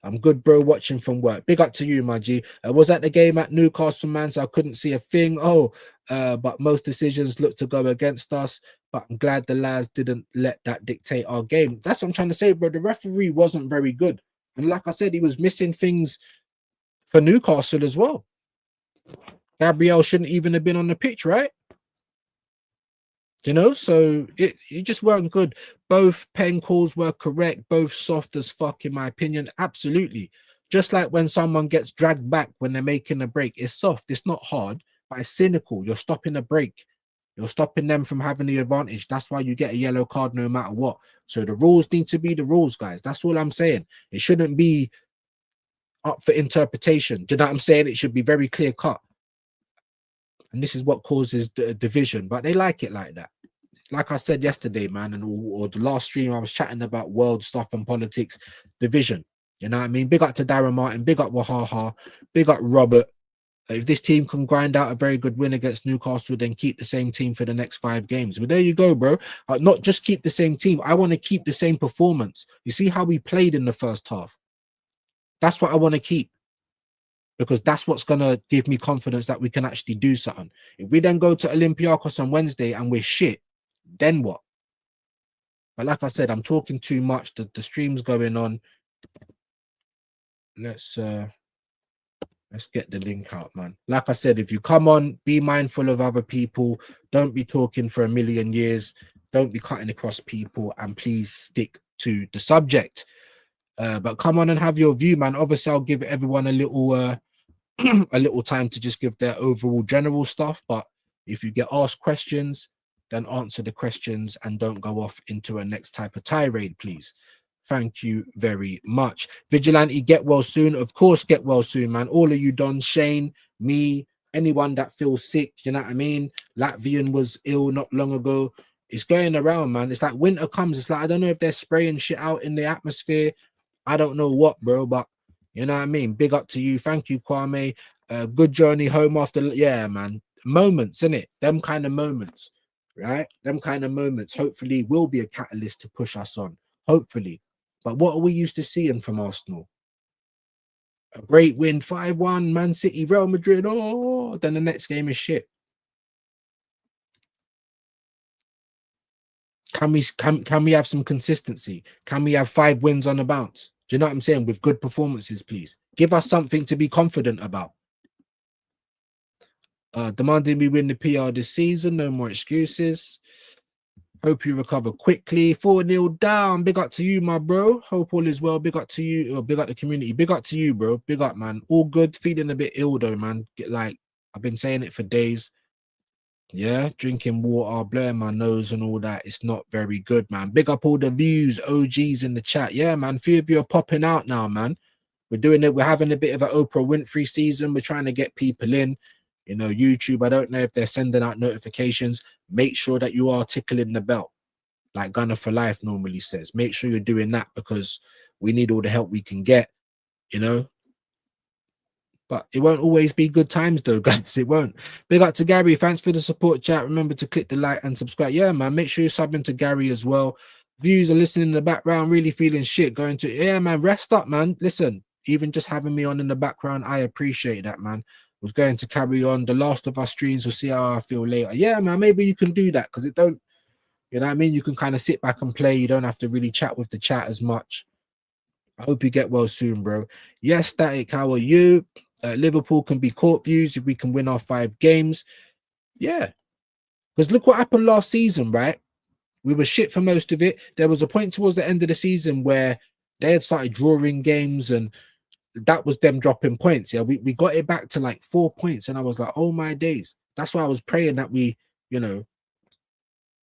I'm good, bro, watching from work. Big up to you, my G. I was at the game at Newcastle, man, so I couldn't see a thing. But most decisions look to go against us. But I'm glad the lads didn't let that dictate our game. That's what I'm trying to say, bro. The referee wasn't very good. And like I said, he was missing things for Newcastle as well. Gabriel shouldn't even have been on the pitch, right? You know, so it just weren't good. Both pen calls were correct, both soft as fuck, in my opinion. Absolutely. Just like when someone gets dragged back when they're making a break, it's soft, it's not hard, but it's cynical. You're stopping a break. You're stopping them from having the advantage. That's why you get a yellow card no matter what. So the rules need to be the rules, guys. That's all I'm saying. It shouldn't be up for interpretation. Do you know what I'm saying? It should be very clear cut. And this is what causes the division. But they like it like that. Like I said yesterday, man, and or the last stream, I was chatting about world stuff and politics, division. You know what I mean? Big up to Darren Martin, big up Wahaha, big up Robert. If this team can grind out a very good win against Newcastle, then keep the same team for the next 5 games. Well, there you go, bro. Not just keep the same team. I want to keep the same performance. You see how we played in the first half? That's what I want to keep, because that's what's going to give me confidence that we can actually do something. If we then go to Olympiacos on Wednesday and we're shit, then what? But like I said, I'm talking too much. The stream's going on. Let's get the link out, man. Like I said, if you come on, be mindful of other people. Don't be talking for a million years. Don't be cutting across people, and please stick to the subject. But come on and have your view, man. Obviously, I'll give everyone a little a little time to just give their overall general stuff. But if you get asked questions, then answer the questions and don't go off into a next type of tirade, please. Thank you very much. Vigilante, get well soon. Of course, get well soon, man. All of you, Don, Shane, me, anyone that feels sick, you know what I mean? Latvian was ill not long ago. It's going around, man. It's like winter comes. It's like, I don't know if they're spraying shit out in the atmosphere. I don't know what, bro, but you know what I mean? Big up to you. Thank you, Kwame. Good journey home after, yeah, man. Moments, innit? Them kind of moments, right? Them kind of moments hopefully will be a catalyst to push us on. Hopefully. But what are we used to seeing from Arsenal? A great win, 5-1, Man City, Real Madrid. Oh, then the next game is shit. Can we have some consistency? Can we have 5 wins on the bounce? Do you know what I'm saying? With good performances, please. Give us something to be confident about. Demanding we win the PR this season. No more excuses. Hope you recover quickly. 4-0 down. Big up to you, my bro. Hope all is well. Big up to you. Big up the community. Big up to you, bro. Big up, man. All good. Feeling a bit ill, though, man. Like, I've been saying it for days. Yeah, drinking water, blowing my nose and all that. It's not very good, man. Big up all the views, OGs in the chat. Yeah, man. A few of you are popping out now, man. We're doing it. We're having a bit of an Oprah Winfrey season. We're trying to get people in. You know, YouTube, I don't know if they're sending out notifications. Make sure that you are tickling the bell, like Gunner for Life normally says. Make sure you're doing that, because we need all the help we can get, you know. But it won't always be good times, though, guys. It won't. Big up to Gary. Thanks for the support, chat. Remember to click the like and subscribe. Yeah, man. Make sure you're subbing to Gary as well. Views are listening in the background, really feeling shit. Going to, yeah, man. Rest up, man. Listen, even just having me on in the background, I appreciate that, man. Was going to carry on the Last of Us streams. We'll see how I feel later. Yeah, man, maybe you can do that, because it don't, you know what I mean? You can kind of sit back and play. You don't have to really chat with the chat as much. I hope you get well soon, bro. Yes, Static, how are you? Liverpool can be court views if we can win our 5 games. Yeah, because look what happened last season, right? We were shit for most of it. There was a point towards the end of the season where they had started drawing games, and that was them dropping points. Yeah, we got it back to like 4 points, and I was like, oh my days. That's why I was praying that we, you know,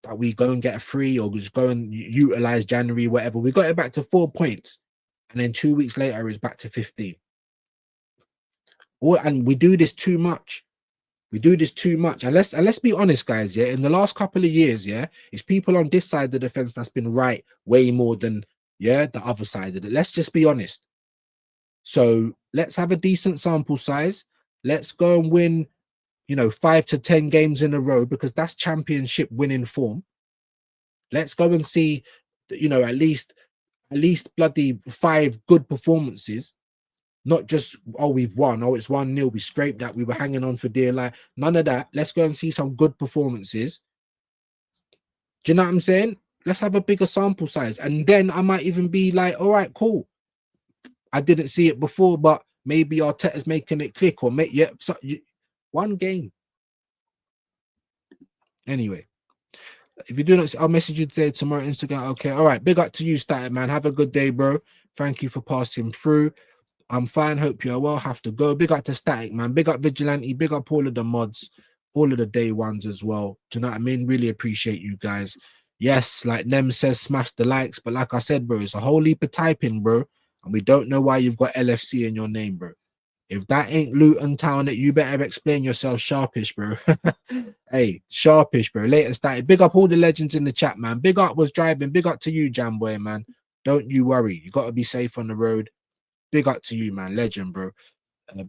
that we go and get a free, or just go and utilize January, whatever. We got it back to 4 points, and then 2 weeks later it's back to 15. And we do this too much. We do this too much. And let's be honest, guys. Yeah, in the last couple of years, yeah, it's people on this side of the fence that's been right way more than the other side of it. Let's just be honest. So let's have a decent sample size. Let's go and win, 5 to 10 games in a row, because that's championship winning form. Let's go and see, at least bloody 5 good performances. Not just, we've won, it's 1-0, we scraped that, we were hanging on for dear life. None of that. Let's go and see some good performances. Do you know what I'm saying? Let's have a bigger sample size. And then I might even be like, all right, cool. I didn't see it before, but maybe Arteta's making it click, or one game. Anyway, if you do not, I'll message you today, tomorrow, Instagram. Okay, all right. Big up to you, Static, man. Have a good day, bro. Thank you for passing through. I'm fine. Hope you're well. Have to go. Big up to Static, man. Big up Vigilante. Big up all of the mods. all of the day ones as well. Do you know what I mean? Really appreciate you guys. Yes, like Nem says, smash the likes. But like I said, bro, it's a whole heap of typing, bro. And we don't know why you've got LFC in your name, bro. If that ain't Luton Town, that you better explain yourself sharpish, bro. Hey, sharpish, bro. Later started. Big up all the legends in the chat, man. Big up was driving. Big up to you, Jamboy, man. Don't you worry. You got to be safe on the road. Big up to you, man. Legend, bro.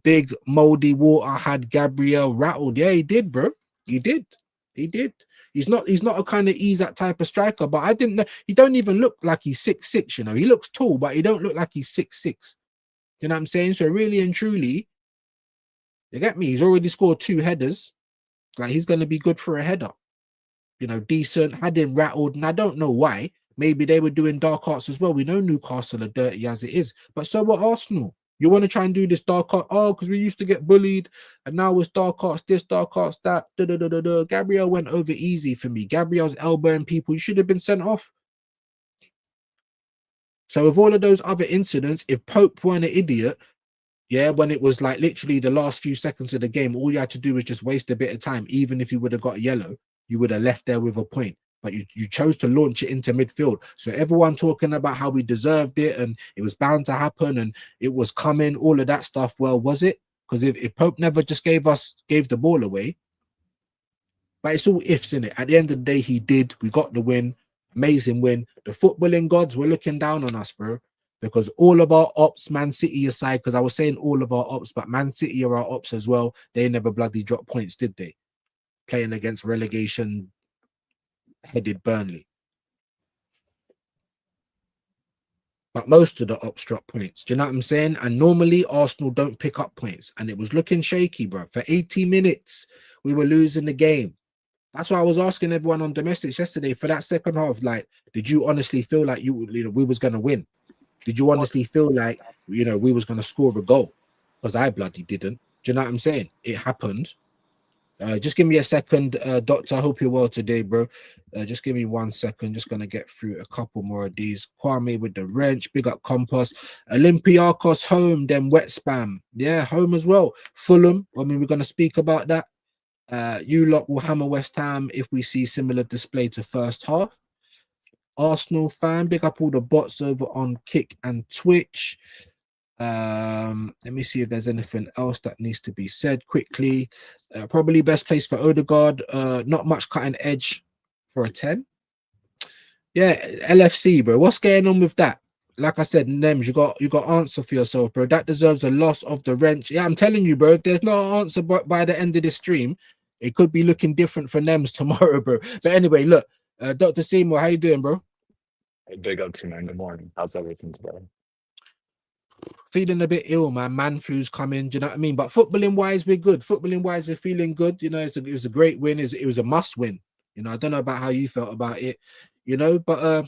Big moldy water had Gabriel rattled. Yeah, he did, bro. He did. He did. He's not a kind of ease that type of striker, but I didn't know. He don't even look like he's 6'6", you know. He looks tall, but he don't look like he's 6'6". You know what I'm saying? So really and truly, you get me? He's already scored 2 headers. Like, he's going to be good for a header. You know, decent, had him rattled, and I don't know why. Maybe they were doing dark arts as well. We know Newcastle are dirty as it is, but so were Arsenal. You want to try and do this dark art? Oh, because we used to get bullied, and now it's dark arts this, dark arts that. Gabriel went over easy for me. Gabriel's elbowing people. You should have been sent off. So with all of those other incidents, if Pope weren't an idiot, yeah, when it was like literally the last few seconds of the game, all you had to do was just waste a bit of time. Even if you would have got yellow, you would have left there with a point. But you chose to launch it into midfield. So everyone talking about how we deserved it and it was bound to happen and it was coming, all of that stuff. Well, was it? Because if Pope never just gave the ball away, but it's all ifs, in it. At the end of the day, he did. We got the win. Amazing win. The footballing gods were looking down on us, bro. Because all of our ops, Man City aside, because I was saying all of our ops, but Man City are our ops as well. They never bloody dropped points, did they? Playing against relegation headed Burnley. But most of the ops drop points. Do you know what I'm saying? And normally Arsenal don't pick up points. And it was looking shaky, bro. For 80 minutes, we were losing the game. That's why I was asking everyone on domestics yesterday for that second half. Like, did you honestly feel like we was gonna win? Did you honestly feel like we was gonna score a goal? Because I bloody didn't. Do you know what I'm saying? It happened. Just give me a second, Doctor. I hope you're well today, bro. Just give me 1 second. Just gonna get through a couple more of these. Kwame with the wrench. Big up Compass. Olympiacos home. Then wet spam. Yeah, home as well. Fulham. I mean, we're gonna speak about that. You lot will hammer West Ham if we see similar display to first half. Arsenal fan, big up all the bots over on Kick and Twitch. Let me see if there's anything else that needs to be said quickly. Probably best place for Odegaard. Not much cutting edge for a 10. Yeah, LFC, bro. What's going on with that? Like I said, Nems, you got answer for yourself, bro. That deserves a loss of the wrench. Yeah, I'm telling you, bro. If there's no answer by the end of this stream, it could be looking different for Nems tomorrow, bro. But anyway, look, Dr. Seymour, how you doing, bro? Hey, big up to you, man. Good morning. How's everything today? Feeling a bit ill, man. Man flu's coming. Do you know what I mean? But footballing wise, we're good. Footballing wise, we're feeling good. You know, it was a great win. It was a must win. You know, I don't know about how you felt about it. You know, but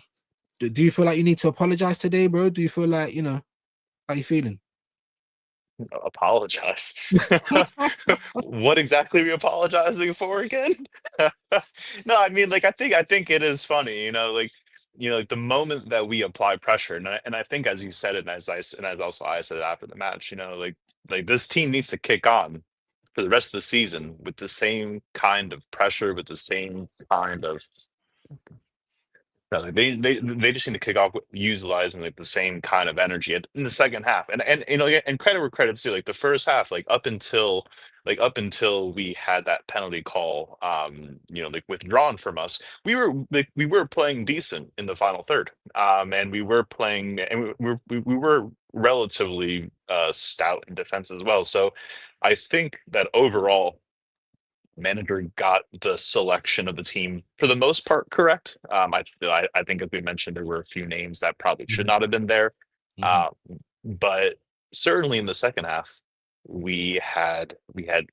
do you feel like you need to apologize today, bro? Do you feel like, how you feeling? Apologize. What exactly are we apologizing for again? No, I mean, like, I think it is funny, like the moment that we apply pressure, and I think as you said it, and as also I said it after the match, like this team needs to kick on for the rest of the season with the same kind of pressure, with the same kind of they just need to kick off utilizing like the same kind of energy in the second half, and credit where credit's due. Like the first half, up until we had that penalty call, like withdrawn from us, we were playing decent in the final third, and we were playing, and we were relatively stout in defense as well. So I think that overall manager got the selection of the team for the most part correct. I think, as we mentioned, there were a few names that probably should not have been there. But certainly in the second half, we had again,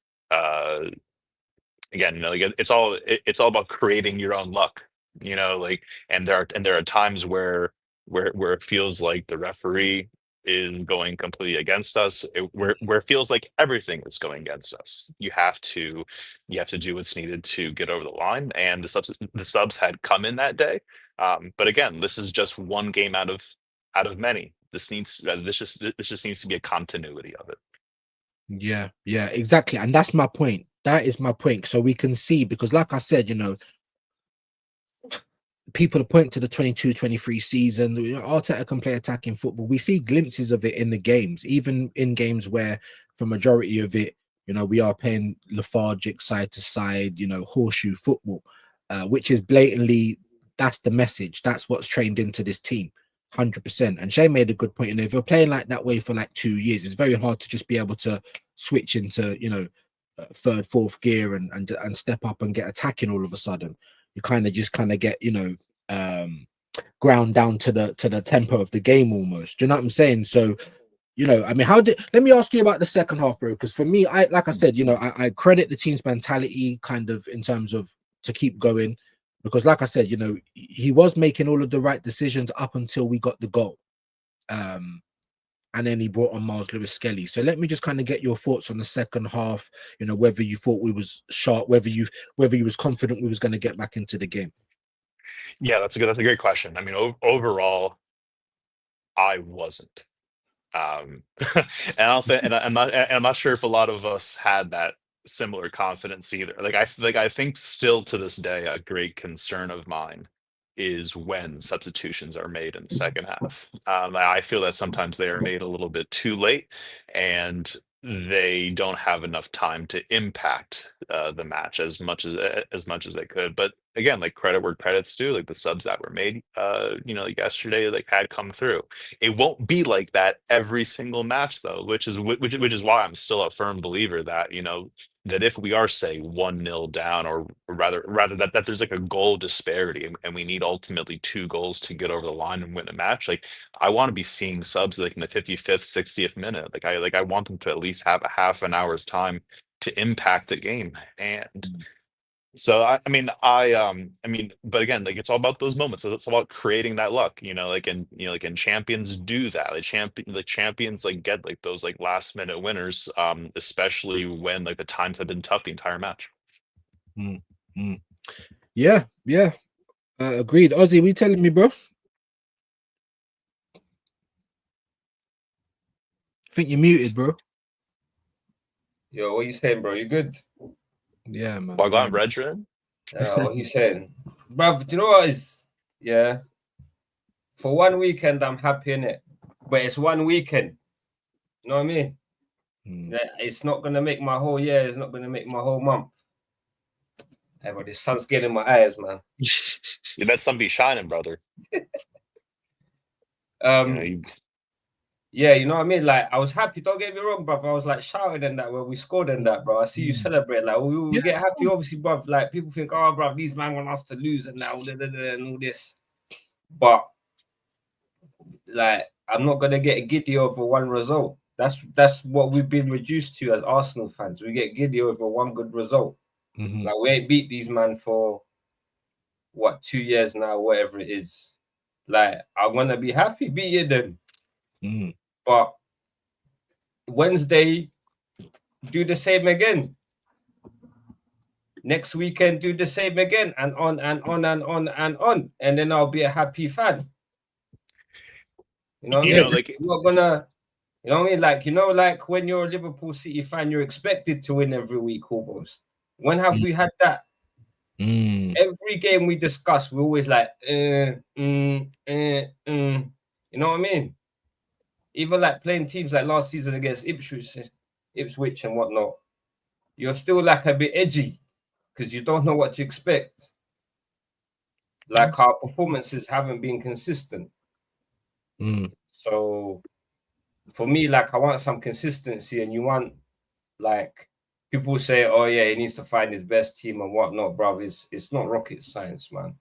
it's all about creating your own luck, and there are times where it feels like the referee is going completely against us, where it feels like everything is going against us. You have to do what's needed to get over the line, and the subs had come in that day. But again, this is just one game out of many. This just needs to be a continuity of it. Yeah, exactly. And that's my point. That is my point. So we can see, because like I said, you know, people point to the 22-23 season. You know, Arteta can play attacking football. We see glimpses of it in the games, even in games where for majority of it, you know, we are playing lethargic side to side, you know, horseshoe football, which is blatantly, that's the message. That's what's trained into this team. 100%. And Shay made a good point. And if you're playing like that way for like 2 years, it's very hard to just be able to switch into, you know, third, fourth gear and step up and get attacking all of a sudden. You kind of get, you know, ground down to the tempo of the game almost. Do you know what I'm saying? So, you know, I mean, let me ask you about the second half, bro? Because for me, like I said, you know, I credit the team's mentality kind of in terms of to keep going, because like I said, you know, he was making all of the right decisions up until we got the goal. And then he brought on Miles Lewis Skelly. So let me just kind of get your thoughts on the second half, you know, whether you thought we was sharp, whether you was confident we was going to get back into the game. Yeah, that's a great question. I mean, overall, I wasn't. And I'll think, and I'm not sure if a lot of us had that similar confidence either. I think still to this day, a great concern of mine is when substitutions are made in the second half. I feel that sometimes they are made a little bit too late, and they don't have enough time to impact the match as much as they could. But again, like credit where credit's due, like the subs that were made, you know, like yesterday, like had come through. It won't be like that every single match though, which is why I'm still a firm believer that, you know, that if we are say 1-0 down, or rather that there's like a goal disparity, and we need ultimately 2 goals to get over the line and win a match, like I want to be seeing subs like in the 55th, 60th minute. I want them to at least have a half an hour's time to impact a game. And so I mean, but again, like it's all about those moments. So it's all about creating that luck, you know, and champions do that. The champions like get like those like last minute winners, especially when like the times have been tough the entire match. Mm, mm. Yeah, agreed. Ozzy, what you telling me, bro? I think you're muted, bro. Yo, what you saying, bro? You good? Yeah, man. Well, Yeah, I'm Redrin. What you saying? Bruv, do you know what is? Yeah. For one weekend, I'm happy in it. But it's one weekend. You know what I mean? It's not going to make my whole year. It's not going to make my whole month. Hey, but the sun's getting in my eyes, man. You let sun be shining, brother. Yeah, you know what I mean? Like, I was happy. Don't get me wrong, bro. I was like shouting and that when we scored and that, bro. I see you celebrate. Like, we get happy, obviously, bro. Like, people think, oh, bro, these man want us to lose and now and all this. But, like, I'm not going to get giddy over one result. That's what we've been reduced to as Arsenal fans. We get giddy over one good result. Like, we ain't beat these man for, 2 years now, whatever it is. Like, I want to be happy beating them. But Wednesday, do the same again. Next weekend, do the same again, and on and on and on and on. And then I'll be a happy fan. You know what I mean? Like, I'm not gonna, you know what I mean? Like, you know, like when you're a Liverpool City fan, you're expected to win every week almost. When have we had that? Every game we discuss, we're always like, you know what I mean? Even like playing teams like last season against Ipswich and whatnot, you're still like a bit edgy because you don't know what to expect. Like our performances haven't been consistent. So for me, like I want some consistency, and you want like people say, oh yeah, he needs to find his best team and whatnot, bro. It's not rocket science, man.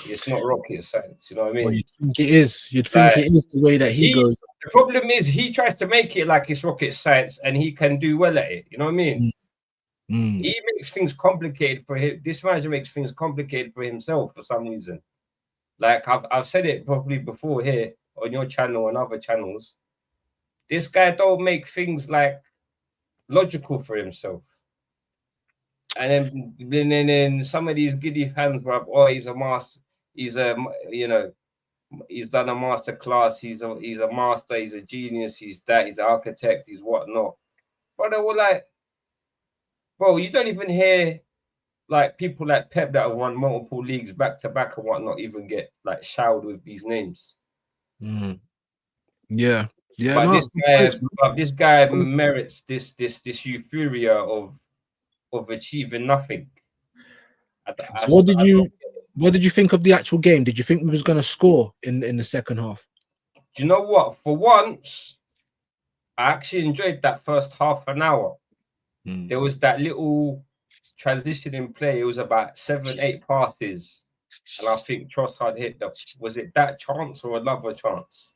It's not rocket science, you know what I mean? Well, you'd think it is. You'd think it is the way that he goes. The problem is he tries to make it like it's rocket science and he can do well at it. You know what I mean? He makes things complicated for him. This manager makes things complicated for himself for some reason. Like I've said it probably before here on your channel and other channels. This guy don't make things like logical for himself. And then some of these giddy fans, bro, oh, he's a master. He's a, you know, he's done a master class. He's a master. He's a genius. He's that. He's an architect. He's whatnot. But they were like, bro, you don't even hear like people like Pep that have won multiple leagues back to back and whatnot even get like showered with these names. Yeah, yeah. But No, this guy merits this euphoria of achieving nothing. So what did you think of the actual game? Did you think we was gonna score in the second half? Do you know what? For once, I actually enjoyed that first half an hour. There was that little transition in play. It was about 7-8 passes, and I think Trossard hit was it that chance or another chance?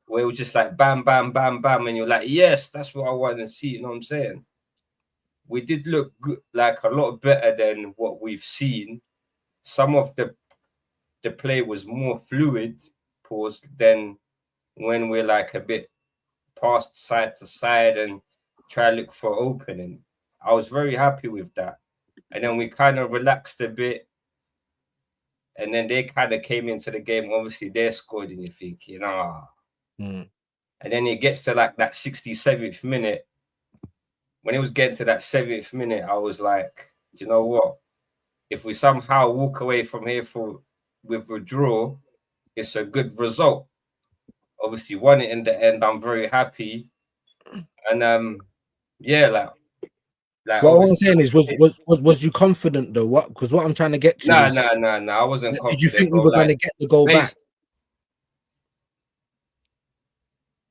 Where it was just like bam, bam, bam, bam, and you're like, yes, that's what I want to see. You know what I'm saying? We did look good, like a lot better than what we've seen. Some of the play was more fluid, than when we're like a bit past side to side and try to look for opening. I was very happy with that. And then we kind of relaxed a bit. And then they kind of came into the game. Obviously, they scored, and you're thinking, And then it gets to like that 67th minute. When it was getting to that 70th minute, I was like, do you know what? If we somehow walk away from here with a draw, it's a good result. Obviously, won it in the end. I'm very happy. And like what I'm saying is, was you confident though? Because what I'm trying to get to is, no, I wasn't confident. Did you think we were going to get the goal back?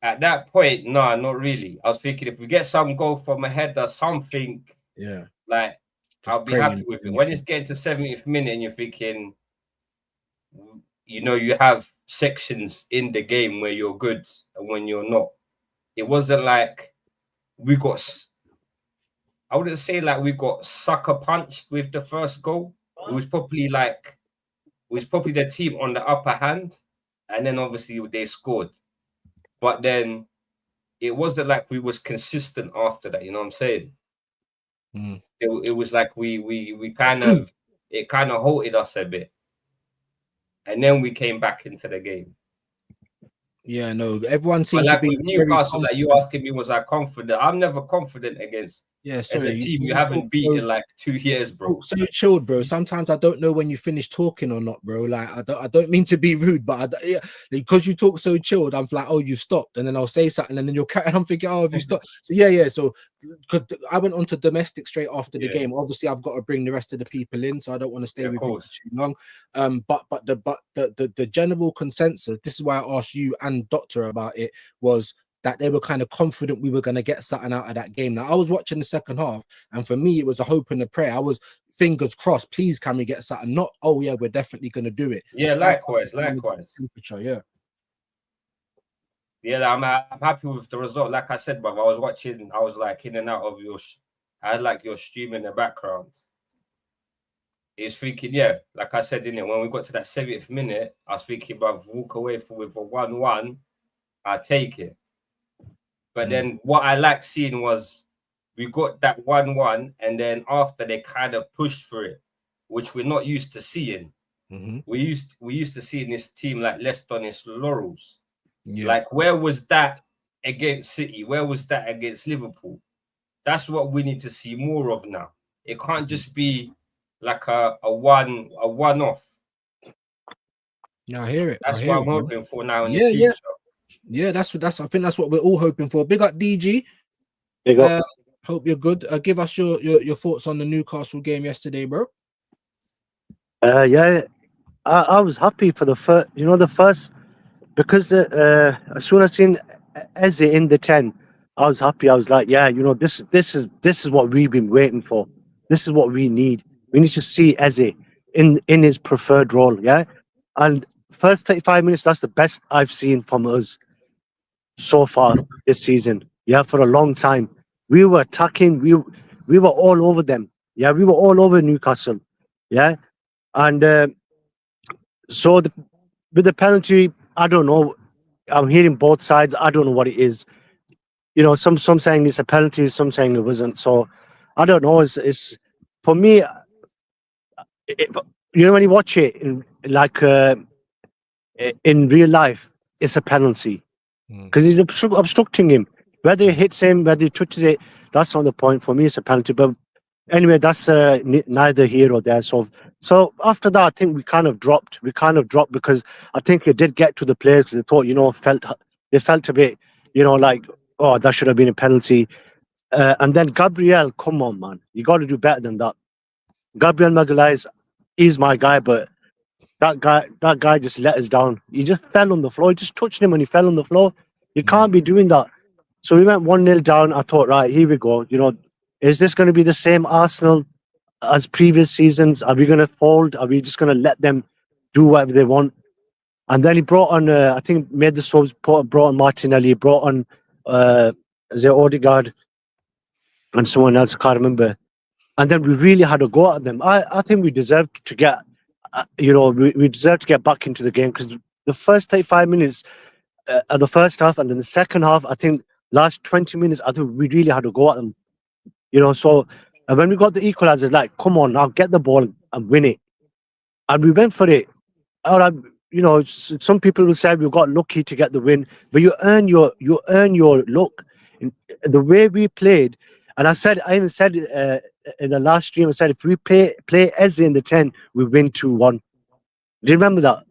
At that point, no, not really. I was thinking if we get some goal from a header, something, like I'll be happy with it. When it's getting to 70th minute and you're thinking, you have sections in the game where you're good and when you're not. It wasn't like I wouldn't say like we got sucker punched with the first goal. It was probably the team on the upper hand, and then obviously they scored. But then it wasn't like we was consistent after that. You know what I'm saying? It was like we kind of it kind of halted us a bit, and then we came back into the game. Yeah, no, everyone seems like to be with Newcastle. Like you asking me, was I confident? I'm never confident against. As a team, you haven't beaten in like 2 years, bro. So chilled, bro. Sometimes I don't know when you finish talking or not, bro. Like I don't mean to be rude, but because you talk so chilled, I'm like, oh, you stopped, and then I'll say something, and then you'll carry. I'm thinking, oh, have you stopped? So yeah. So I went on to domestic straight after the game. Obviously, I've got to bring the rest of the people in, so I don't want to stay with you for too long. But the general consensus, this is why I asked you and Doctor about it, was that they were kind of confident we were going to get something out of that game. Now, I was watching the second half, and for me, it was a hope and a prayer. I was fingers crossed, please, can we get something? Not, oh, yeah, we're definitely going to do it. Yeah, likewise. Yeah, I'm happy with the result. Like I said, but I was watching, I was like in and out of I had like your stream in the background. It's thinking, like I said, when we got to that 70th minute, I was thinking, but walk away with a 1-1, I'll take it. But then what I like seeing was we got that 1-1, and then after they kind of pushed for it, which we're not used to seeing. We used to seeing this team like left on its laurels. Like where was that against City? Where was that against Liverpool? That's what we need to see more of now. It can't just be like a one-off. Yeah, I hear it. That's what I'm hoping for now in the future. Yeah, I think that's what we're all hoping for. Big up DG. Big up. Hope you're good. Give us your thoughts on the Newcastle game yesterday, bro. I was happy for the first, because as soon as I seen Eze in the 10, I was happy. I was like, this is what we've been waiting for. This is what we need. We need to see Eze in his preferred role, and first 35 minutes, that's the best I've seen from us so far this season. For a long time. We were attacking, we were all over them. We were all over Newcastle. And so with the penalty, I don't know. I'm hearing both sides. I don't know what it is. Some saying it's a penalty, some saying it wasn't. So I don't know. It's for me, when you watch it in real life, it's a penalty because he's obstructing him. Whether he hits him, whether he touches it, that's not the point. For me, it's a penalty. But anyway, that's neither here or there. So after that, I think we kind of dropped. We kind of dropped because I think it did get to the players. They thought, they felt a bit, like, oh, that should have been a penalty. And then Gabriel, come on, man, you got to do better than that. Gabriel Magalhaes is my guy, but that guy just let us down. He just fell on the floor. He just touched him and he fell on the floor. You can't be doing that. So we went 1-0 down. I thought, right, here we go. Is this going to be the same Arsenal as previous seasons? Are we going to fold? Are we just going to let them do whatever they want? And then he brought on, I think, made the subs, brought on Martinelli, brought on, is it Odegaard and someone else, I can't remember. And then we really had a go at them. I think we deserved to get, we deserved to get back into the game because the first 35 minutes of the first half and then the second half, I think last 20 minutes, I think we really had a go at them. So and when we got the equalizer, like, come on now, get the ball and win it. And we went for it. All right, some people will say we got lucky to get the win, but you earn your luck. The way we played, and I even said in the last stream, I said if we play Eze in the 10, we win 2-1. Do you remember that?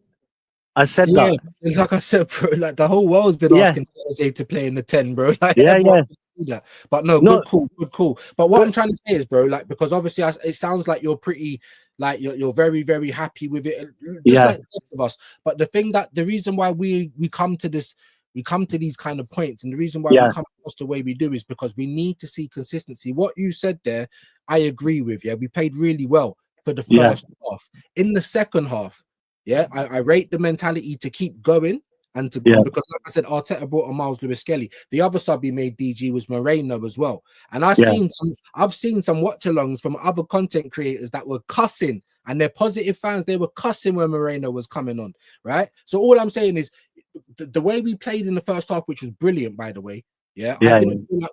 I said Yeah, that. it's like I said, bro. Like the whole world's been Yeah. asking Jose to play in the 10, bro. Like Yeah, everyone yeah. wants to do that. But no, No. good call. But what I'm trying to say is, bro, like because obviously it sounds like you're pretty, like you're very very happy with it, just Yeah. like the rest of us. But the reason why we come to this. We come to these kind of points, and the reason why we Yeah. come across the way we do is because we need to see consistency. What you said there, I agree with. Yeah, we played really well for the Yeah. first half. In the second half, yeah, I rate the mentality to keep going and to Yeah. because, like I said, Arteta brought on Miles Lewis Skelly. The other sub he made DG was Moreno as well. And I've Yeah. seen some watch-alongs from other content creators that were cussing, and they're positive fans. They were cussing when Moreno was coming on, right? So all I'm saying is the way we played in the first half, which was brilliant, by the way. Yeah, I Yeah, didn't feel like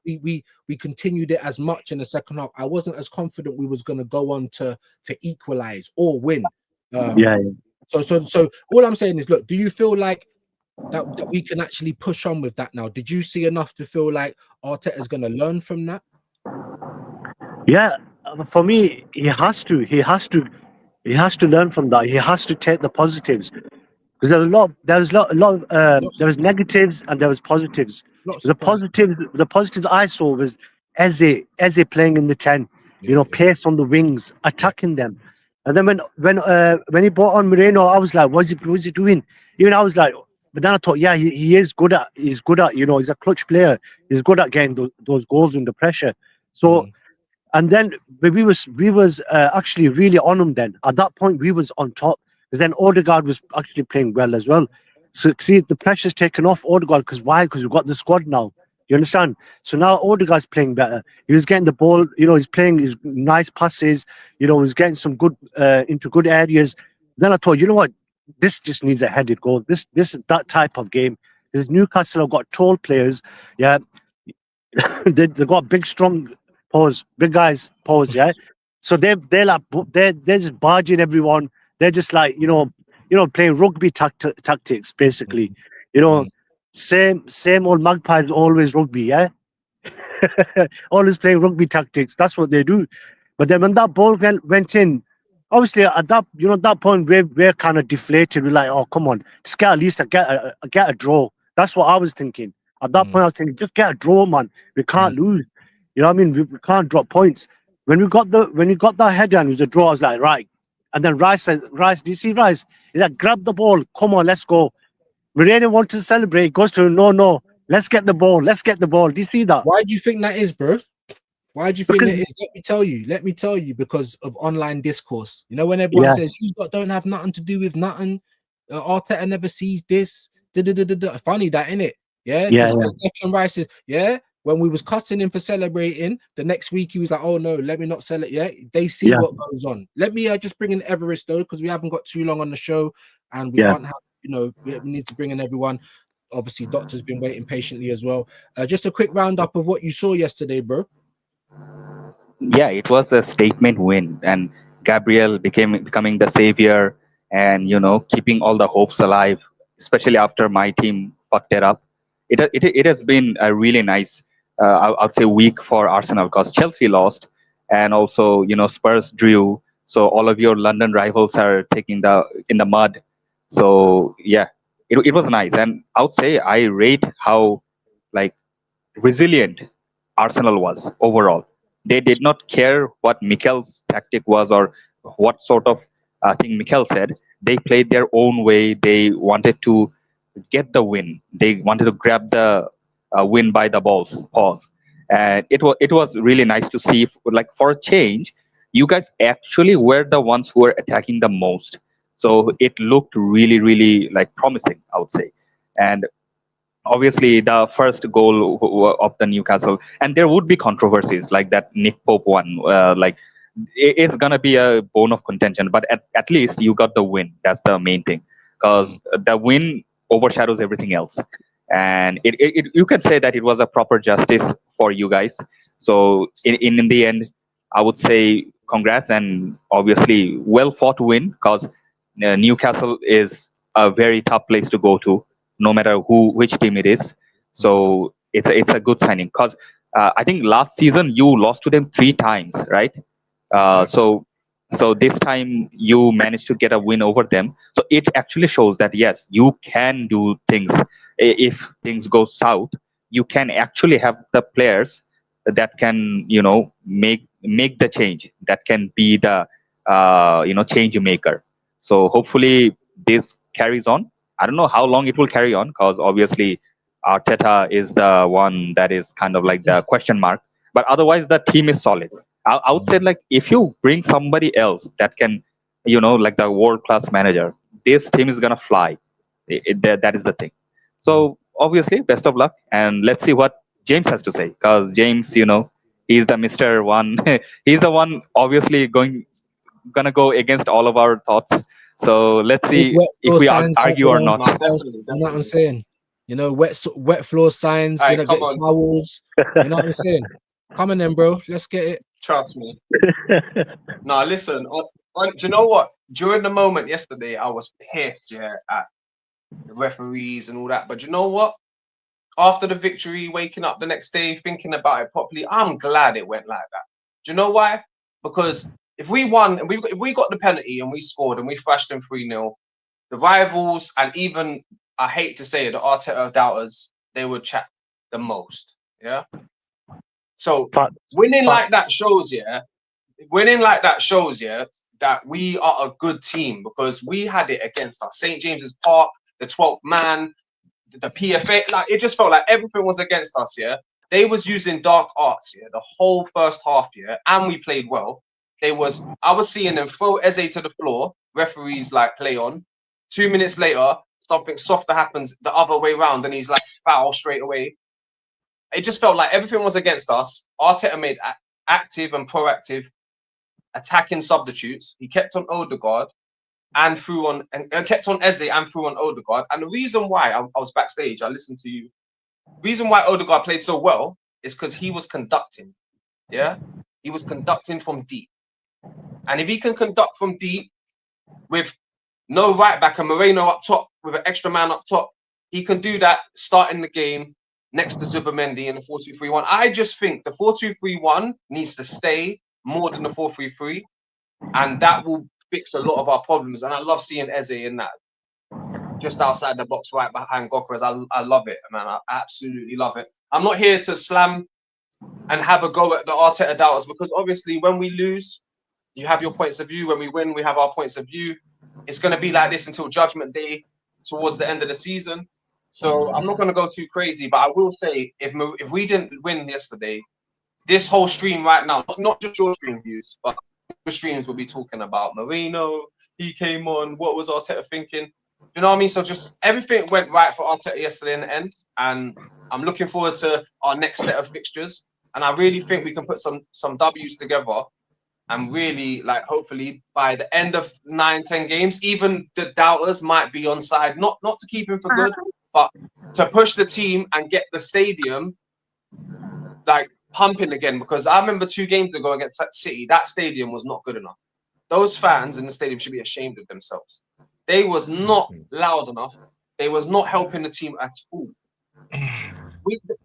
we continued it as much in the second half. I wasn't as confident we was going to go on to equalize or win. Yeah. So all I'm saying is, look, do you feel like that we can actually push on with that now? Did you see enough to feel like Arteta's going to learn from that? Yeah. For me, he has to. He has to learn from that. He has to take the positives. Because there was negatives and there was positives. Lots The of positives. positives I saw was Eze playing in the 10, pace on the wings, attacking them. And then when he brought on Moreno, I was like, what's he doing? Even I was like, but then I thought, yeah, he's good at, he's a clutch player. He's good at getting those goals under pressure. So, and then we was actually really on him then. At that point, we was on top. Because then Odegaard was actually playing well as well. So see, the pressure's taken off Odegaard because why? Because we've got the squad now. You understand? So now Odegaard's playing better. He was getting the ball. He's playing his nice passes. He's getting some good into good areas. Then I thought, you know what? This just needs a headed goal. This is that type of game. Because Newcastle have got tall players. Yeah, they've got big, strong big guys yeah. So they're just barging everyone. They're just like playing rugby tactics basically. Same old magpies, always rugby, yeah. Always playing rugby tactics. That's what they do. But then when that ball went in, obviously at that point we're kind of deflated. We're like, oh come on, just get at least get a draw. That's what I was thinking. At that point, I was thinking, just get a draw, man. We can't lose. You know what I mean? We can't drop points. When we got that header and it was a draw, I was like, right. And then Rice said, Rice, do you see Rice? He's like, grab the ball. Come on, let's go. Moreno wants to celebrate. Goes to him, no. Let's get the ball. Let's get the ball. Do you see that? Why do you think that is, bro? Why do you think Because- that is? Let me tell you, because of online discourse. When everyone Yeah. says you don't have nothing to do with nothing, Arteta never sees this. Funny that, innit? Yeah, Yeah, because Declan Rice is, when we was cussing him for celebrating, the next week he was like, oh no, let me not sell it. Yeah, they see Yeah. what goes on. Let me just bring in Everest though, because we haven't got too long on the show and we Yeah. can't have, we need to bring in everyone. Obviously, Doctor's been waiting patiently as well. Just a quick roundup of what you saw yesterday, bro. Yeah, it was a statement win, and Gabriel becoming the savior, and keeping all the hopes alive, especially after my team fucked it up. It has been a really nice, I would say, week for Arsenal because Chelsea lost, and also Spurs drew. So all of your London rivals are taking the in the mud. So yeah, it was nice, and I would say I rate how like resilient Arsenal was overall. They did not care what Mikel's tactic was or what sort of thing Mikel said. They played their own way. They wanted to get the win. They wanted to grab the win by the balls, paws. And it was really nice to see. Like for a change, you guys actually were the ones who were attacking the most. So it looked really, really like promising, I would say. And obviously the first goal of the Newcastle, and there would be controversies like that Nick Pope one. Like it's gonna be a bone of contention, but at least you got the win. That's the main thing, because the win overshadows everything else, and you can say that it was a proper justice for you guys. So in the end, I would say congrats, and obviously well fought win, because Newcastle is a very tough place to go to, no matter which team it is. So it's a good signing, because I think last season you lost to them 3 times, right? So this time you managed to get a win over them. So it actually shows that yes, you can do things. If things go south, you can actually have the players that can make the change. That can be the change maker. So hopefully this carries on. I don't know how long it will carry on, because obviously Arteta is the one that is kind of like the question mark. But otherwise, the team is solid. I would say, like, if you bring somebody else that can, like the world class manager, this team is gonna fly. That is the thing. So obviously, best of luck, and let's see what James has to say. Because James, he's the Mister One. He's the one obviously gonna go against all of our thoughts. So let's Big see wet if floor we signs argue or everywhere. not. No, definitely, You know what I'm definitely. saying? Wet floor signs. All right, come Get on, towels. You know what I'm saying? Come on, then, bro. Let's get it. trust me. No, listen. Do you know what? During the moment yesterday, I was pissed, yeah, at the referees and all that. But you know what? After the victory, waking up the next day, thinking about it properly, I'm glad it went like that. Do you know why? Because if we won, if we got the penalty and we scored and we thrashed them 3-0, the rivals and even, I hate to say it, the Arteta doubters, they would chat the most. Yeah. So Fact, winning fact. like that shows, yeah, that we are a good team, because we had it against us. St. James's Park, the 12th man, the PFA, like it just felt like everything was against us, yeah. They was using dark arts, yeah, the whole first half, yeah, and we played well. I was seeing them throw Eze to the floor, referees like play on. 2 minutes later, something softer happens the other way around, and he's like foul straight away. It just felt like everything was against us. Arteta made active and proactive attacking substitutes. He kept on Odegaard and threw on and kept on Eze and threw on Odegaard. And the reason why I was backstage, I listened to you. Reason why Odegaard played so well is because he was conducting. Yeah, he was conducting from deep. And if he can conduct from deep with no right back and Moreno up top with an extra man up top, he can do that starting the game next to Zubimendi in the 4-2-3-1. I just think the 4-2-3-1 needs to stay more than the 4-3-3, and that will fix a lot of our problems. And I love seeing Eze in that, just outside the box, right behind Gokras. I love it, man. I absolutely love it. I'm not here to slam and have a go at the Arteta doubters, because obviously when we lose, you have your points of view. When we win, we have our points of view. It's going to be like this until Judgment Day, towards the end of the season. So I'm not going to go too crazy, but I will say, if we didn't win yesterday, this whole stream right now, not just your stream views, but the streams will be talking about Marino. He came on. What was Arteta thinking? You know what I mean? So just everything went right for Arteta yesterday in the end, and I'm looking forward to our next set of fixtures. And I really think we can put some W's together, and really, like, hopefully by the end of 9-10 games, even the doubters might be on side, not to keep him for good, but to push the team and get the stadium like pumping again. Because I remember 2 games ago against City, that stadium was not good enough. Those fans in the stadium should be ashamed of themselves. They was not loud enough. They was not helping the team at all.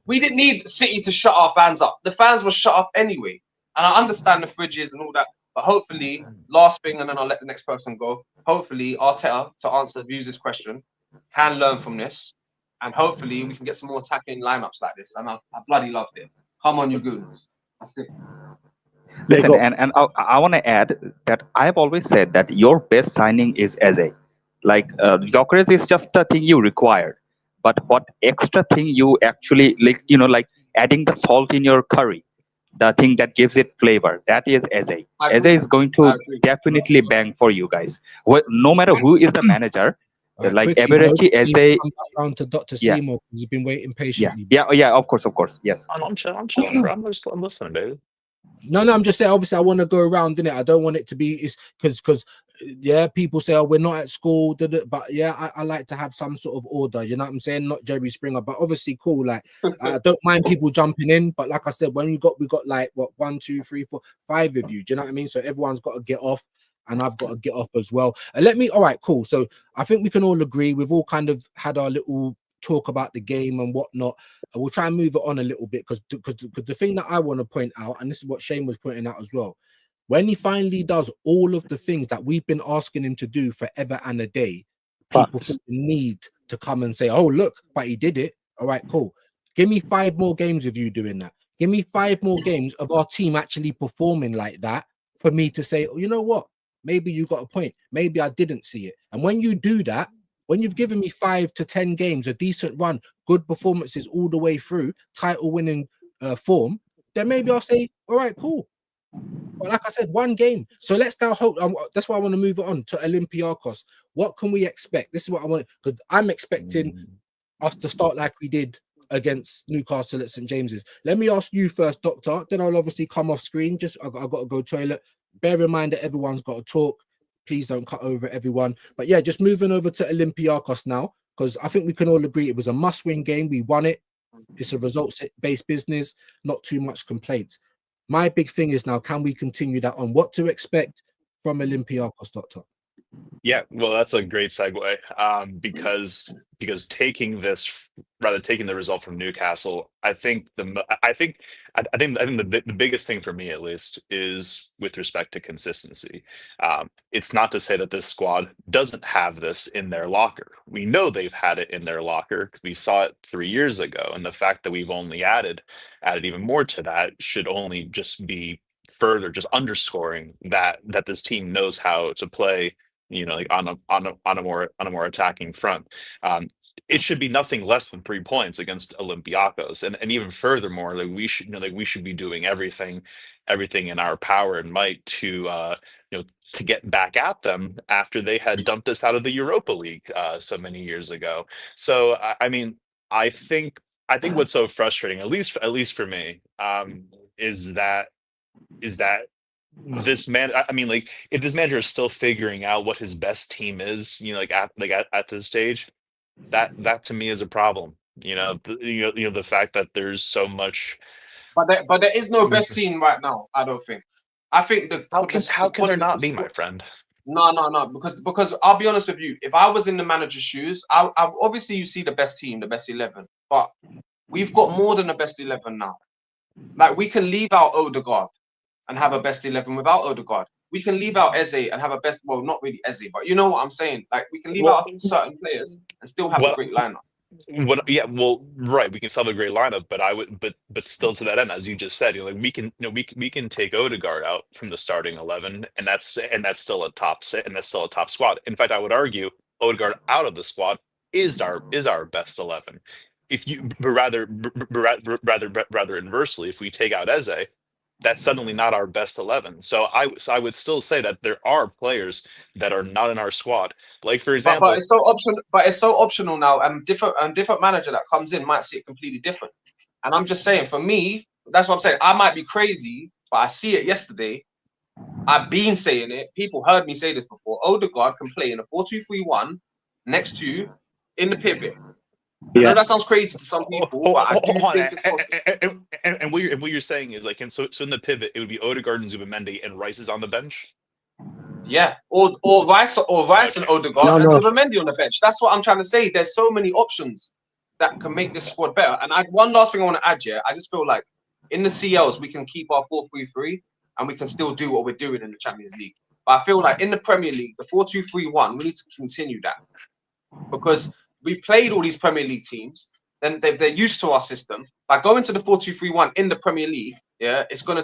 We didn't need City to shut our fans up. The fans were shut up anyway. And I understand the fridges and all that, but hopefully, last thing, and then I'll let the next person go. Hopefully, Arteta, to answer the viewers' question, can learn from this, and hopefully we can get some more attacking lineups like this. And I bloody loved it. Come on, you goons. That's it. There you Listen, go. and I want to add that I've always said that your best signing is Eze. Like Gyökeres is just the thing you required, but what extra thing you actually like, like adding the salt in your curry, the thing that gives it flavor, that is Eze. I Eze agree. is going I to agree. definitely bang for you guys. No matter who is the manager, All right, like quickly, though, Eberechi, we need to Eze, come back round to Dr. yeah, Seymour because he's been waiting yeah, patiently. yeah, yeah. Of course, yes. I'm chilling, bro. I'm listening, baby. No, I'm just saying. Obviously, I want to go around in it. I don't want it to be because yeah, people say, "Oh, we're not at school," but yeah, I like to have some sort of order. You know what I'm saying? Not Jerry Springer, but obviously, cool. Like, I don't mind people jumping in, but like I said, when we got like what 1, 2, 3, 4, 5 of you. Do you know what I mean? So everyone's got to get off, and I've got to get off as well. And all right, cool. So I think we can all agree. We've all kind of had our little talk about the game and whatnot. And we'll try and move it on a little bit because the thing that I want to point out, and this is what Shane was pointing out as well, when he finally does all of the things that we've been asking him to do forever and a day, people Facts. need to come and say, "Oh, look, but he did it." All right, cool. Give me 5 more games of you doing that. Give me 5 more games of our team actually performing like that for me to say, "Oh, you know what? Maybe you got a point. Maybe I didn't see it." And when you do that, when you've given me 5 to 10 games, a decent run, good performances all the way through, title winning form, then maybe I'll say, all right, cool. But like I said, 1 game. So let's now hope. That's why I want to move it on to Olympiacos. What can we expect? This is what I want, because I'm expecting us to start like we did against Newcastle at St. James's. Let me ask you first, Doctor. Then I'll obviously come off screen. I've got to go toilet. Bear in mind that everyone's got to talk. Please don't cut over everyone. But yeah, just moving over to Olympiacos now, because I think we can all agree it was a must-win game. We won it. It's a results-based business, not too much complaints. My big thing is now, can we continue that on? What to expect from Olympiacos, Doctor? Yeah, well, that's a great segue. Because taking the result from Newcastle, I think the biggest thing for me, at least, is with respect to consistency. It's not to say that this squad doesn't have this in their locker. We know they've had it in their locker because we saw it 3 years ago, and the fact that we've only added even more to that should only just be further just underscoring that this team knows how to play, like on a more attacking front. It should be nothing less than 3 points against Olympiacos, and even furthermore, like we should be doing everything in our power and might to get back at them after they had dumped us out of the Europa League so many years ago. So I mean, I think what's so frustrating, at least for me, is that this man, I mean, like, if this manager is still figuring out what his best team is, at this stage, that to me is a problem. The fact that there's so much. But there is no best team right now. I don't think. I think How can there not be, my friend? No. Because I'll be honest with you. If I was in the manager's shoes, I obviously you see the best team, the best 11, but we've got more than the best 11 now. Like, we can leave out Odegaard and have a best 11 without Odegaard. We can leave out Eze and have a best, well, not really Eze, but you know what I'm saying. Like, we can leave Well, out certain players and still have a well, great lineup. yeah, well, right. We can still have a great lineup, but but still, to that end, as you just said, we can take Odegaard out from the starting 11, and that's still a top squad. In fact, I would argue Odegaard out of the squad is our best 11. If you, but rather inversely, if we take out Eze, that's suddenly not our best 11. So I would still say that there are players that are not in our squad. Like, for But example, it's so optional. But it's so optional now, and different manager that comes in might see it completely different. And I'm just saying, for me, that's what I'm saying. I might be crazy, but I see it yesterday. I've been saying it. People heard me say this before. Odegaard can play in a 4-2-3-1 next to in the pivot. I know that sounds crazy to some people, but I do think it's possible. and what you're saying is, like, so in the pivot, it would be Odegaard and Zubimendi, and Rice is on the bench. Yeah, or Rice and Odegaard and Zubimendi on the bench. That's what I'm trying to say. There's so many options that can make this squad better. And one last thing I want to add here. I just feel like in the CLs, we can keep our 4-3-3 and we can still do what we're doing in the Champions League. But I feel like in the Premier League, the 4-2-3-1, we need to continue that because we've played all these Premier League teams. Then they're used to our system. Like going to the 4-2-3-1 in the Premier League, yeah, it's gonna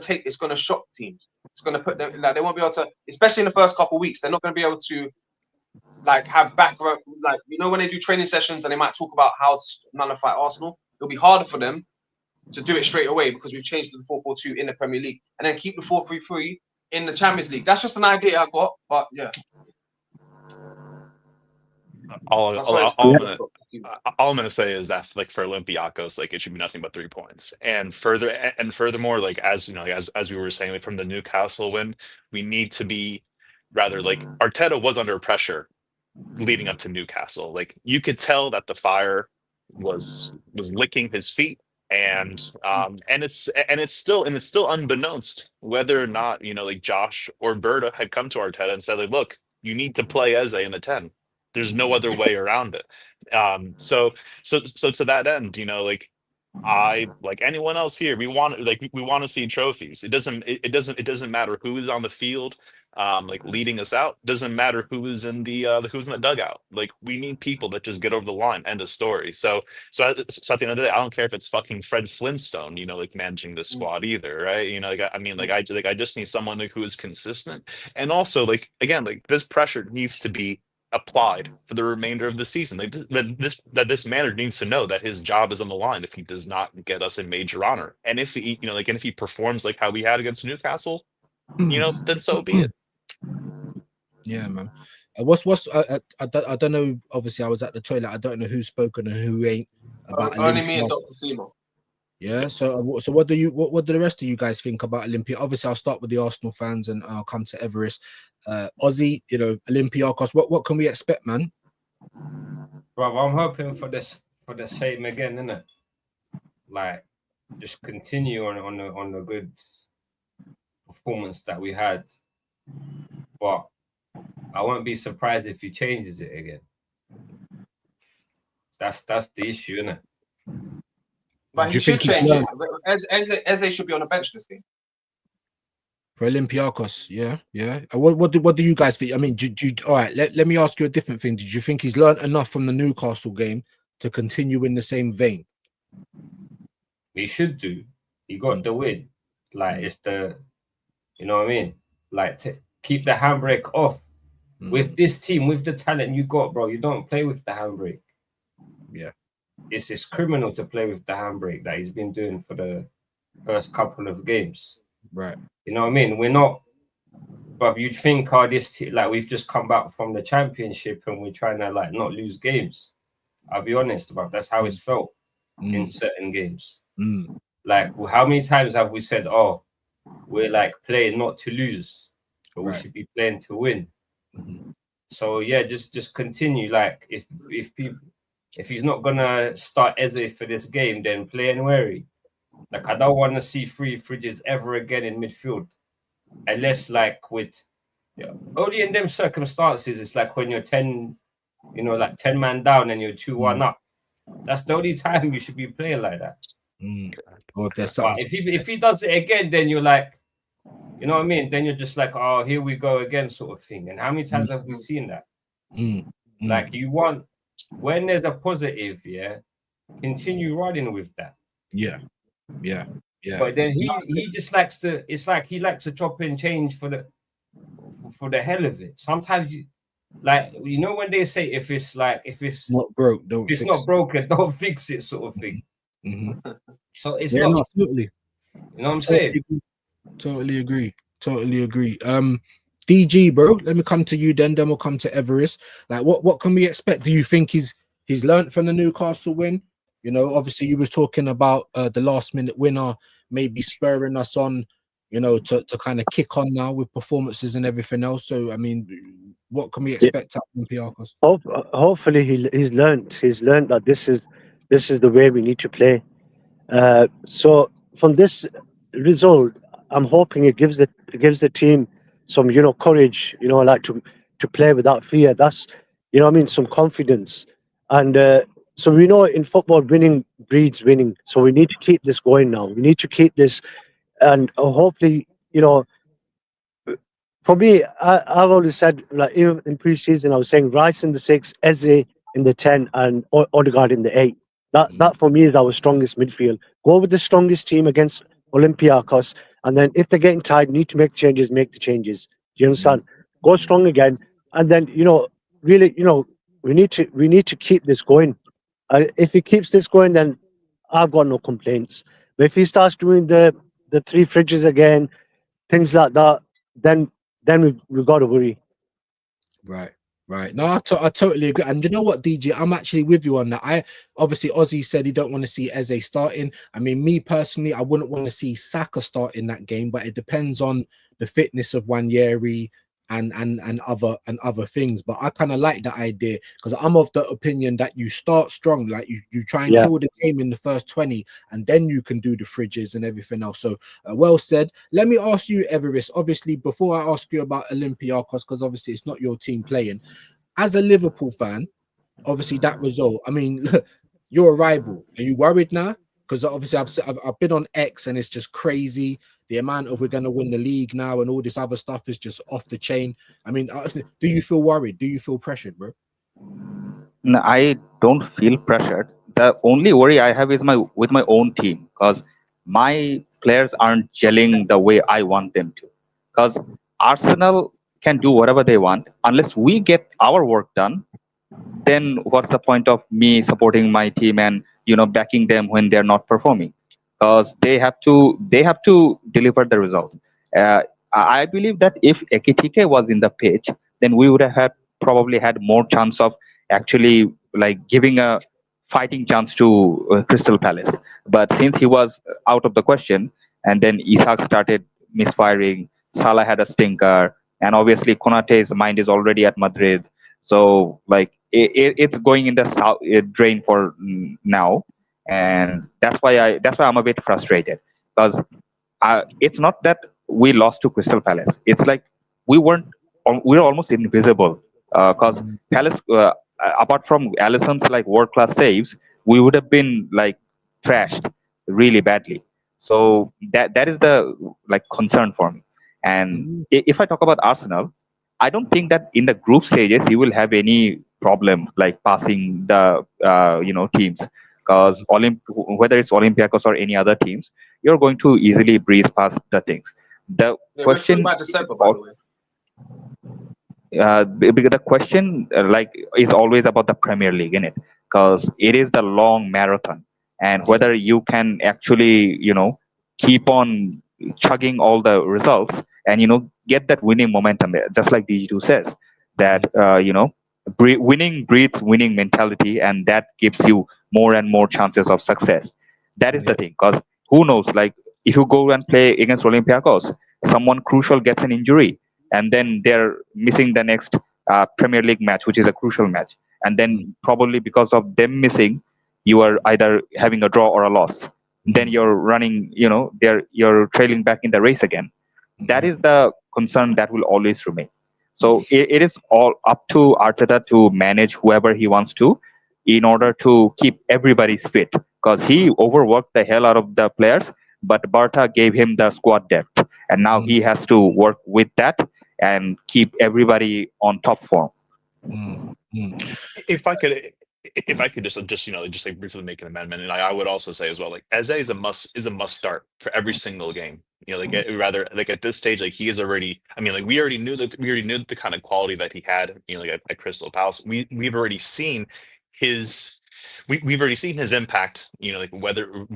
shock teams. It's gonna put them like they won't be able to, especially in the first couple of weeks. They're not gonna be able to like have background, like when they do training sessions and they might talk about how to nullify Arsenal. It'll be harder for them to do it straight away because we've changed to the 4-4-2 in the Premier League and then keep the 4-3-3 in the Champions League. That's just an idea I got, but yeah. All I'm gonna say is that like for Olympiacos, like it should be nothing but 3 points. And furthermore, like as as we were saying, like, from the Newcastle win, we need to be rather like Arteta was under pressure leading up to Newcastle. Like you could tell that the fire was licking his feet, and it's still unbeknownst whether or not like Josh or Berta had come to Arteta and said like, look, you need to play Eze in the 10. There's no other way around it. So to that end, like I like anyone else here, we want to see trophies. It doesn't matter who is on the field, like leading us out. Doesn't matter who is in who's in the dugout. Like we need people that just get over the line. End of story. So at the end of the day, I don't care if it's fucking Fred Flintstone, like managing this squad either, right? I just need someone who is consistent, and also like again, like this pressure needs to be applied for the remainder of the season. Like this manager needs to know that his job is on the line if he does not get us a major honor. And if he, and if he performs like how we had against Newcastle, then so be it. Yeah, man. I don't know. Obviously, I was at the toilet. I don't know who's spoken and who ain't about only me and Dr. Simo. Yeah. So what do the rest of you guys think about Olympia? Obviously, I'll start with the Arsenal fans and I'll come to Everest. Ozzy, Olympiacos. What can we expect, man? Bro, I'm hoping for the same again, innit? Like, just continue on the good performance that we had, but I won't be surprised if he changes it again. That's the issue, innit? But he should change it. Eze should be on the bench this game. For Olympiacos, yeah. What do you guys think? I mean, all right? Let me ask you a different thing. Did you think he's learned enough from the Newcastle game to continue in the same vein? He should do. He got the win. Like it's the, you know what I mean? Like to keep the handbrake off with this team, with the talent you got, bro. You don't play with the handbrake. Yeah, it's criminal to play with the handbrake that he's been doing for the first couple of games. Right. You know what I mean? We're not, but you'd think, this team, like we've just come back from the championship and we're trying to like not lose games. I'll be honest, but that's how it's felt in certain games. Like, how many times have we said, "Oh, we're like playing not to lose, but we should be playing to win"? So yeah, just continue. Like, if he's not gonna start Eze for this game, then play Nweri. Like, I don't want to see three fridges ever again in midfield, unless like with only in them circumstances. It's like when you're 10, like 10 man down and you're 2-1 up. That's the only time you should be playing like that. Or if he does it again, then you're like, you know what I mean? Then you're just like, oh, here we go again, sort of thing. And how many times have we seen that? Like, you want, when there's a positive, continue running with that. Yeah. But then he just likes to. It's like he likes to chop and change for the hell of it. Sometimes when they say if it's not broke, don't. If it's not broken, don't fix it, sort of thing. So it's not. No, totally. You know what I'm saying? Totally agree. DG, bro. Let me come to you then we'll come to Everest. Like, what can we expect? Do you think he's learned from the Newcastle win? Obviously you was talking about the last minute winner maybe spurring us on, to kind of kick on now with performances and everything else. So I mean, what can we expect at Olympiacos? Hopefully he's learned that this is the way we need to play. So from this result, I'm hoping it gives the team some courage, like to play without fear. That's some confidence. And So we know in football, winning breeds winning. So we need to keep this going now. We need to keep this, and hopefully, for me, I've always said, like even in pre-season, I was saying Rice in the 6, Eze in the 10, and Odegaard in the 8. That for me is our strongest midfield. Go with the strongest team against Olympiacos, and then if they're getting tired, need to make changes, make the changes. Do you understand? Go strong again, and then really, we need to keep this going. If he keeps this going, then I've got no complaints. But if he starts doing the three fridges again, things like that, then we've got to worry. Right. Right. No, I totally agree. And you know what, DG, I'm actually with you on that. I obviously Ozzy said he don't want to see Eze starting. I mean, me personally, I wouldn't want to see Saka start in that game, but it depends on the fitness of Wanyeri and other things. But I kind of like that idea because I'm of the opinion that you start strong, like you try and kill the game in the first 20, and then you can do the fridges and everything else. So well said. Let me ask you, Everest, obviously, before I ask you about Olympiacos, because obviously it's not your team playing. As a Liverpool fan, obviously that result, I mean, you're a rival. Are you worried now? Because obviously I've been on X and it's just crazy. The amount of we're going to win the league now and all this other stuff is just off the chain. I mean, do you feel worried? Do you feel pressured, bro? No, I don't feel pressured. The only worry I have is with my own team because my players aren't gelling the way I want them to. Because Arsenal can do whatever they want unless we get our work done. Then what's the point of me supporting my team and backing them when they're not performing? Because they have to deliver the result. Uh, I believe that if Ekitike was in the pitch, then we would have probably had more chance of actually like giving a fighting chance to Crystal Palace. But since he was out of the question, and then Isak started misfiring, Salah had a stinker, and obviously Konate's mind is already at Madrid. So like it's going in the drain for now, and that's why I'm a bit frustrated because it's not that we lost to Crystal Palace. It's like we weren't we were almost invisible because Palace, apart from Allison's like world class saves, we would have been like trashed really badly. So that is the like concern for me. And if I talk about Arsenal, I don't think that in the group stages you will have any problem like passing the teams because whether it's Olympiacos or any other teams, you're going to easily breeze past the things. The We're through question by December, by the way. because the question like is always about the Premier League, in it, because it is the long marathon, and whether you can actually keep on chugging all the results and get that winning momentum, just like DG2 says that winning breeds winning mentality, and that gives you more and more chances of success. That is the thing, because who knows, like if you go and play against Olympiacos, someone crucial gets an injury and then they're missing the next Premier League match, which is a crucial match. And then probably because of them missing, you are either having a draw or a loss. Then you're running, you're trailing back in the race again. That is the concern that will always remain. So it is all up to Arteta to manage whoever he wants to in order to keep everybody's fit, because he overworked the hell out of the players, but Barta gave him the squad depth, and now he has to work with that and keep everybody on top form. If I could, just like briefly make an amendment, and I would also say as well, like Eze is a must start for every single game. Rather like at this stage, like he is already. I mean, like we already knew the kind of quality that he had. Like at Crystal Palace, we've already seen his. We've already seen his impact, like whether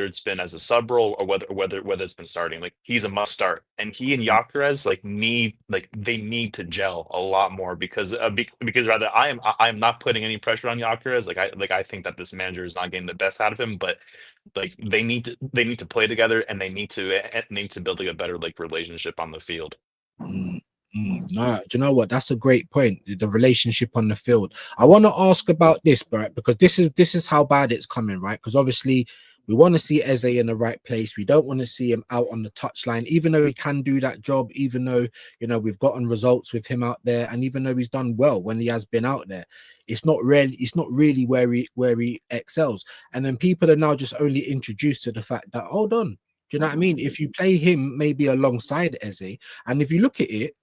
it's been as a sub role or whether it's been starting. Like he's a must start, and he and Gyökeres they need to gel a lot more because rather I am not putting any pressure on Gyökeres. I think that this manager is not getting the best out of him, but like they need to play together, and they need to build like a better like relationship on the field. No, do you know what? That's a great point. The relationship on the field. I want to ask about this, right? Because this is how bad it's coming, right? Because obviously We want to see Eze in the right place. We don't want to see him out on the touchline, even though he can do that job, even though, you know, we've gotten results with him out there, and even though he's done well when he has been out there. It's not really where he excels. And then people are now just only introduced to the fact that, hold on, do you know what I mean? If you play him maybe alongside Eze, and if you look at it,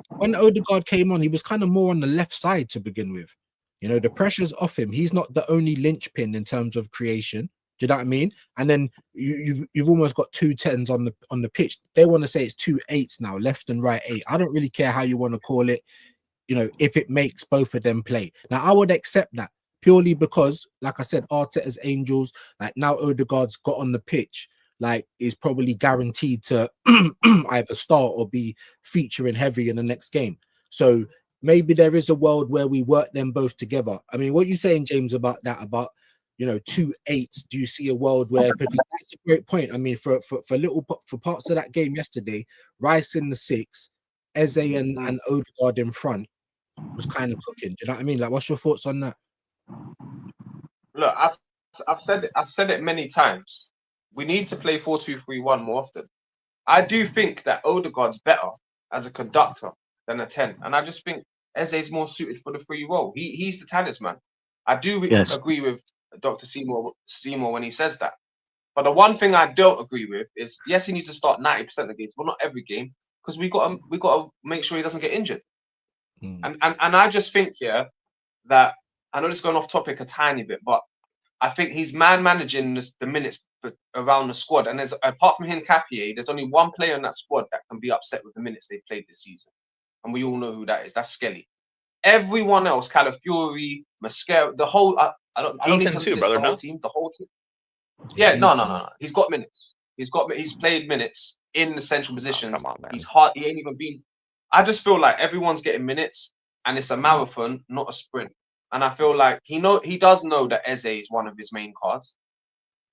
when Odegaard came on, he was kind of more on the left side to begin with. You know, the pressure's off him. He's not the only linchpin in terms of creation. Do you know what I mean? And then you've almost got 2 10s on the pitch. They want to say it's 2 8s now, left and right 8. I don't really care how you want to call it, you know, if it makes both of them play. Now, I would accept that purely because, like I said, Arteta's Angels, like now Odegaard's got on the pitch, like is probably guaranteed to either start or be featuring heavy in the next game. So maybe there is a world where we work them both together. I mean, what you saying, James, about that, about, you know, 2 8s? Do you see a world where, because that's a great point. I mean, for parts of that game yesterday, Rice in the 6, Eze and Odegaard in front was kind of cooking. Do you know what I mean? Like, what's your thoughts on that? Look, I've said it many times. We need to play 4-2-3-1 more often. I do think that Odegaard's better as a conductor than a 10, and I just think Eze's more suited for the free role. He's the talisman. I do agree with Dr. Seymour when he says that. But the one thing I don't agree with is, yes, he needs to start 90% of the games, but not every game, because we got to make sure he doesn't get injured. And I just think, yeah, that I know this is going off topic a tiny bit, but I think he's managing the minutes around the squad. And there's, apart from him, Capier, there's only one player in that squad that can be upset with the minutes they played this season. And we all know who that is. That's Skelly. Everyone else, Calafiori, Mascara, the whole, I don't need to list the whole team, the whole team. Yeah, no. He's got minutes. He's played minutes in the central positions. Come on, man. He ain't even been. I just feel like everyone's getting minutes, and it's a marathon, not a sprint. And I feel like he does know that Eze is one of his main cards.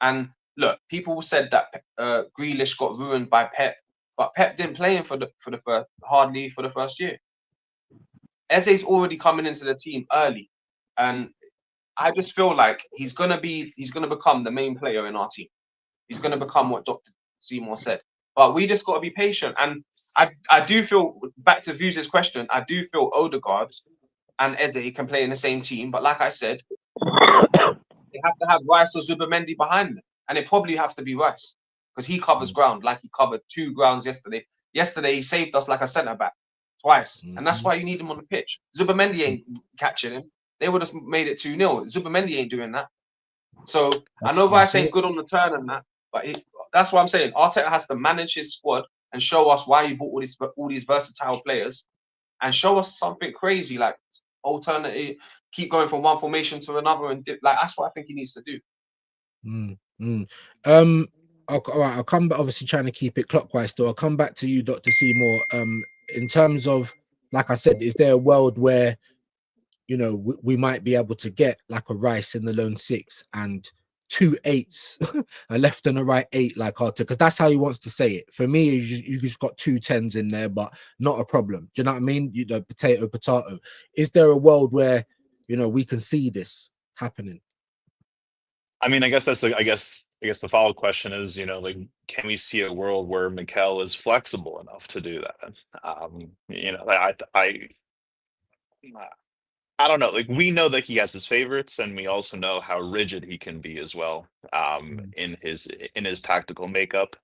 And look, people said that Grealish got ruined by Pep, but Pep didn't play him hardly for the first year. Eze's already coming into the team early, and I just feel like he's gonna become the main player in our team. He's gonna become what Dr. Seymour said. But we just got to be patient. And I do feel, back to Views' question, I do feel Odegaard and Eze can play in the same team. But like I said, they have to have Rice or Zubamendi behind them. And it probably have to be Rice, because he covers ground, like he covered 2 grounds yesterday. Yesterday, he saved us like a centre-back twice. And that's why you need him on the pitch. Zubamendi ain't catching him. They would have made it 2-0. Zubamendi ain't doing that. So I know Rice ain't good on the turn and that, but that's what I'm saying. Arteta has to manage his squad and show us why he bought all these versatile players, and show us something crazy like alternative, keep going from one formation to another, and like that's what I think he needs to do. I'll come back, obviously trying to keep it clockwise still. I'll come back to you, Dr. Seymour. In terms of, like I said, is there a world where, you know, we might be able to get like a Rice in the lone 6 and 2 8s, a left and a right 8, like Arteta, because that's how he wants to say it. For me, you just got 2 10s in there, but not a problem. Do you know what I mean? You know, potato. Is there a world where, you know, we can see this happening? I mean, I guess that's like, I guess the follow-up question is, you know, like, can we see a world where Mikel is flexible enough to do that? You know, I don't know. Like, we know that he has his favorites, and we also know how rigid he can be as well, in his tactical makeup.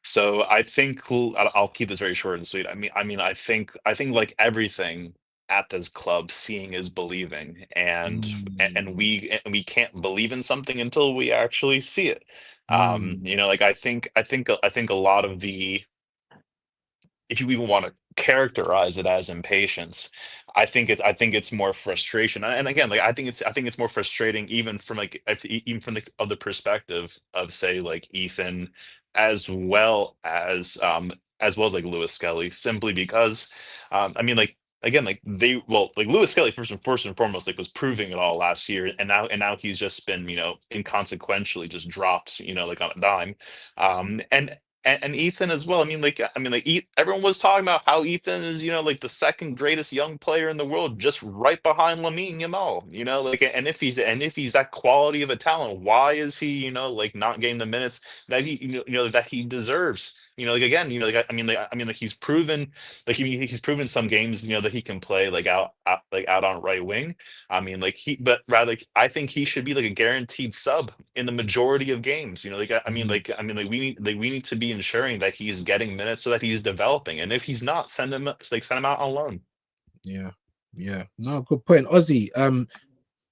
So I think I'll keep this very short and sweet. I mean, I think like everything at this club, seeing is believing, and we can't believe in something until we actually see it. You know, like I think a lot of the, if you even want to characterize it as impatience, I think it's more frustration. And again, like I think it's more frustrating even from like even from the other perspective of, say, like Ethan, as well as like Lewis Skelly, simply because I mean, like, again, like like Lewis Skelly first and foremost, like, was proving it all last year, and now he's just been, you know, inconsequentially just dropped, you know, like on a dime. And and Ethan as well. Everyone was talking about how Ethan is, like the second greatest young player in the world, just right behind Lamine Yamal. And if he's that quality of a talent, why is he, like not getting the minutes that he, that he deserves? Again, he's proven, he's proven some games, that he can play out on right wing. But rather, I think he should be like a guaranteed sub in the majority of games. We need to be ensuring that he's getting minutes so that he's developing. And if he's not, send him out on loan. Yeah, yeah. No, good point, Ozzy.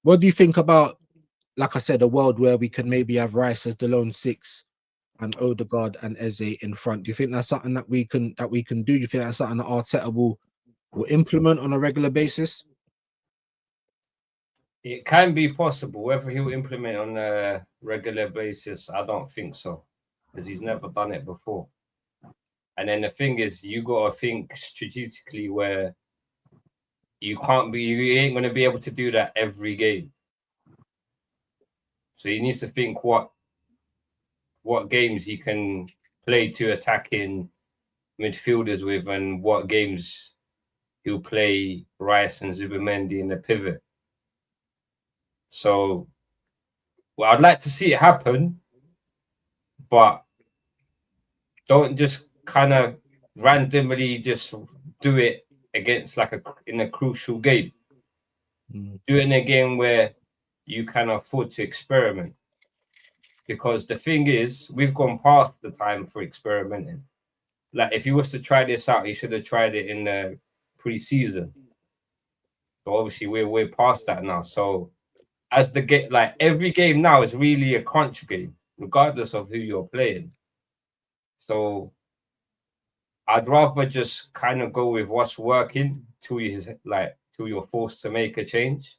What do you think about, like I said, a world where we can maybe have Rice as the lone six and Odegaard and Eze in front? Do you think that's something that we can do? Do you think that's something that Arteta will implement on a regular basis? It can be possible. Whether he'll implement on a regular basis, I don't think so, because he's never done it before. And then the thing is, you got to think strategically where you ain't going to be able to do that every game. So he needs to think what games he can play to attacking midfielders with, and what games he'll play Rice and Zubimendi in the pivot. So, well, I'd like to see it happen, but don't just kind of randomly just do it against in a crucial game. Do it in a game where you can afford to experiment. Because the thing is, we've gone past the time for experimenting. Like, if you was to try this out, you should have tried it in the pre-season. But obviously, we're past that now. So, as the game, like every game now is really a crunch game, regardless of who you're playing. So, I'd rather just kind of go with what's working till you're forced to make a change,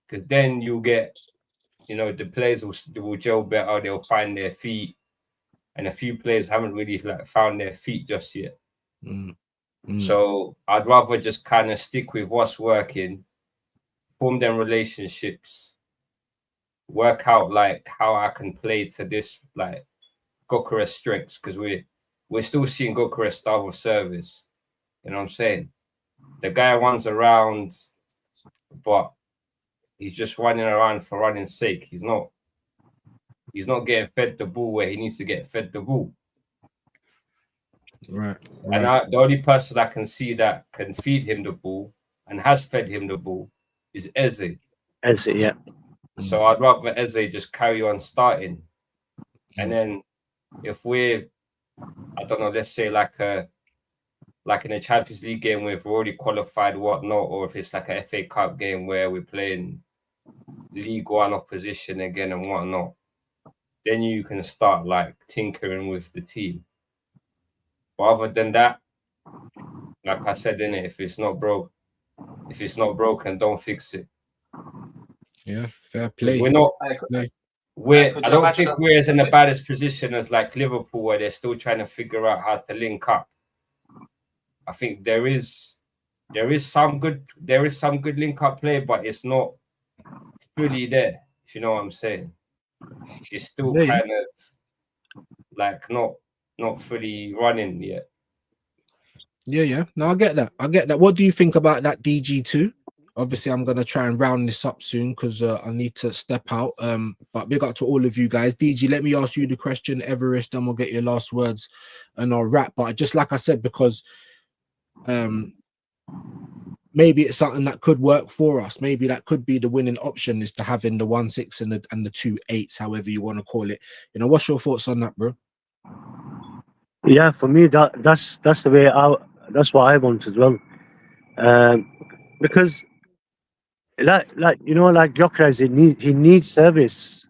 because then you'll get, the players will gel better. They'll find their feet, and a few players haven't really found their feet just yet. So I'd rather just kind of stick with what's working, form them relationships, work out how I can play to this Gokares strengths, because we're still seeing Gokares style of service. You know what I'm saying? The guy runs around, but he's just running around for running's sake. He's not getting fed the ball where he needs to get fed the ball. Right. And the only person I can see that can feed him the ball and has fed him the ball is Eze. Eze, yeah. So I'd rather Eze just carry on starting. And then if we're, I don't know, let's say like in a Champions League game where we've already qualified, whatnot, or if it's like a FA Cup game where we're playing League One opposition again and whatnot, then you can start tinkering with the team. But other than that, like I said, innit, if it's not broken, don't fix it. Yeah, fair play. We're not. I don't think we're in the baddest position as Liverpool, where they're still trying to figure out how to link up. I think there is some good link up play, but it's not fully there. If you know what I'm saying, it's still kind of not fully running yet. Yeah. No, I get that. What do you think about that DG2? Obviously, I'm gonna try and round this up soon because I need to step out. But big up to all of you guys. DG, let me ask you the question, Everest, and we'll get your last words and I'll wrap. But just like I said, because maybe it's something that could work for us. Maybe that could be the winning option, is to having the 1-6 and the 2 8s, however you want to call it. What's your thoughts on that, bro? Yeah, for me that's the way that's what I want as well. Because Gyökeres, he needs service.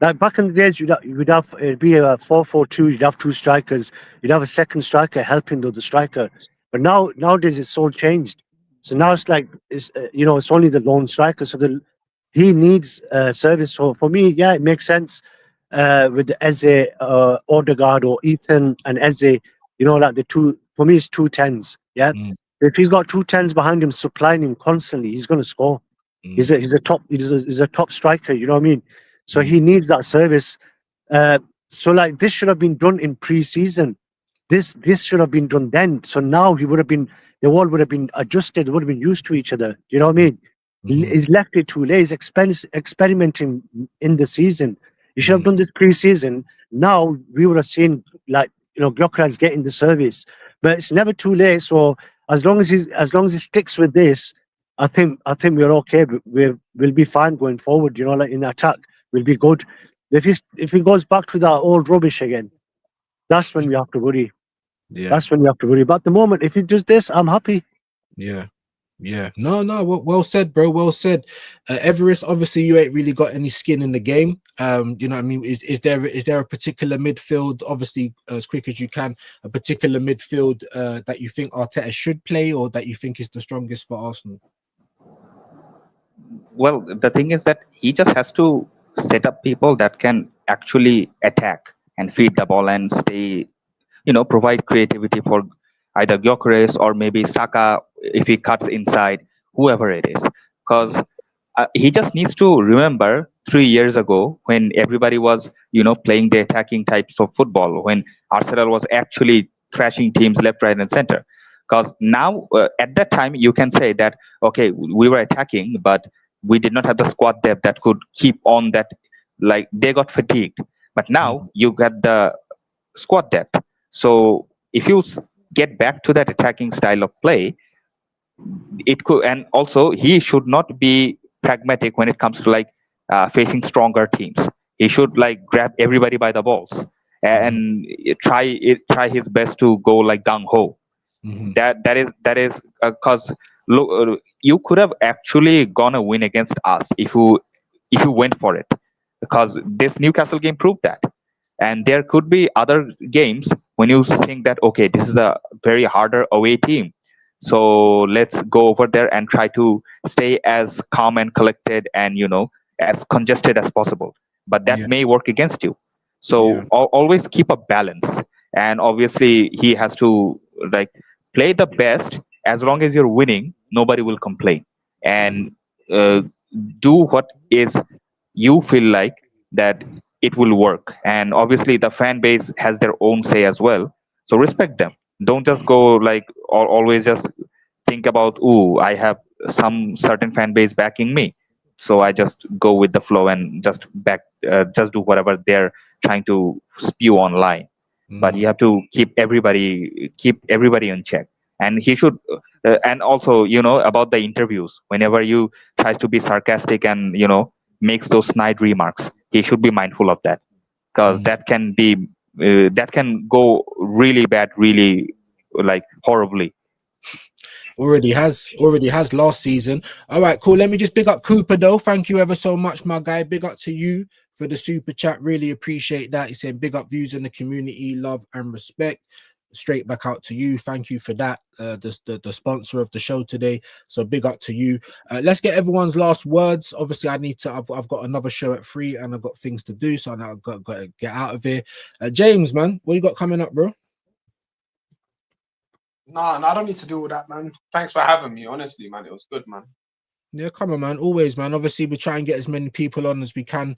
Like back in the days, you'd have it'd be a 4-4-2. You'd have two strikers. You'd have a second striker helping the striker. But nowadays it's all changed. So now it's it's only the lone striker. So he needs service. So for me, yeah, it makes sense with Eze, Odegaard, or Ethan and Eze. The two. For me, it's 2 10s. Yeah. If he's got 2 10s behind him, supplying him constantly, he's going to score. He's a top striker. You know what I mean? So he needs that service. So like this should have been done in pre-season. This should have been done then. So now he would have been, the wall would have been adjusted, would have been used to each other. Do you know what I mean? He's left it too late. He's experimenting in the season. He should have done this pre-season. Now we would have seen, like, Gyökeres getting the service, but it's never too late. So as long as he sticks with this, I think we're okay. We'll be fine going forward. Like in attack, we'll be good. If he goes back to that old rubbish again, that's when we have to worry. Yeah. That's when we have to worry. But at the moment, if he does this, I'm happy. Yeah. No. Well said, bro. Well said. Everest, obviously, you ain't really got any skin in the game. You know what I mean? Is there a particular midfield, obviously, as quick as you can, a particular midfield that you think Arteta should play, or that you think is the strongest for Arsenal? Well, the thing is that he just has to set up people that can actually attack and feed the ball and stay, provide creativity for either Gyökeres or maybe Saka if he cuts inside, whoever it is. Because he just needs to remember 3 years ago when everybody was, playing the attacking types of football, when Arsenal was actually thrashing teams left, right, and center. Because now, at that time, you can say that, okay, we were attacking, but we did not have the squad depth that could keep on that. Like, they got fatigued. But now you got the squad depth. So if you get back to that attacking style of play, it could. And also, he should not be pragmatic when it comes to facing stronger teams. He should grab everybody by the balls and try his best to go like gung ho. That is because look, you could have actually gone a win against us if you went for it, because this Newcastle game proved that. And there could be other games when you think that, okay, this is a very harder away team, so let's go over there and try to stay as calm and collected and as congested as possible. But that may work against you. So always keep a balance. And obviously he has to play the best. As long as you're winning, nobody will complain. And do what is you feel like that it will work. And obviously the fan base has their own say as well, so respect them. Don't just go always just think about, ooh, I have some certain fan base backing me, so I just go with the flow and just do whatever they're trying to spew online. But you have to keep everybody in check. And he should and also, about the interviews, whenever you tries to be sarcastic and makes those snide remarks, he should be mindful of that, because that can go really bad, really horribly. Already has last season. All right, cool. Let me just big up Cooper though. Thank you ever so much, my guy. Big up to you for the super chat. Really appreciate that. He said big up views in the community, love and respect. Straight back out to you. Thank you for that. The sponsor of the show today. So big up to you. Let's get everyone's last words. Obviously, I've got another show at 3 and I've got things to do, so now I've got to get out of here. James, man, what you got coming up, bro? No, I don't need to do all that, man. Thanks for having me. Honestly, man, it was good, man. Yeah, come on, man. Always, man. Obviously, we try and get as many people on as we can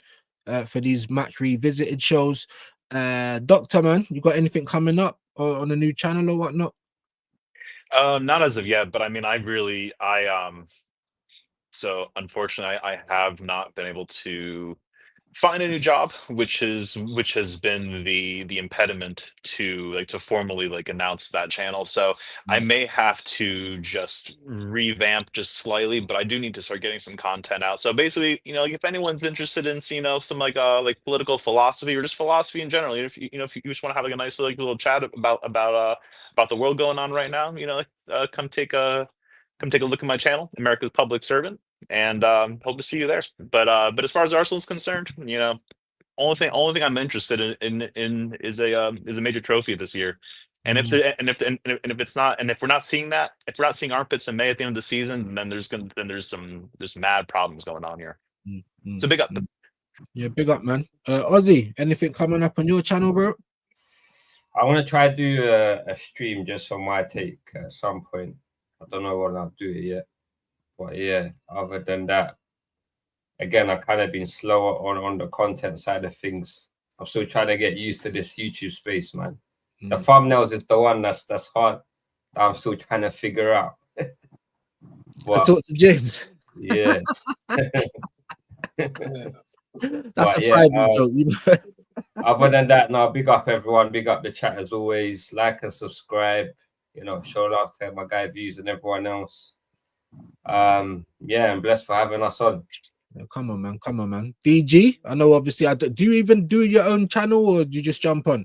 for these match revisited shows. Doctor, man, you got anything coming up or on a new channel or whatnot? Not as of yet, but I mean, so unfortunately, I have not been able to find a new job, which has been the impediment to formally announce that channel. So I may have to just revamp just slightly, but I do need to start getting some content out. So basically, if anyone's interested in some political philosophy or just philosophy in general, if you just want to have a nice little chat about the world going on right now, come take a look at my channel, America's Public Servant, and hope to see you there. But as far as Arsenal is concerned, only thing I'm interested in is a major trophy this year. And if we're not seeing armpits in May at the end of the season, then there's mad problems going on here. So big up. Yeah, big up, man. Ozzy, anything coming up on your channel, bro? I want to try to do a stream just on my take at some point. I don't know when I'll do it yet. But yeah, other than that, again, I've kind of been slower on the content side of things. I'm still trying to get used to this YouTube space, man. The Mm. thumbnails is the one that's hard. That I'm still trying to figure out. I But talk to James. yeah. That's But a yeah, private joke. You know? other than that, no, big up everyone, big up the chat as always. Like and subscribe, you know, show love to my guy Views and everyone else. Yeah, and blessed for having us on. Yeah, come on, man. DG, I know obviously do you even do your own channel or do you just jump on?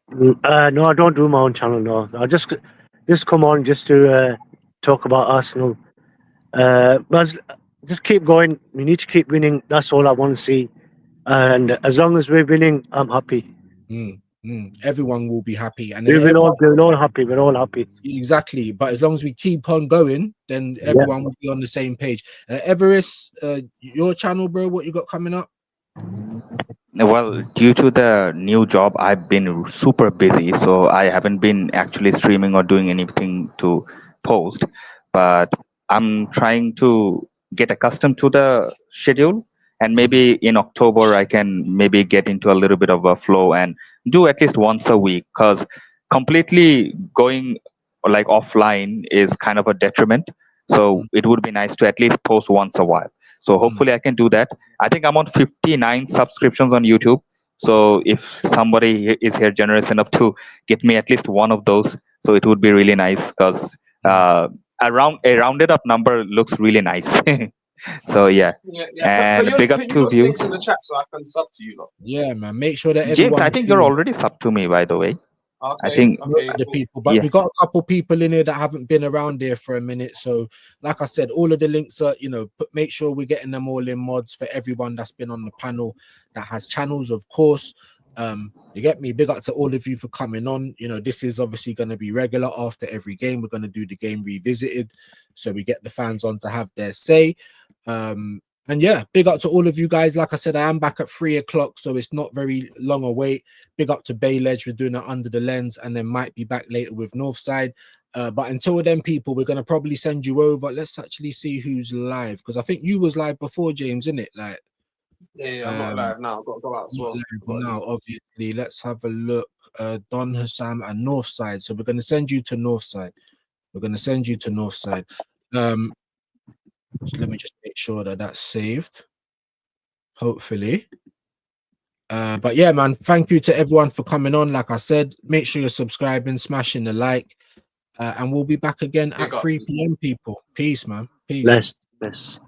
No, I don't do my own channel. No, I just come on just to talk about Arsenal. But just keep going. We need to keep winning. That's all I want to see. And as long as we're winning, I'm happy. Everyone will be happy, and We're all happy. We're all happy. Exactly. But as long as we keep on going, then everyone will be on the same page. Everest, your channel, bro, what you got coming up? Well, due to the new job, I've been super busy, so I haven't been actually streaming or doing anything to post. But I'm trying to get accustomed to the schedule, and maybe in October I can maybe get into a little bit of a flow and do at least once a week. Because completely going like offline is kind of a detriment. So it would be nice to at least post once a while. So hopefully I can do that. I think I'm on 59 subscriptions on YouTube. So if somebody is here generous enough to get me at least one of those, so it would be really nice because a rounded up number looks really nice. So yeah. And big up Put to your Views. links in the chat so I can sub to you lot. Yeah, man. Make sure that James, everyone. I think you're already sub to me, by the way. I Okay, think most of the people, but we got a couple people in here that haven't been around here for a minute. So, like I said, all of the links are, make sure we're getting them all in mods for everyone that's been on the panel that has channels, of course. You get me? Big up to all of you for coming on. This is obviously going to be regular after every game. We're going to do the game revisited, so we get the fans on to have their say. And yeah, big up to all of you guys. Like I said, I am back at 3 o'clock, so it's not very long a wait. Big up to Bay Ledge. We're doing it under the lens, and then might be back later with Northside. But until then, people, we're gonna probably send you over. Let's actually see who's live, because I think you was live before, James, isn't it? Like, yeah, I'm not live now. I've got to go out as well. Now, obviously, let's have a look. Don Hassam and Northside. So we're gonna send you to Northside. So let me just make sure that that's saved. Hopefully. But yeah, man, thank you to everyone for coming on. Like I said, make sure you're subscribing, smashing the like, and we'll be back again at 3 p.m. people. Peace, man. Peace. Bless.